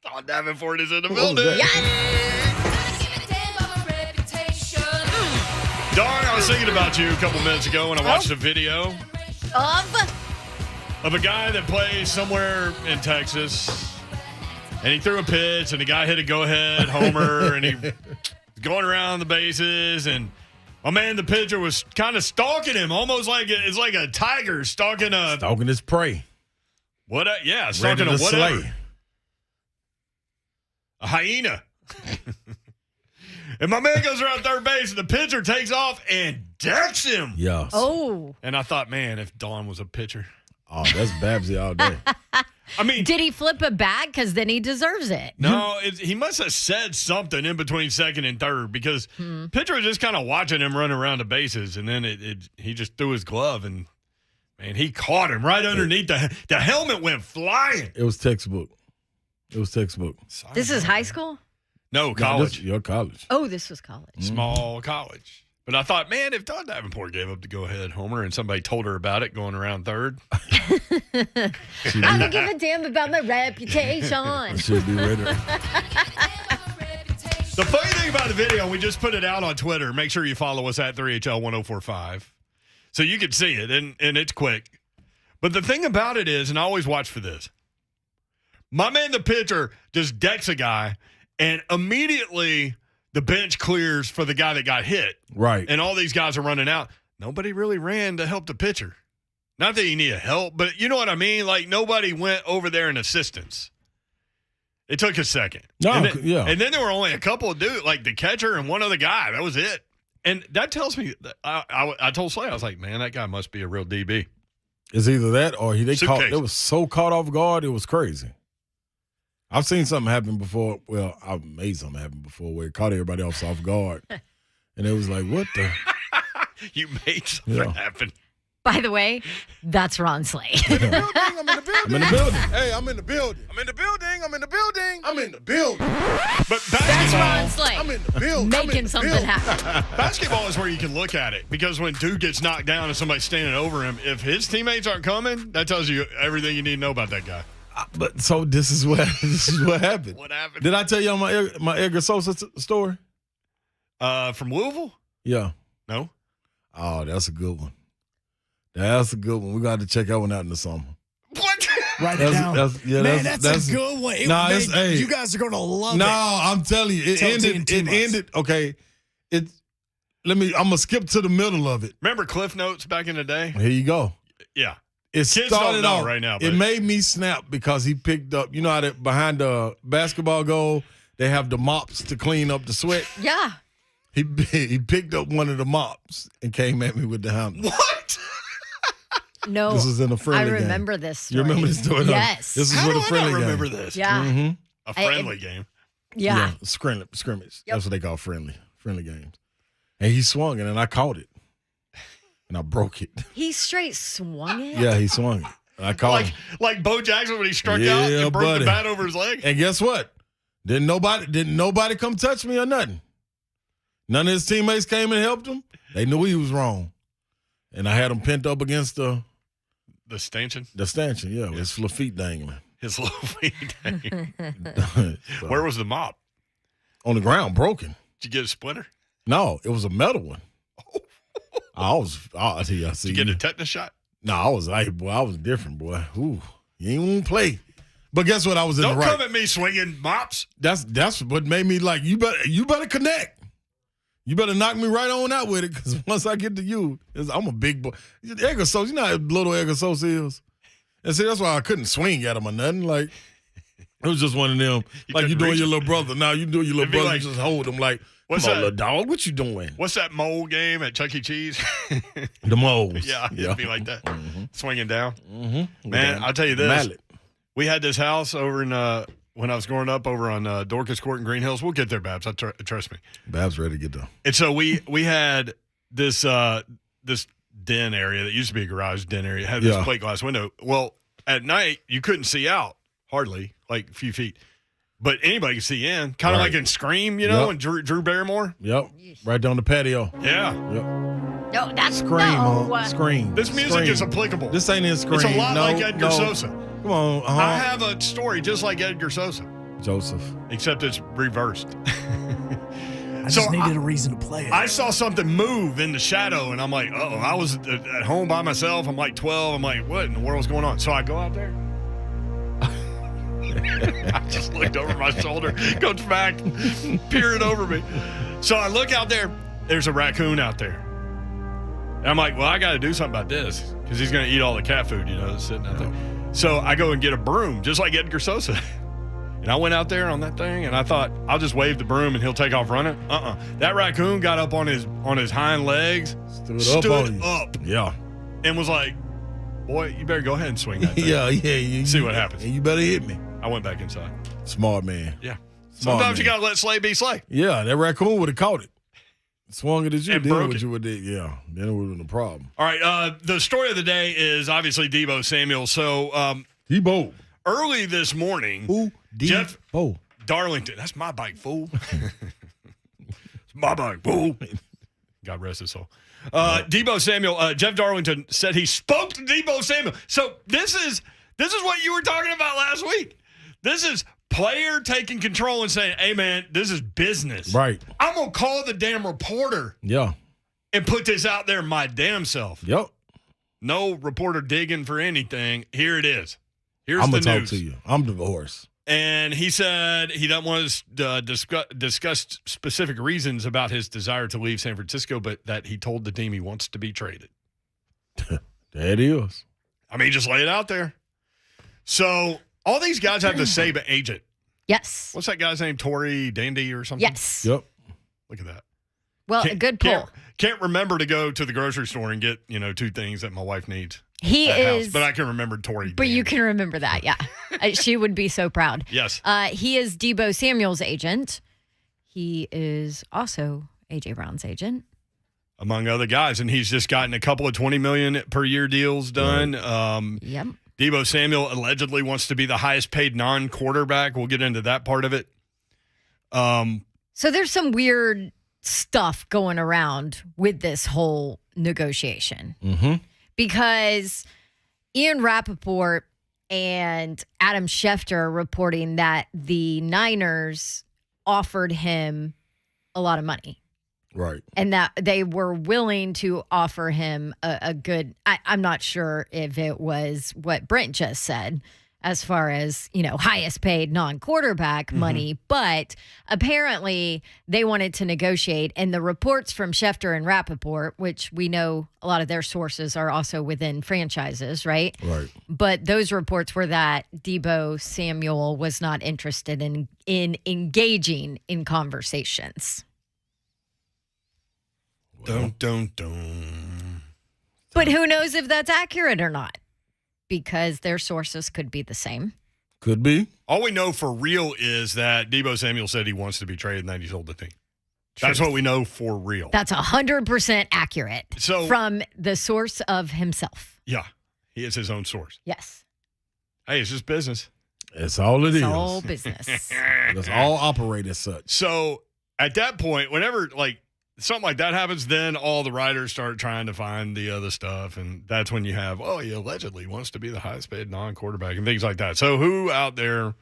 Don Davenport is in the
What was
building. Darn, I was thinking about you a couple minutes ago when I watched a video of a guy that plays somewhere in Texas, and he threw a pitch, and the guy hit a go-ahead homer, and he was going around the bases, and my man, the pitcher, was kind of stalking him, almost like it's like a tiger stalking
his prey.
Yeah, stalking a whatever.
Slay.
A hyena. And my man goes around third base, and the pitcher takes off and decks him.
Yes.
Oh.
And I thought, man, if Dawn was a pitcher.
Oh, that's Babsy all day.
I mean,
did he flip it back? Because then he deserves it.
No, he must have said something in between second and third because pitcher was just kind of watching him run around the bases, and then he just threw his glove, and man, he caught him right underneath the helmet went flying.
It was textbook.
This is high school?
No, college.
Your college.
Oh, this was college.
Small college. But I thought, man, if Don Davenport gave up the go-ahead homer and somebody told her about it going around third.
I don't give a damn about my reputation.
Should be ready.
The funny thing about the video, we just put it out on Twitter. Make sure you follow us at 3HL1045 so you can see it, and it's quick. But the thing about it is, and I always watch for this, my man, the pitcher, just decks a guy, and immediately the bench clears for the guy that got hit.
Right.
And all these guys are running out. Nobody really ran to help the pitcher. Not that he needed help, but you know what I mean? Like, nobody went over there in assistance. It took a second.
No,
and then,
yeah.
And then there were only a couple of dudes, like the catcher and one other guy. That was it. And that tells me, I told Slay, I was like, man, that guy must be a real DB.
It's either that or they was so caught off guard, it was crazy. I've seen something happen before. Well, I've made something happen before where it caught everybody off guard. And it was like, what the?
You made something happen.
By the way, that's Ron Slay.
I'm in the building. I'm in the building.
I'm in the building.
Hey, I'm in the building. I'm in the building. I'm in the building. I'm in the building.
But
That's
basketball,
Ron Slay.
I'm in the building.
Making something happen.
basketball is where you can look at it because when dude gets knocked down and somebody's standing over him, if his teammates aren't coming, that tells you everything you need to know about that guy.
But so this is what happened.
What happened?
Did I tell you my Edgar Sosa story?
From Louisville?
Yeah.
No.
Oh, that's a good one. That's a good one. We got to check that one out in the summer.
What?
Write it down.
That's
a good one. You guys are going to love it.
No, I'm telling you, it ended. Okay, I'm gonna skip to the middle of it.
Remember Cliff Notes back in the day?
Here you go.
Yeah.
It
Kids
started
don't know
off
right now.
It made me snap because he picked up. You know how that behind the basketball goal they have the mops to clean up the sweat.
Yeah.
He picked up one of the mops and came at me with the hammer.
What?
No.
This was in a friendly game.
I remember this story.
You remember this story?
Yes.
This is
How
with
do
a
I
friendly
not
game.
remember this?
Yeah.
Mm-hmm.
A friendly game.
Yeah.
Scrimmage.
Yep.
That's what they call friendly games. And he swung it, and I caught it. And I broke it.
He straight swung it?
Yeah, he swung it. I caught him.
Like Bo Jackson when he struck out and broke the bat over his leg.
And guess what? Didn't nobody come touch me or nothing. None of his teammates came and helped him. They knew he was wrong. And I had him pent up against the
stanchion?
The stanchion, yeah. With his little feet dangling.
His little feet dangling.
So,
where was the mop?
On the ground, broken.
Did you get a splinter?
No, it was a metal one. I'll tell you,
Did you get a tetanus shot?
No, I was different, boy. Ooh, you ain't want to play. But guess what? I was in the right.
Don't come at me swinging mops.
That's what made me like, you better connect. You better knock me right on out with it, because once I get to you, I'm a big boy. Edgar Sosa, you know how little Edgar Sosa is? And see, that's why I couldn't swing at him or nothing. Like, it was just one of them. Like you doing your little brother. Now you doing your little brother, like, you just hold him like,
what's
come on,
that?
little dog, what you doing?
What's that mole game at Chuck E. Cheese?
The moles.
Yeah, it'd be like that. Swinging down.
Mm-hmm.
Man, I'll tell you this.
Mallet.
We had this house over in, when I was growing up over on Dorcas Court in Green Hills. We'll get there, Babs. Trust me.
Babs ready to get there.
And so we had this this den area that used to be a garage den area. It had this plate glass window. Well, at night, you couldn't see out, hardly, like a few feet. But anybody could see in, kind of like in Scream, you know, and Drew Barrymore.
Yep, right down the patio.
Yeah.
Yep.
No, that's
Scream. Scream.
This music is applicable.
This ain't in Scream.
It's a lot like Edgar Sosa.
Come on.
I have a story just like Edgar Sosa.
Joseph.
Except it's reversed.
I just needed a reason to play it.
I saw something move in the shadow, and I'm like, oh, I was at home by myself. I'm like 12. I'm like, what in the world's going on? So I go out there. I just looked over my shoulder. Coach Mack peering over me. So I look out there. There's a raccoon out there. And I'm like, well, I got to do something about this because he's going to eat all the cat food, you know, that's sitting out there. So I go and get a broom, just like Edgar Sosa. And I went out there on that thing, and I thought, I'll just wave the broom and he'll take off running. That raccoon got up on his hind legs, stood up.
Yeah.
And was like, boy, you better go ahead and swing that thing.
Yeah.
See what happens.
And you better hit me.
I went back inside.
Smart man.
Yeah.
Smart
Sometimes
man.
you got to let Slay be Slay.
Yeah, that raccoon would have caught it. Swung it at you,
And
then
broke
what
it.
you would do. Yeah, then it would have been a problem.
All right. The story of the day is obviously Deebo Samuel. So
Deebo.
Early this morning,
Who?
Jeff
Deebo.
Darlington. That's my bike, fool. It's my bike, fool. God rest his soul. Deebo Samuel. Jeff Darlington said he spoke to Deebo Samuel. So this is what you were talking about last week. This is player taking control and saying, hey, man, this is business.
Right.
I'm going to call the damn reporter
Yeah.
and put this out there my damn self.
Yep.
No reporter digging for anything. Here it is. Here's
I'm
the
gonna
news.
talk to you. I'm divorced.
And he said he doesn't want to discuss specific reasons about his desire to leave San Francisco, but that he told the team he wants to be traded.
There it is.
I mean, just lay it out there. So all these guys have the same agent.
Yes.
What's that guy's name? Tory Dandy or something?
Yes.
Yep.
Look at that.
Well, a good pull.
Can't remember to go to the grocery store and get, two things that my wife needs.
He
at
is.
house, but I can remember Tory.
But you can remember that, yeah. She would be so proud.
Yes.
He is Deebo Samuel's agent. He is also A.J. Brown's agent.
Among other guys. And he's just gotten a couple of $20 million per year deals done.
Yep.
Deebo Samuel allegedly wants to be the highest paid non-quarterback. We'll get into that part of it.
So there's some weird stuff going around with this whole negotiation.
Mm-hmm.
Because Ian Rappaport and Adam Schefter are reporting that the Niners offered him a lot of money.
Right.
And that they were willing to offer him a good, I'm not sure if it was what Brent just said as far as, highest paid non-quarterback money, but apparently they wanted to negotiate. And the reports from Schefter and Rappaport, which we know a lot of their sources are also within franchises, right?
Right.
But those reports were that Deebo Samuel was not interested in engaging in conversations.
Dun, dun, dun.
But who knows if that's accurate or not? Because their sources could be the same.
Could be.
All we know for real is that Deebo Samuel said he wants to be traded and that he sold the team. That's what we know for real.
That's 100% accurate from the source of himself.
Yeah. He is his own source.
Yes.
Hey, it's just business.
It's all it is.
It's all business.
Let's all operate as such.
So at that point, whenever something like that happens, then all the writers start trying to find the other stuff. And that's when you have, he allegedly wants to be the highest paid non-quarterback and things like that. So who out there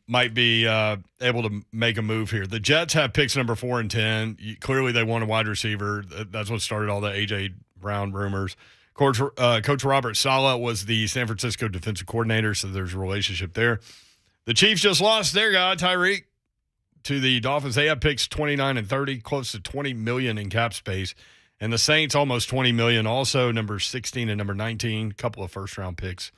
might be able to make a move here? The Jets have picks number 4 and 10. Clearly they want a wide receiver. That's what started all the A.J. Brown rumors. Coach Robert Saleh was the San Francisco defensive coordinator, so there's a relationship there. The Chiefs just lost their guy, Tyreek, to the Dolphins. They have picks 29 and 30, close to $20 million in cap space. And the Saints, almost $20 million, also number 16 and number 19, a couple of first-round picks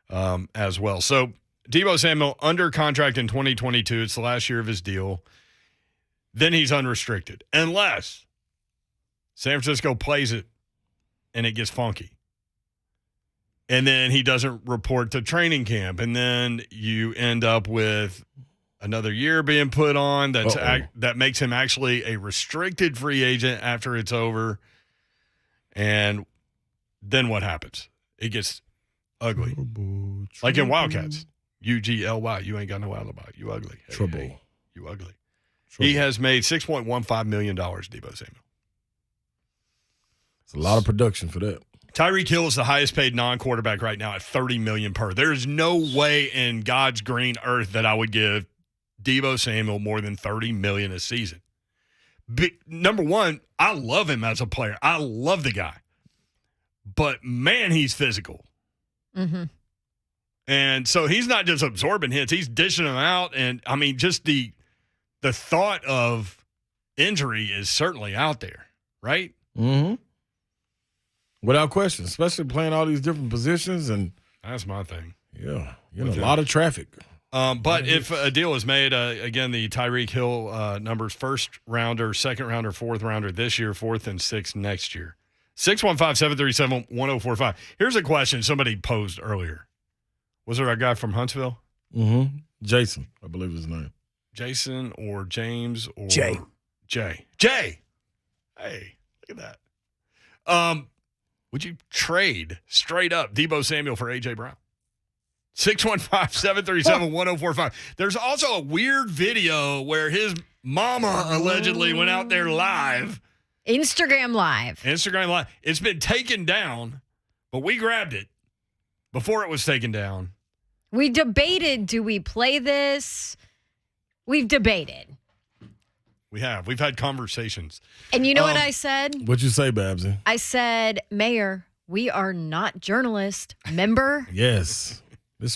as well. So Deebo Samuel under contract in 2022. It's the last year of his deal. Then he's unrestricted, unless San Francisco plays it and it gets funky. And then he doesn't report to training camp. And then you end up with another year being put on that makes him actually a restricted free agent after it's over. And then what happens? It gets ugly. Like in Wildcats. UGLY. You ain't got no alibi. You ugly. Hey,
Trouble.
hey, you ugly.
Trouble.
He has made $6.15 million, Deebo Samuel.
It's a lot of production for that.
Tyreek Hill is the highest paid non-quarterback right now at $30 million per. There is no way in God's green earth that I would give Deebo Samuel more than $30 million a season. Number one, I love him as a player. I love the guy. But, man, he's physical.
Mm-hmm.
And so he's not just absorbing hits. He's dishing them out. And, I mean, just the thought of injury is certainly out there, right?
Mm-hmm. Without question, especially playing all these different positions. And
that's my thing.
Yeah. A lot of traffic.
But if a deal is made, again, the Tyreek Hill numbers, first rounder, second rounder, fourth rounder this year, fourth and sixth next year. 615-737-1045. Here's a question somebody posed earlier. Was there a guy from Huntsville?
Mm-hmm. Jason, I believe his name.
Jason or James or
Jay.
Jay. Hey, look at that. Would you trade straight up Deebo Samuel for A.J. Brown? 615-737-1045. There's also a weird video where his mama allegedly went out there live.
Instagram Live.
It's been taken down, but we grabbed it before it was taken down.
We debated, do we play this? We've debated.
We have. We've had conversations.
And you know what I said?
What'd you say, Babsy?
I said, Mayor, we are not journalists. Remember?
Yes.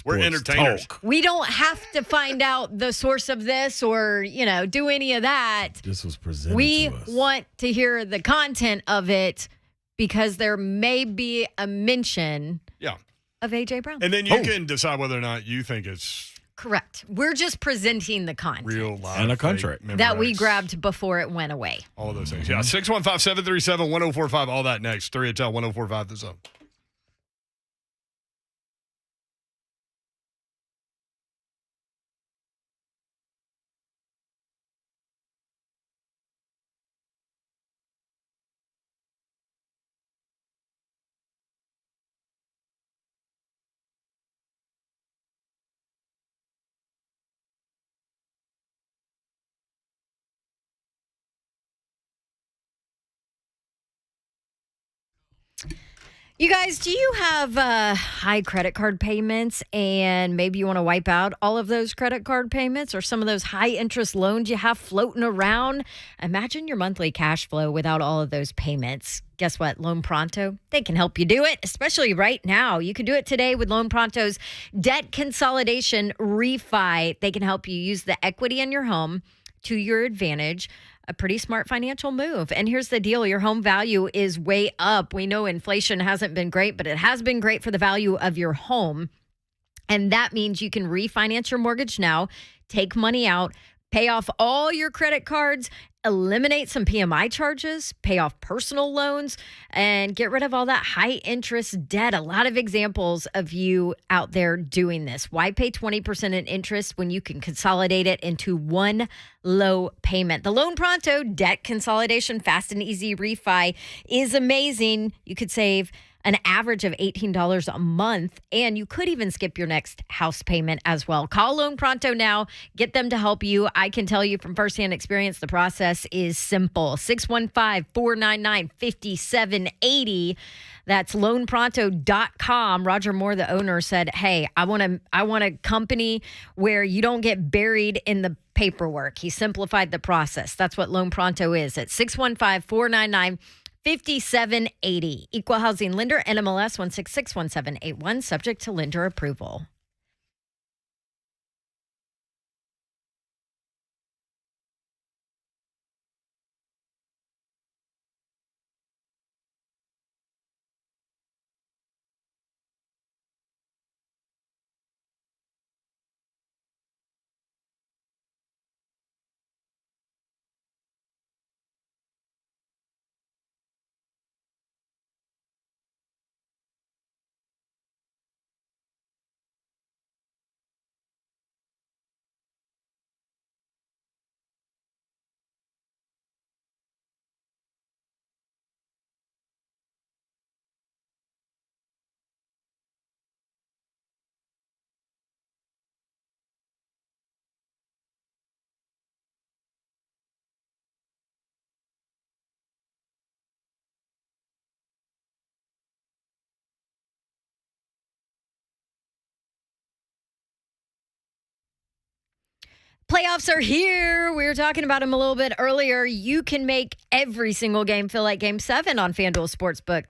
We're entertainers.
Talk.
We don't have to find out the source of this or, do any of that.
This was presented
We
to us.
want to hear the content of it because there may be a mention of A.J. Brown.
And then you can decide whether or not you think it's
Correct. We're just presenting the content.
real live.
And a contract.
That we grabbed before it went away.
All of those things. Yeah. 615-737-1045. All that next. 3 at 1045 the zone.
You guys, do you have high credit card payments and maybe you want to wipe out all of those credit card payments or some of those high interest loans you have floating around? Imagine your monthly cash flow without all of those payments. Guess what? Loan Pronto, they can help you do it, especially right now. You can do it today with Loan Pronto's debt consolidation refi. They can help you use the equity in your home to your advantage. A pretty smart financial move. And here's the deal. Your home value is way up. We know inflation hasn't been great, but it has been great for the value of your home. And that means you can refinance your mortgage now, take money out, Pay off all your credit cards, eliminate some PMI charges, pay off personal loans, and get rid of all that high interest debt. A lot of examples of you out there doing this. Why pay 20% in interest when you can consolidate it into one low payment? The Loan Pronto debt consolidation fast and easy refi is amazing. You could save an average of $18 a month, and you could even skip your next house payment as well. Call Loan Pronto now. Get them to help you. I can tell you from firsthand experience, the process is simple. 615-499-5780. That's loanpronto.com. Roger Moore, the owner, said, hey, I want a company where you don't get buried in the paperwork. He simplified the process. That's what Loan Pronto is at 615-499-5780. 5780. Equal housing lender, NMLS 1661781, subject to lender approval. Playoffs are here. We were talking about them a little bit earlier. You can make every single game feel like Game 7 on FanDuel Sportsbook,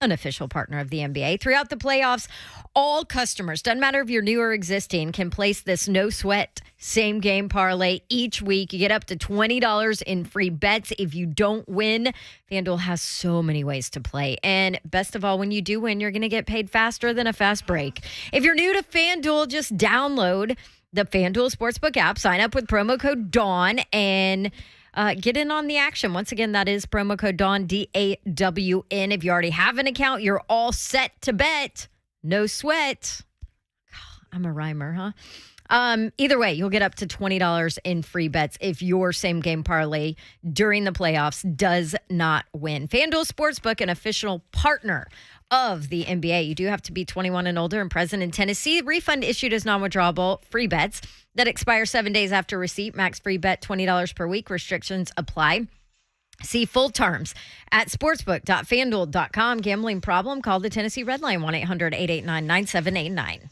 an official partner of the NBA. Throughout the playoffs, all customers, doesn't matter if you're new or existing, can place this no-sweat same-game parlay each week. You get up to $20 in free bets if you don't win. FanDuel has so many ways to play. And best of all, when you do win, you're going to get paid faster than a fast break. If you're new to FanDuel, just download the FanDuel Sportsbook app, sign up with promo code DAWN, and get in on the action. Once again, that is promo code DAWN, DAWN. If you already have an account, you're all set to bet. No sweat. I'm a rhymer, huh? Either way, you'll get up to $20 in free bets if your same game parlay during the playoffs does not win. FanDuel Sportsbook, an official partner of the NBA. You do have to be 21 and older and present in Tennessee. Refund issued as non-withdrawable free bets that expire 7 days after receipt. Max free bet $20 per week. Restrictions apply. See full terms at sportsbook.fanduel.com. Gambling problem? Call the Tennessee Red Line 1-800-889-9789.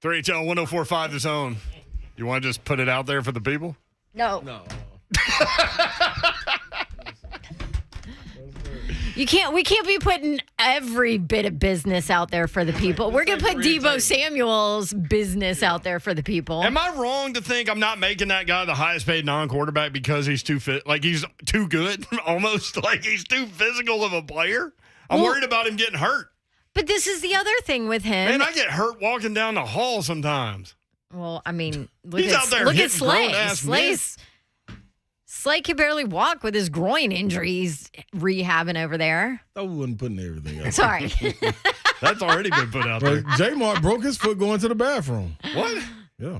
3HL 1045 The Zone. You want to just put it out there for the people?
No. We can't be putting every bit of business out there for the people. We're going to put Deebo Samuel's business out there for the people.
Am I wrong to think I'm not making that guy the highest paid non-quarterback because he's too fit? Like he's too good? Almost like he's too physical of a player? I'm worried about him getting hurt.
But this is the other thing with him.
Man, I get hurt walking down the hall sometimes.
Well, I mean,
look at Slay.
Slay can barely walk with his groin injuries rehabbing over there.
I wasn't putting everything out.
Sorry.
That's already been put out there.
J-Mark broke his foot going to the bathroom.
What?
Yeah.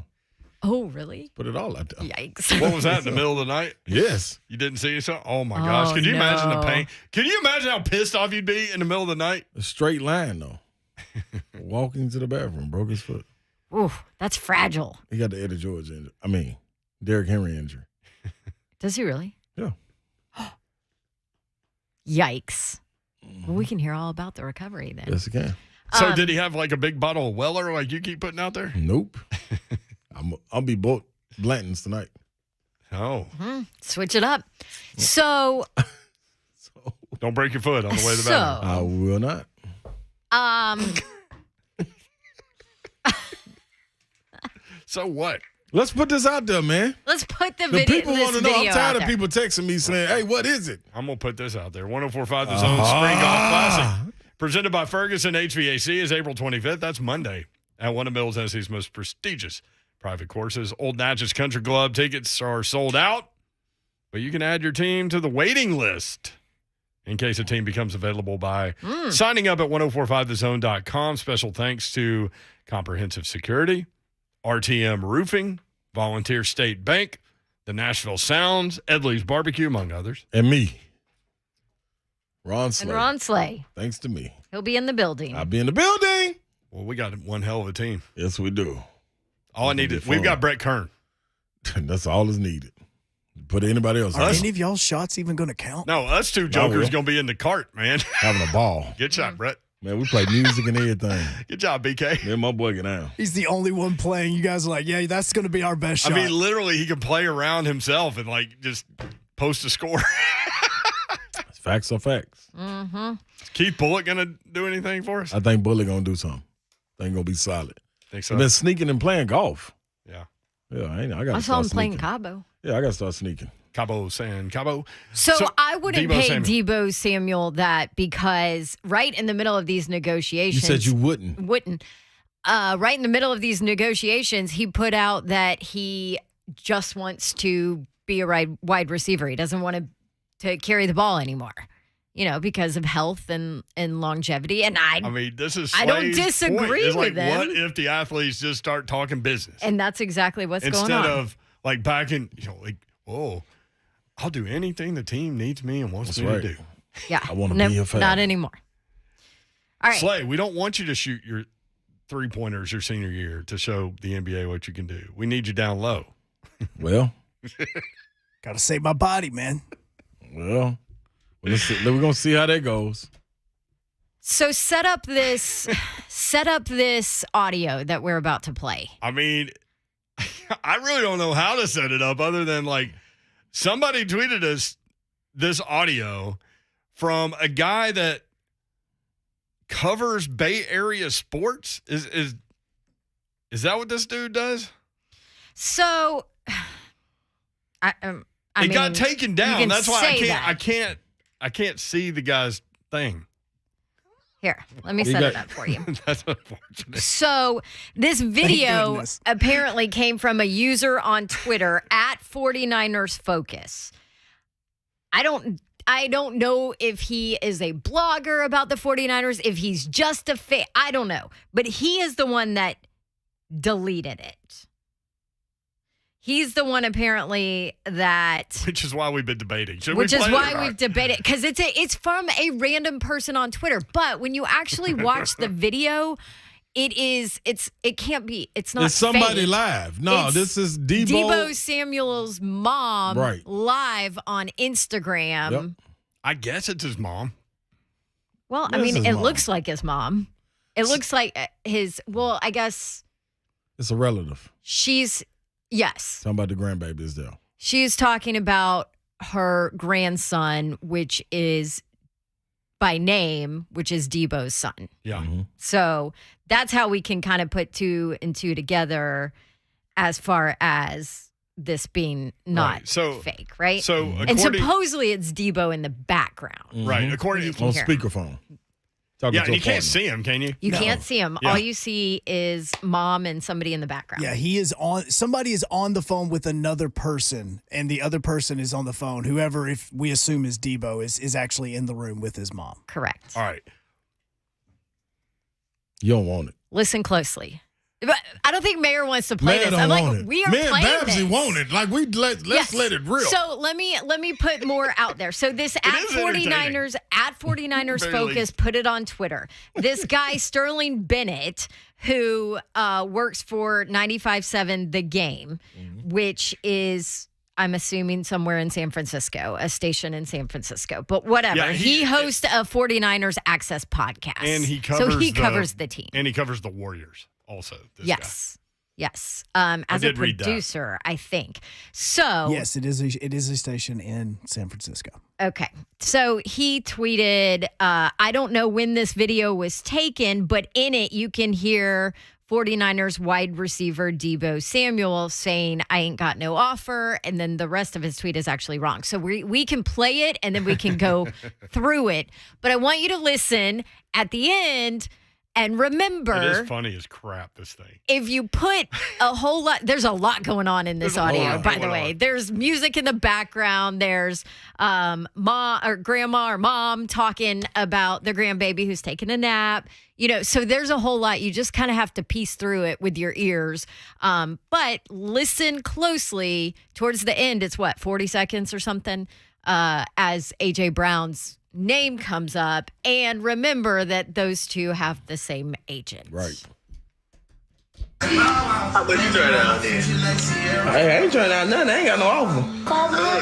Oh, really?
Put it all out there.
Yikes.
What was that, in the middle of the night?
Yes.
You didn't see yourself? Oh, my gosh. Could you imagine the pain? Can you imagine how pissed off you'd be in the middle of the night?
A straight line, though. Walking to the bathroom, broke his foot.
Ooh, that's fragile.
He got the Eddie George injury. Derrick Henry injury.
Does he really?
Yeah.
Yikes. Well, we can hear all about the recovery then.
Yes, he can.
So did he have like a big bottle of Weller like you keep putting out there?
Nope. I'll be both Blantons tonight.
Oh.
Switch it up. So.
Don't break your foot on the way to the bathroom.
I will not.
So what?
Let's put this out there, man.
Let's put the
The
video.
people want to know. I'm tired of people texting me saying, "Hey, what is it?"
I'm gonna put this out there. 1045 The Zone Spring Golf Classic, presented by Ferguson HVAC, is April 25th. That's Monday at one of Middle Tennessee's most prestigious private courses. Old Natchez Country Club tickets are sold out, but you can add your team to the waiting list in case a team becomes available by signing up at 1045thezone.com. Special thanks to Comprehensive Security, RTM Roofing, Volunteer State Bank, the Nashville Sounds, Edley's Barbecue, among others.
And me, Ron Slay.
And Ron Slay.
Thanks to me.
He'll be in the building.
I'll be in the building.
Well, we got one hell of a team.
Yes, we do.
All I need is we've got Brett Kern.
That's all that's needed. Put anybody else.
Are any of y'all's shots even going to count?
No, us two jokers going to be in the cart, man.
Having a ball.
Good shot, Brett.
Man, we play music and everything.
Good job, BK.
Man, my boy get down.
He's the only one playing. You guys are like, yeah, that's going to be our best shot.
I mean, literally, he can play around himself and, like, just post a score.
Facts are facts.
Mm-hmm.
Is Keith Bullock going to do anything for us?
I think Bullock going to do something. I think going to be solid.
Think so?
I've been sneaking and playing golf.
Yeah.
Yeah,
I saw him playing Cabo.
Yeah, I got to start sneaking.
Cabo San Cabo.
So I wouldn't pay Deebo Samuel that because right in the middle of these negotiations.
You said you wouldn't.
Wouldn't. Right in the middle of these negotiations, he put out that he just wants to be a wide receiver. He doesn't want to carry the ball anymore, because of health and longevity. And I mean,
this is
I don't
Slay's
disagree
point. It's
with
like,
him.
what if the athletes just start talking business?
And that's exactly what's going on.
Instead of like back in, whoa, I'll do anything the team needs me and wants me to do.
Yeah.
I want to be a fan.
Not anymore. All right.
Slay, we don't want you to shoot your three-pointers your senior year to show the NBA what you can do. We need you down low.
Well.
Got to save my body, man.
Well, we're going to see how that goes.
So set up this audio that we're about to play.
I mean, I really don't know how to set it up other than like somebody tweeted us this audio from a guy that covers Bay Area sports. Is that what this dude does?
So
it got taken down. That's why I can't see the guy's thing.
Here, let me set it up for you.
That's unfortunate.
So this video apparently came from a user on Twitter at 49ers Focus. I don't know if he is a blogger about the 49ers, if he's just a fan. I don't know. But he is the one that deleted it. He's the one apparently that...
Which is why we've been debating.
We've debated. Because it's from a random person on Twitter. But when you actually watch the video, it's not
It's somebody
fake.
live. No, this is
Deebo Samuel's mom live on Instagram.
Yep.
I guess it's his mom.
Well, I mean, it looks like his mom. It looks like I guess...
It's a relative.
Yes.
Talking about the grandbaby is there.
She's talking about her grandson, which is by name, which is Deebo's son.
Yeah.
Mm-hmm.
So that's how we can kind of put two and two together as far as this being not fake, right?
So
and supposedly it's Deebo in the background.
Mm-hmm.
Right. According
on speakerphone.
Yeah, and you can't see him, can you?
You can't see him.
Yeah.
All you see is mom and somebody in the background.
Yeah, somebody is on the phone with another person, and the other person is on the phone. Whoever, if we assume is Deebo, is actually in the room with his mom.
Correct.
All right.
You don't want it.
Listen closely. But I don't think Mayor wants to play
Man
this.
don't
I'm
want
like,
it.
we are
Man,
playing
Babsy
this.
want it. Like let's let it rip.
So let me put more out there. So this at 49ers Focus put it on Twitter. This guy Sterling Bennett, who works for 95.7 The Game, which is, I'm assuming, somewhere in San Francisco, a station in San Francisco. But whatever.
Yeah,
he hosts a 49ers Access podcast.
And he covers
the team.
And he covers the Warriors also.
Yes. Yes. As a producer, I think. So
yes, it is a station in San Francisco.
Okay. So he tweeted, I don't know when this video was taken, but in it you can hear 49ers wide receiver Deebo Samuel saying, I ain't got no offer. And then the rest of his tweet is actually wrong. So we can play it and then we can go through it. But I want you to listen at the end and remember.
It is funny as crap, this thing.
If you put a whole lot, there's a lot going on in this audio, by the way. There's music in the background. There's mom or grandma or mom talking about their grandbaby who's taking a nap. So there's a whole lot. You just kind of have to piece through it with your ears. But listen closely towards the end. It's 40 seconds or something as A.J. Brown's name comes up, and remember that those two have the same agent.
Right.
How much you trying out there? Hey, I ain't trying out nothing. I ain't got no offer.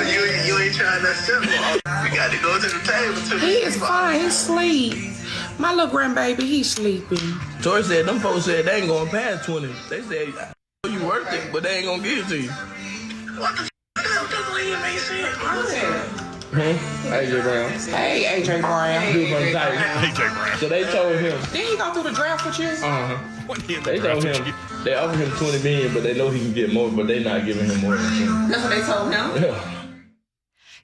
You ain't trying that simple. You got to go to the table.
He is fine. He's asleep. My little grandbaby, he's sleeping.
Tori said, them folks said they ain't going past 20. They said, you worth it, but they ain't going to give it to you. What the f*** doesn't leave me shit? AJ Brown.
Hey, AJ Brown.
AJ Brown.
So they told him.
Did he go through the draft with you?
They told him they offered him $20 million, but they know he can get more, but they not giving him more than 20.
That's what they told him?
Yeah.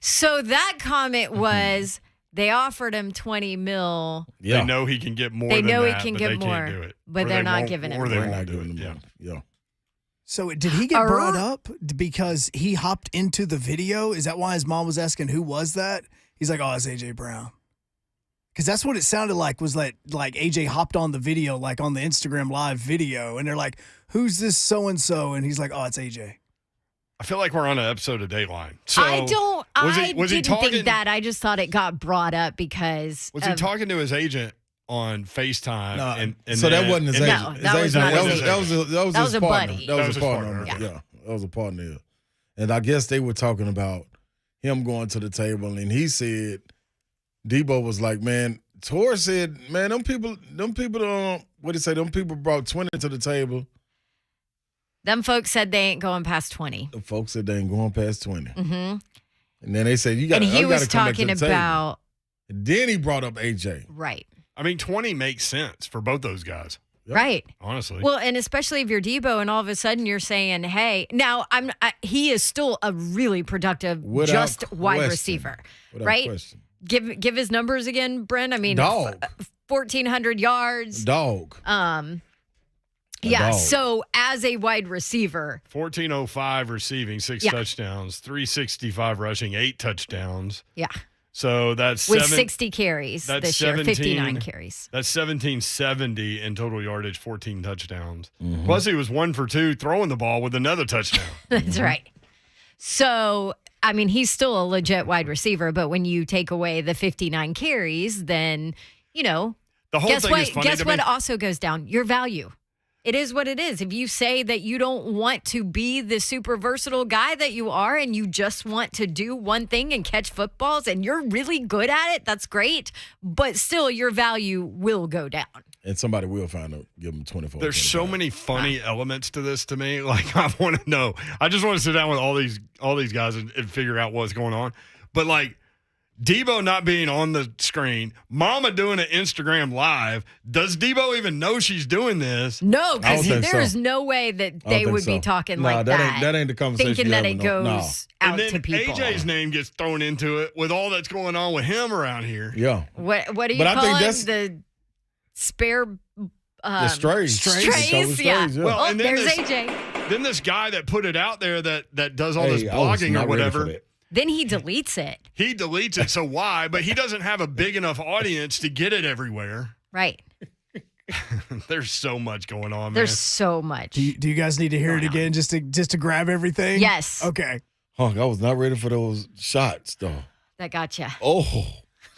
So that comment was they offered him $20 million.
Yeah. They know he can get more than that. They know he can get more, can't do it.
But they're not giving him more.
Or they won't do it.
Yeah.
So did he get brought up because he hopped into the video? Is that why his mom was asking who was that? He's like, oh, it's AJ Brown. Because that's what it sounded like, was like AJ hopped on the video, like on the Instagram live video, and they're like, who's this so-and-so? And he's like, oh, it's AJ.
I feel like we're on an episode of Dateline. So
I didn't think that. I just thought it got brought up because.
Was he talking to his agent on FaceTime?
No,
and
so that wasn't his agent.
No, that was not his agent.
That was his partner.
buddy.
That was his
partner.
Yeah, that was a partner. And I guess they were talking about him going to the table, and he said, Deebo was like, man, Tor said, man, them people don't, what did he say? Them people brought 20 to the table.
Them folks said they ain't going past 20.
The folks said they ain't going past 20.
Mm-hmm.
And then they said, you got to come back to the table.
And he was talking about.
And then he brought up AJ.
Right.
I mean, 20 makes sense for both those guys.
Yep.
Right.
Honestly.
Well, and especially if you're Deebo and all of a sudden you're saying, hey, now he is still a really productive wide receiver. Right?
Question.
Give his numbers again, Brent. I mean,
dog.
1,400 yards.
Dog.
Yeah,
dog.
so as a wide receiver.
1,405 receiving, 6 touchdowns, 365 rushing, 8 touchdowns.
Yeah.
So that's
with 60 carries this year, 59 carries.
That's 1,770 in total yardage, 14 touchdowns.
Mm-hmm.
Plus, he was 1 for 2 throwing the ball with another touchdown.
That's right. So, I mean, he's still a legit wide receiver, but when you take away the 59 carries, then, the whole thing is funny. Guess what also goes down? Your value. It is what it is. If you say that you don't want to be the super versatile guy that you are and you just want to do one thing and catch footballs and you're really good at it, that's great. But still, your value will go down.
And somebody will give them 24.
There's
25.
so many funny elements to this to me. Like, I want to know. I just want to sit down with all these guys and figure out what's going on. But, like, Deebo not being on the screen, Mama doing an Instagram live. Does Deebo even know she's doing this?
No, because there's
so.
no way that they would be talking like that.
That ain't the conversation.
Thinking that it goes out
and then
to people.
AJ's name gets thrown into it with all that's going on with him around here.
Yeah.
What do you call it? The spare
the strays.
Strays, yeah.
Well, and then
there's AJ.
Then this guy that put it out there that does all this blogging or whatever.
Then he deletes it.
He deletes it. So why? But he doesn't have a big enough audience to get it everywhere.
Right.
There's so much going on.
There's so much.
Do you guys need to hear it again just to grab everything?
Yes.
Okay.
Hunk, I was not ready for those shots, though.
That gotcha.
Oh.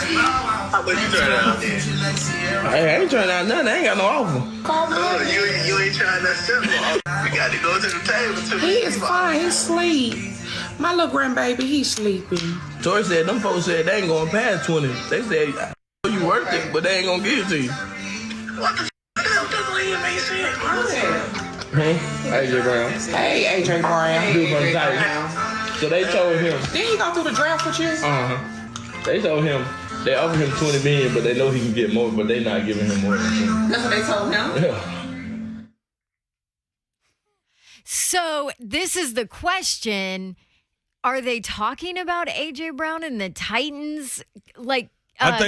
How much you trying out there? Hey, I ain't trying out nothing. I ain't got no offer. You ain't trying that simple. You got to go to the table.
He is fine. He sleep. My little grandbaby, he's sleeping.
Tori said them folks said they ain't going past 20. They said you worth it, but they ain't gonna give it to you. What the f*** doesn't even make sense? AJ Brown.
Hey, AJ Brown.
So they told him.
Did he go through the draft with you?
They told him they offered him $20 million, but they know he can get more, but they not giving him more than 20.
That's what they told him?
Yeah.
So this is the question. Are they talking about AJ Brown and the Titans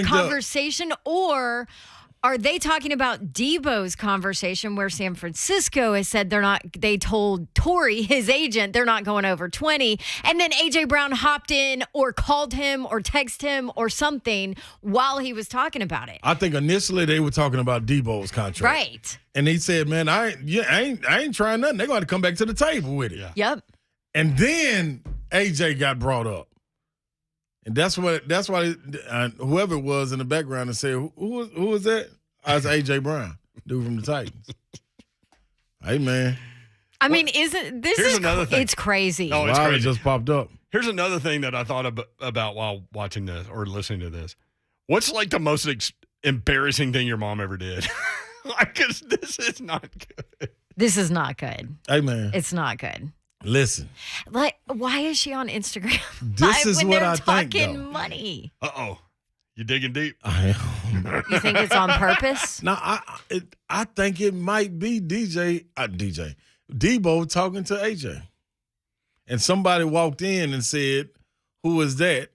conversation, or are they talking about Deebo's conversation where San Francisco has said they told Torrey, his agent, they're not going over 20, and then AJ Brown hopped in or called him or texted him or something while he was talking about it?
I think initially they were talking about Deebo's contract.
Right.
And he said, man, I ain't trying nothing. They're going to come back to the table with it.
Yeah.
Yep.
And then AJ got brought up. And that's why whoever it was in the background and said, who was that? I was AJ Brown, dude from the Titans. Hey, man.
I mean, another thing. It's crazy.
Oh, it's crazy.
It just popped up.
Here's another thing that I thought about while watching this or listening to this. What's like the most embarrassing thing your mom ever did? Because this is not good.
This is not good.
Hey, man.
It's not good.
Listen.
Like, why is she on Instagram?
This is what I think, though.
Talking money.
Uh-oh. You digging deep?
I am.
You think it's on purpose?
No, I think it might be Deebo talking to AJ. And somebody walked in and said, who is that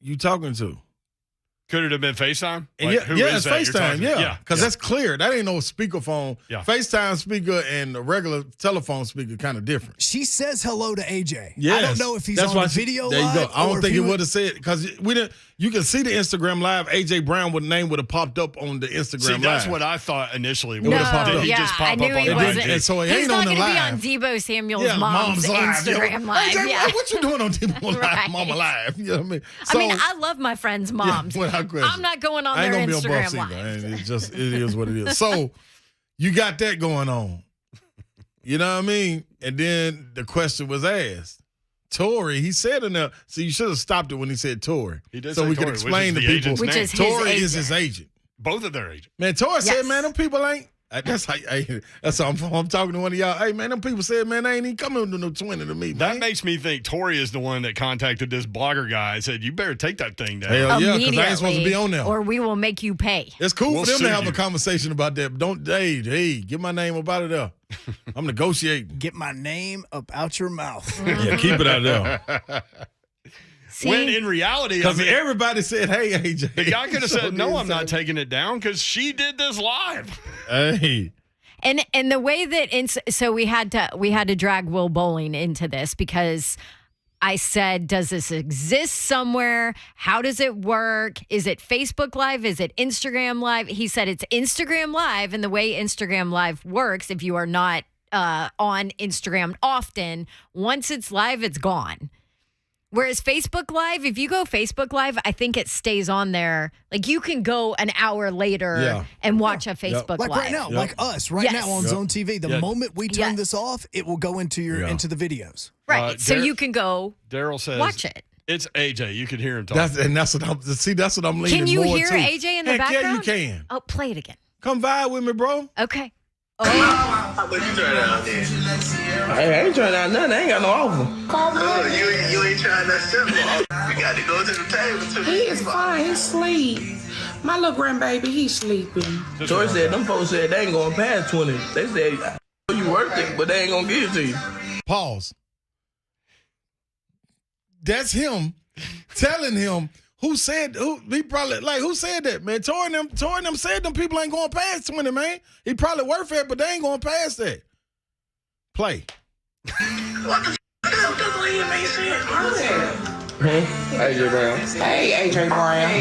you talking to?
Could it have been FaceTime?
And
Like,
it's FaceTime,
yeah.
Because that's clear. That ain't no speakerphone.
Yeah.
FaceTime speaker and a regular telephone speaker kind of different.
She says hello to AJ.
Yes.
I don't know if he's
That's
on
why
the video
there you
live.
go. I don't
or
think
if
it would have said, because we didn't. You can see the Instagram live. AJ Brown name would have popped up on the Instagram
See,
live.
that's what I thought initially.
No,
Did he just pop
I knew
up on
he
the
wasn't.
IG?
And so it
He's
ain't
not
on the
going to
live.
be on Deebo Samuel's mom's Instagram live.
AJ,
Yeah.
what you doing on Deebo Live,
Right.
Mama Live? You know what I mean?
I mean, I love my friends' moms.
without question.
I'm not going on
I ain't
their
gonna be on
Instagram
boss either.
live.
And it is what it is. So you got that going on. You know what I mean? And then the question was asked. Torrey, he said in there, so you should have stopped it when he said Torrey.
He did
so
say
we
Torrey,
could explain to
which is the
people.
agent's
Which
name.
is his
Torrey
agent.
is his agent.
Both of their agents.
Man, Torrey said,
Yes.
man, them people ain't. That's how I'm talking to one of y'all. Hey, man, them people said, man, they ain't even coming to no 20 to me,
That
man.
makes me think Torrey is the one that contacted this blogger guy and said, you better take that thing down.
Hell yeah, because I ain't supposed to be on there.
Or we will make you pay.
It's cool
We'll
for them
sue
to have
you.
a conversation about that. But don't, hey, get my name up out of there. I'm negotiating.
Get my name up out your mouth.
Yeah, keep it out there.
See?
When in reality,
Because everybody said, hey, AJ.
the guy could have
So
said, no,
did
I'm not
say-
taking it down because she did this live.
Hey.
And the way that so we had to drag Will Bowling into this because I said, does this exist somewhere? How does it work? Is it Facebook Live? Is it Instagram Live? He said it's Instagram Live, and the way Instagram Live works, if you are not on Instagram often, once it's live, it's gone. Whereas Facebook Live, if you go Facebook Live, I think it stays on there. Like you can go an hour later and watch a Facebook
Like
Live.
right now, like us, right
Yes.
now on Zone TV. The moment we turn
Yes.
this off, it will go into into the videos.
Right. So you can go
Daryl says,
watch it.
It's AJ. You could hear him talk.
That's what I'm leaning
Can you
more
hear
to.
AJ in the
Heck
background?
yeah, you can.
Oh, play it again.
Come vibe with me, bro.
Okay.
How much you trying out there? Hey, I ain't trying out nothing. I ain't got no offer. You ain't trying that shit. You got to go to the table too.
He is fine. He sleep. My little grandbaby, he sleeping.
Tori said them folks said they ain't going past 20. They said you worth it, but they ain't gonna give it to you.
Pause. That's him telling him who said that, man. Tori and them said them people ain't going past 20, man. He probably worth it, but they ain't going past that. Play.
What the f*** William ain't said? AJ Brown.
Hey, AJ Brown.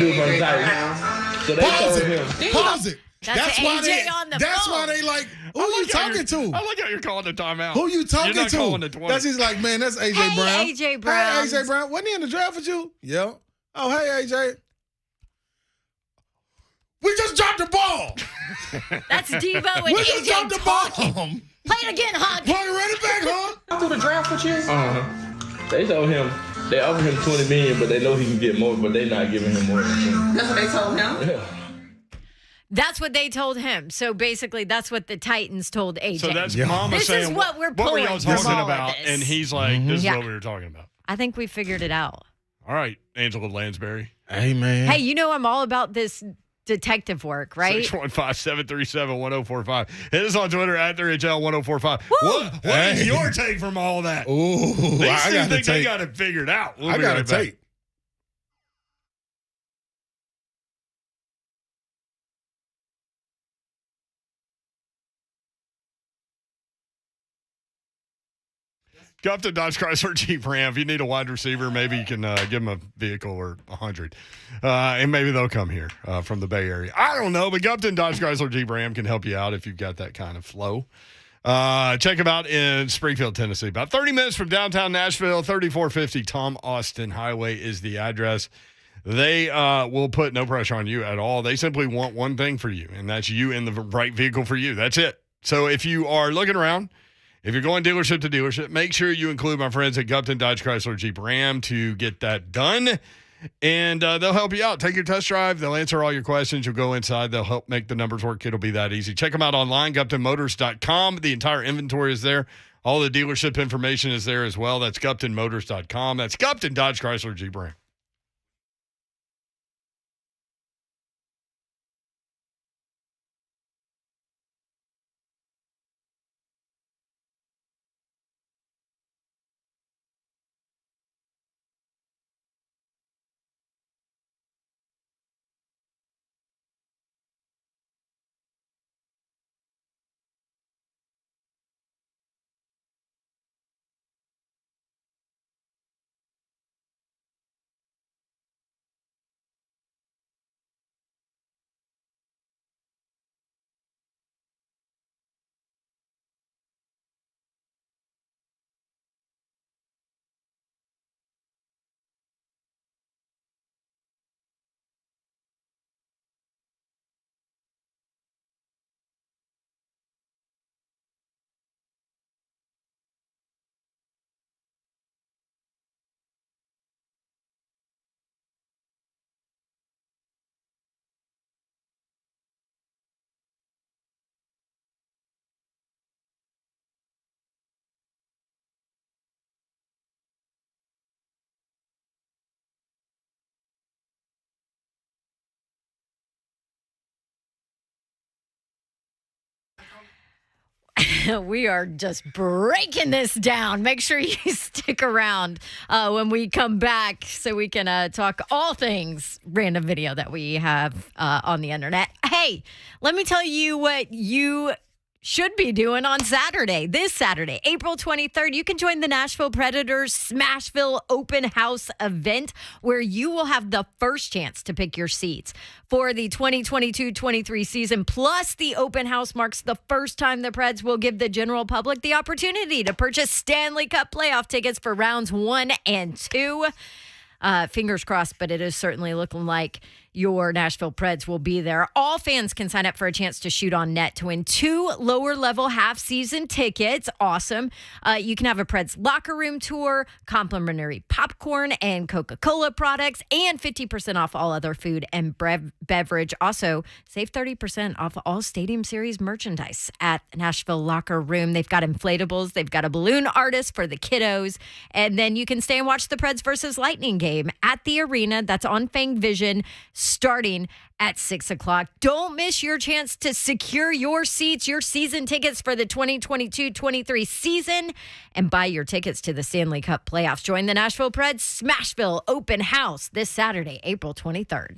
So they told him.
Pause it.
That's
why
AJ on the
That's
phone.
why they like, who you talking to?
I like how you're calling the timeout.
Who you talking
You're not
to?
calling the 20.
That's he's like, man, that's AJ
Hey,
Brown.
AJ Brown.
Hey, AJ Brown. Wasn't he in the draft with you? Yeah. Oh, hey, AJ. We just dropped the ball.
That's Deebo and
We just
AJ
dropped the
talking.
ball.
Play it again, Hug.
Play it right back, huh?
I do the draft with you.
They told him they offered him $20 million, but they know he can get more, but they not giving him more than 20.
That's what they told him.
Yeah.
That's what they told him. So basically, that's what the Titans told AJ.
So that's Mama
This
saying,
is what we're
what were
pulling
y'all
from
talking
all of
about?
this.
And he's like, this is
Yeah.
what we were talking about.
I think we figured it out.
All right, Angela Lansbury.
Hey, man.
Hey, you know I'm all about this detective work, right?
615-737-1045. Hit us on Twitter at @NHL1045.
Woo!
What is your take from all that?
Ooh,
These
I
two
got
think
to
they
take.
got it figured out. We'll
I
be
got to
right back.
take.
Go up to Dodge Chrysler Jeep Ram. If you need a wide receiver, maybe you can give them a vehicle or 100. And maybe they'll come here from the Bay Area. I don't know, but Gupton Dodge Chrysler Jeep Ram can help you out if you've got that kind of flow. Check them out in Springfield, Tennessee. About 30 minutes from downtown Nashville, 3450 Tom Austin Highway is the address. They will put no pressure on you at all. They simply want one thing for you, and that's you in the right vehicle for you. That's it. So if you are looking around, if you're going dealership to dealership, make sure you include my friends at Gupton Dodge Chrysler Jeep Ram to get that done. And they'll help you out. Take your test drive. They'll answer all your questions. You'll go inside. They'll help make the numbers work. It'll be that easy. Check them out online, GuptonMotors.com. The entire inventory is there. All the dealership information is there as well. That's GuptonMotors.com. That's Gupton Dodge Chrysler Jeep Ram.
We are just breaking this down. Make sure you stick around when we come back so we can talk all things random video that we have on the internet. Hey, let me tell you what you should be doing on Saturday. This Saturday, April 23rd, you can join the Nashville Predators Smashville Open House event where you will have the first chance to pick your seats for the 2022-23 season. Plus, the open house marks the first time the Preds will give the general public the opportunity to purchase Stanley Cup playoff tickets for rounds 1 and 2. Fingers crossed, but it is certainly looking like your Nashville Preds will be there. All fans can sign up for a chance to shoot on net to win 2 lower-level half-season tickets. Awesome. You can have a Preds locker room tour, complimentary popcorn and Coca-Cola products, and 50% off all other food and beverage. Also, save 30% off all Stadium Series merchandise at Nashville Locker Room. They've got inflatables. They've got a balloon artist for the kiddos. And then you can stay and watch the Preds versus Lightning game at the arena. That's on Fang Vision starting at 6 o'clock. Don't miss your chance to secure your seats, your season tickets for the 2022-23 season, and buy your tickets to the Stanley Cup playoffs. Join the Nashville Preds Smashville Open House this Saturday, April 23rd.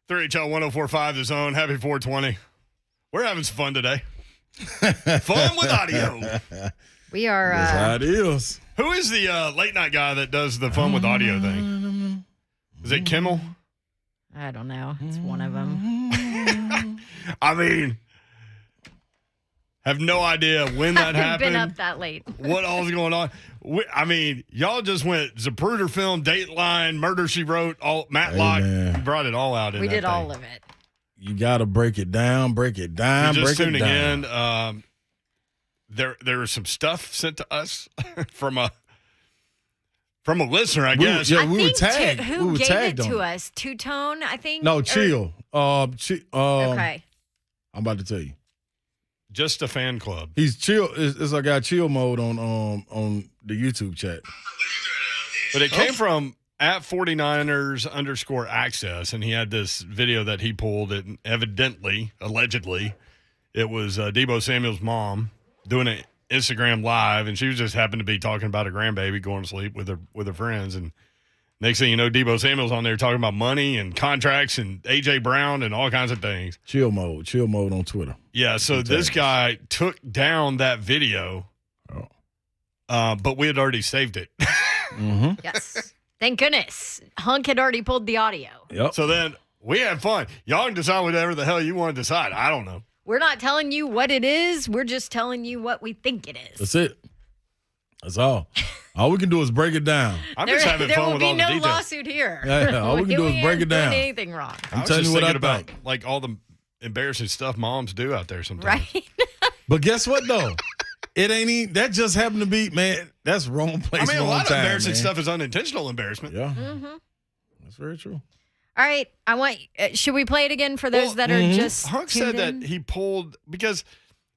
Three HL 1045 The Zone. Happy 420. We're having some fun today. Fun with audio.
We are.
That's how it is.
Who is the late night guy that does the fun with audio thing? Is it Kimmel?
I don't know. It's one of them.
I mean, have no idea when that happened.
Been up that late.
What all's going on? I mean, y'all just went Zapruder Film, Dateline, Murder She Wrote, all Matlock.
Hey,
brought it all out.
We did all of it.
You got to break it down, break it down,
You're just
break it
tuning
down.
in. There was some stuff sent to us from a listener, I guess.
Yeah, we were tagged.
Who
we were
gave
tagged
it to
on
us? Two Tone, I think.
No, Chill.
Okay.
I'm about to tell you.
Just a fan club.
He's chill. It's like got chill mode on the YouTube chat.
But it came from at 49ers_access, and he had this video that he pulled. And allegedly, it was Deebo Samuel's mom doing an Instagram live, and she was just happened to be talking about her grandbaby going to sleep with her friends. And next thing you know, Deebo Samuel's on there talking about money and contracts and A.J. Brown and all kinds of things.
Chill mode on Twitter.
Yeah, so this guy took down that video, but we had already saved it.
Mm-hmm.
Yes. Thank goodness. Hunk had already pulled the audio.
Yep.
So then we had fun. Y'all can decide whatever the hell you want to decide. I don't know.
We're not telling you what it is. We're just telling you what we think it is.
That's it. That's all. All we can do is break it down.
I'm just having fun with all the
There will
details.
be no lawsuit here.
Yeah, all we can do is break it down.
Doing anything wrong.
I'm telling you what I think.
about like all the embarrassing stuff moms do out there sometimes.
Right?
But guess what though? It ain't even, that just happened to be, man, that's wrong place,
I mean, a
wrong
lot of
time,
embarrassing
man.
stuff is unintentional embarrassment.
Yeah.
Mm-hmm.
That's very true.
All right. I want. Should we play it again for those that are just
Hunk
tuned
said
in?
that he pulled because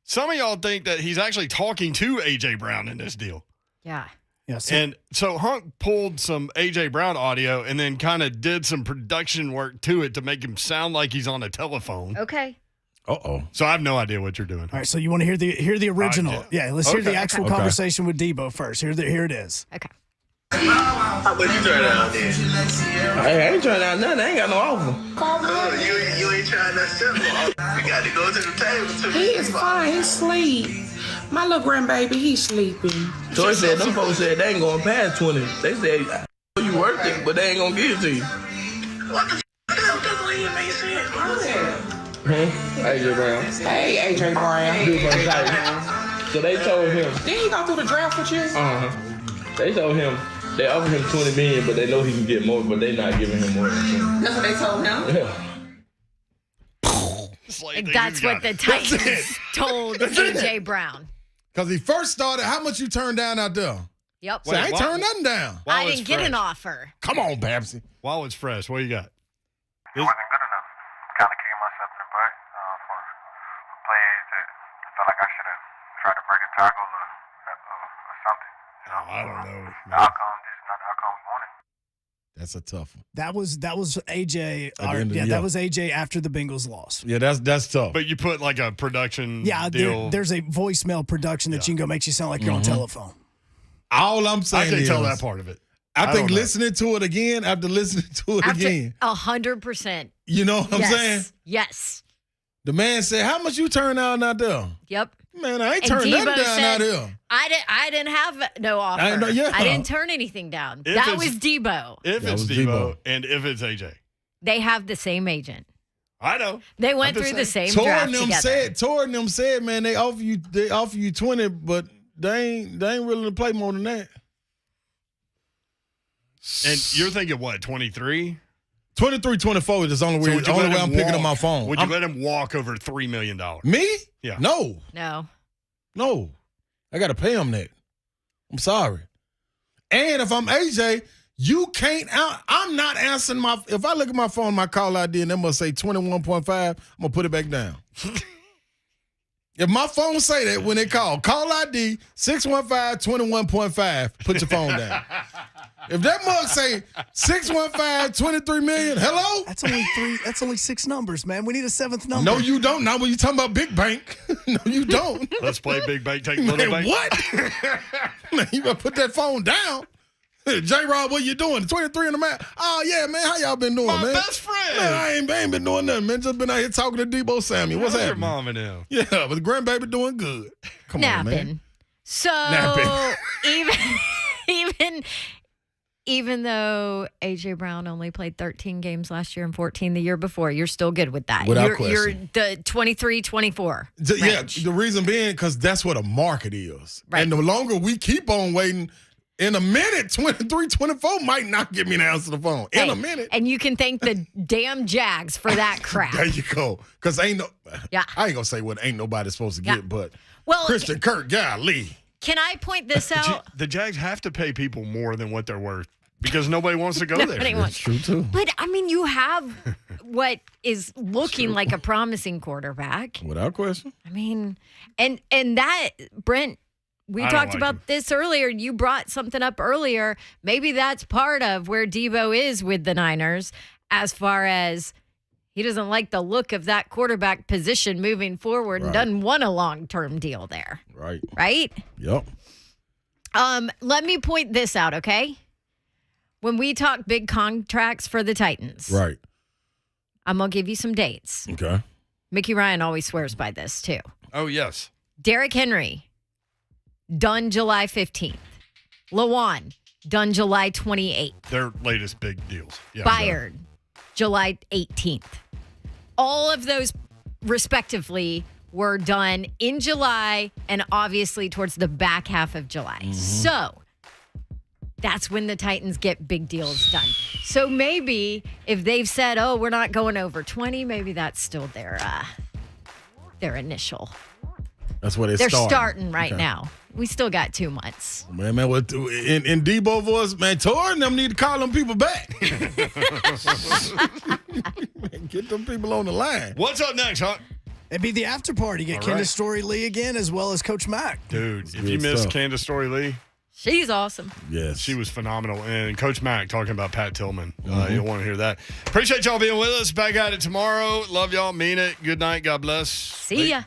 some of y'all think that he's actually talking to A.J. Brown in this deal.
Yeah.
Yes.
And so Hunk pulled some A.J. Brown audio and then kind of did some production work to it to make him sound like he's on a telephone.
Okay.
Uh-oh.
So I have no idea what you're doing.
All right, so you want to hear the original? Yeah, let's hear the actual conversation with Deebo first. Here it is.
Okay.
What you trying out there? I ain't trying out nothing. I ain't got no offer. You ain't trying that simple. We got to go to the table.
He is fine. He sleep. My little grandbaby, he's sleeping.
So said, them folks said they ain't going past 20. They said, you worth it, but they ain't going to give it to you. What the hell does he make sense? AJ Brown.
Hey, AJ Brown.
So they told him.
Did he go through the draft with you?
Uh-huh. They told him they offered him $20 million, but they know he can get more, but they not giving him more than 20.
That's what they told him?
Yeah.
That's what the Titans told A.J. Brown.
Because he first started, how much you turned down out there?
Yep.
So I ain't turned nothing down.
I didn't get an offer.
Come on, Babsy.
While it's fresh, what you got?
It wasn't good enough. Kind of kicking myself in the butt for plays that I felt like I should have tried to break a tackle or something.
I don't know.
The outcome, this is not the outcome we wanted.
That's a tough one.
That was AJ.
At the end of the
Yeah,
year.
that was AJ after the Bengals loss.
Yeah, that's tough.
But you put like a production deal.
There's a voicemail production that you can go makes you sound like you're on telephone.
All I'm saying
I can
is,
tell that part of it.
I think
don't know.
listening to it again, after listening to it again,
100%.
you know what I'm saying?
Yes.
The man said, how much you turn out there?
Yep.
Man, I ain't
And
turned nothing
Deebo
down
said,
out here.
I didn't have no offer. I didn't turn anything down.
If
that
it's-
was Deebo.
If
That
it's
was
Deebo
Deebo.
and if it's AJ.
They have the same agent.
I know.
They went
I'm
through
just
the
saying.
same draft together.
Tor and them said, man, they offer you 20, but they ain't willing to play more than that.
And you're thinking what, 23?
23, 24 is the only way,
would you
only
let
way
him
I'm picking up
walk?
my phone.
Would you let him walk over $3 million?
Me?
Yeah.
No.
No.
I got to pay him that. I'm sorry. And if I'm AJ, you can't I'm not answering if I look at my phone, my call ID, and it must say 21.5, I'm going to put it back down. If my phone say that when it call ID 615-21.5, put your phone down. If that mug say 615-23 million, hello?
That's only three. That's only 6 numbers, man. We need a 7th number.
No, you don't. Not when you talking about big bank. No, you don't.
Let's play big bank, take little
Man,
bank.
what? Man, you better put that phone down. J-Rob, what you doing? 23 in the map. Oh, yeah, man. How y'all been doing,
My
man?
best friend.
Man, I ain't been doing nothing, man. Just been out here talking to Deebo Samuel. What's
How's your
happening?
mom and him?
Yeah, but the grandbaby doing good. Come on, man.
Napping. So even though AJ Brown only played 13 games last year and 14 the year before, you're still good with that.
Without
You're
question.
the 23-24
Yeah,
range.
the reason being because that's what a market is.
Right.
And the longer we keep on waiting, in a minute, 23, 24 might not give me an answer to the phone. In
Hey,
a minute.
And you can thank the damn Jags for that crap.
There you go. Because I ain't going to say what ain't nobody supposed to
Yeah.
get, but
Well,
Christian Kirk, golly.
Can I point this out?
The Jags have to pay people more than what they're worth Because nobody wants to go there.
Nobody
That's true, too.
But, I mean, you have what is looking like a promising quarterback.
Without question.
I mean, and that, Brent, we
I don't
talked
like
about
him.
this earlier. You brought something up earlier. Maybe that's part of where Deebo is with the Niners as far as he doesn't like the look of that quarterback position moving forward and doesn't want a long-term deal there.
Right.
Right?
Yep.
Let me point this out, okay? When we talk big contracts for the Titans,
Right.
I'm going to give you some dates.
Okay.
Mickey Ryan always swears by this, too.
Oh, yes.
Derrick Henry, done July 15th. Lawan, done July 28th.
Their latest big deals. Yeah.
Byard, July 18th. All of those, respectively, were done in July and obviously towards the back half of July. So that's when the Titans get big deals done. So maybe if they've said, oh, we're not going over 20, maybe that's still their initial.
That's what
They're starting right now. We still got 2 months.
Man, what in Deebo voice, man, Tor and them need to call them people back. Get them people on the line.
What's up next, Hunt?
It'd be the after party. Get
All right.
Candice Storey Lee again, as well as Coach Mack.
Dude, if
good
you missed
stuff.
Candace Storey Lee,
She's awesome.
Yes.
she was phenomenal. And Coach Mack talking about Pat Tillman. You'll want to hear that. Appreciate y'all being with us. Back at it tomorrow. Love y'all. Mean it. Good night. God bless.
See ya.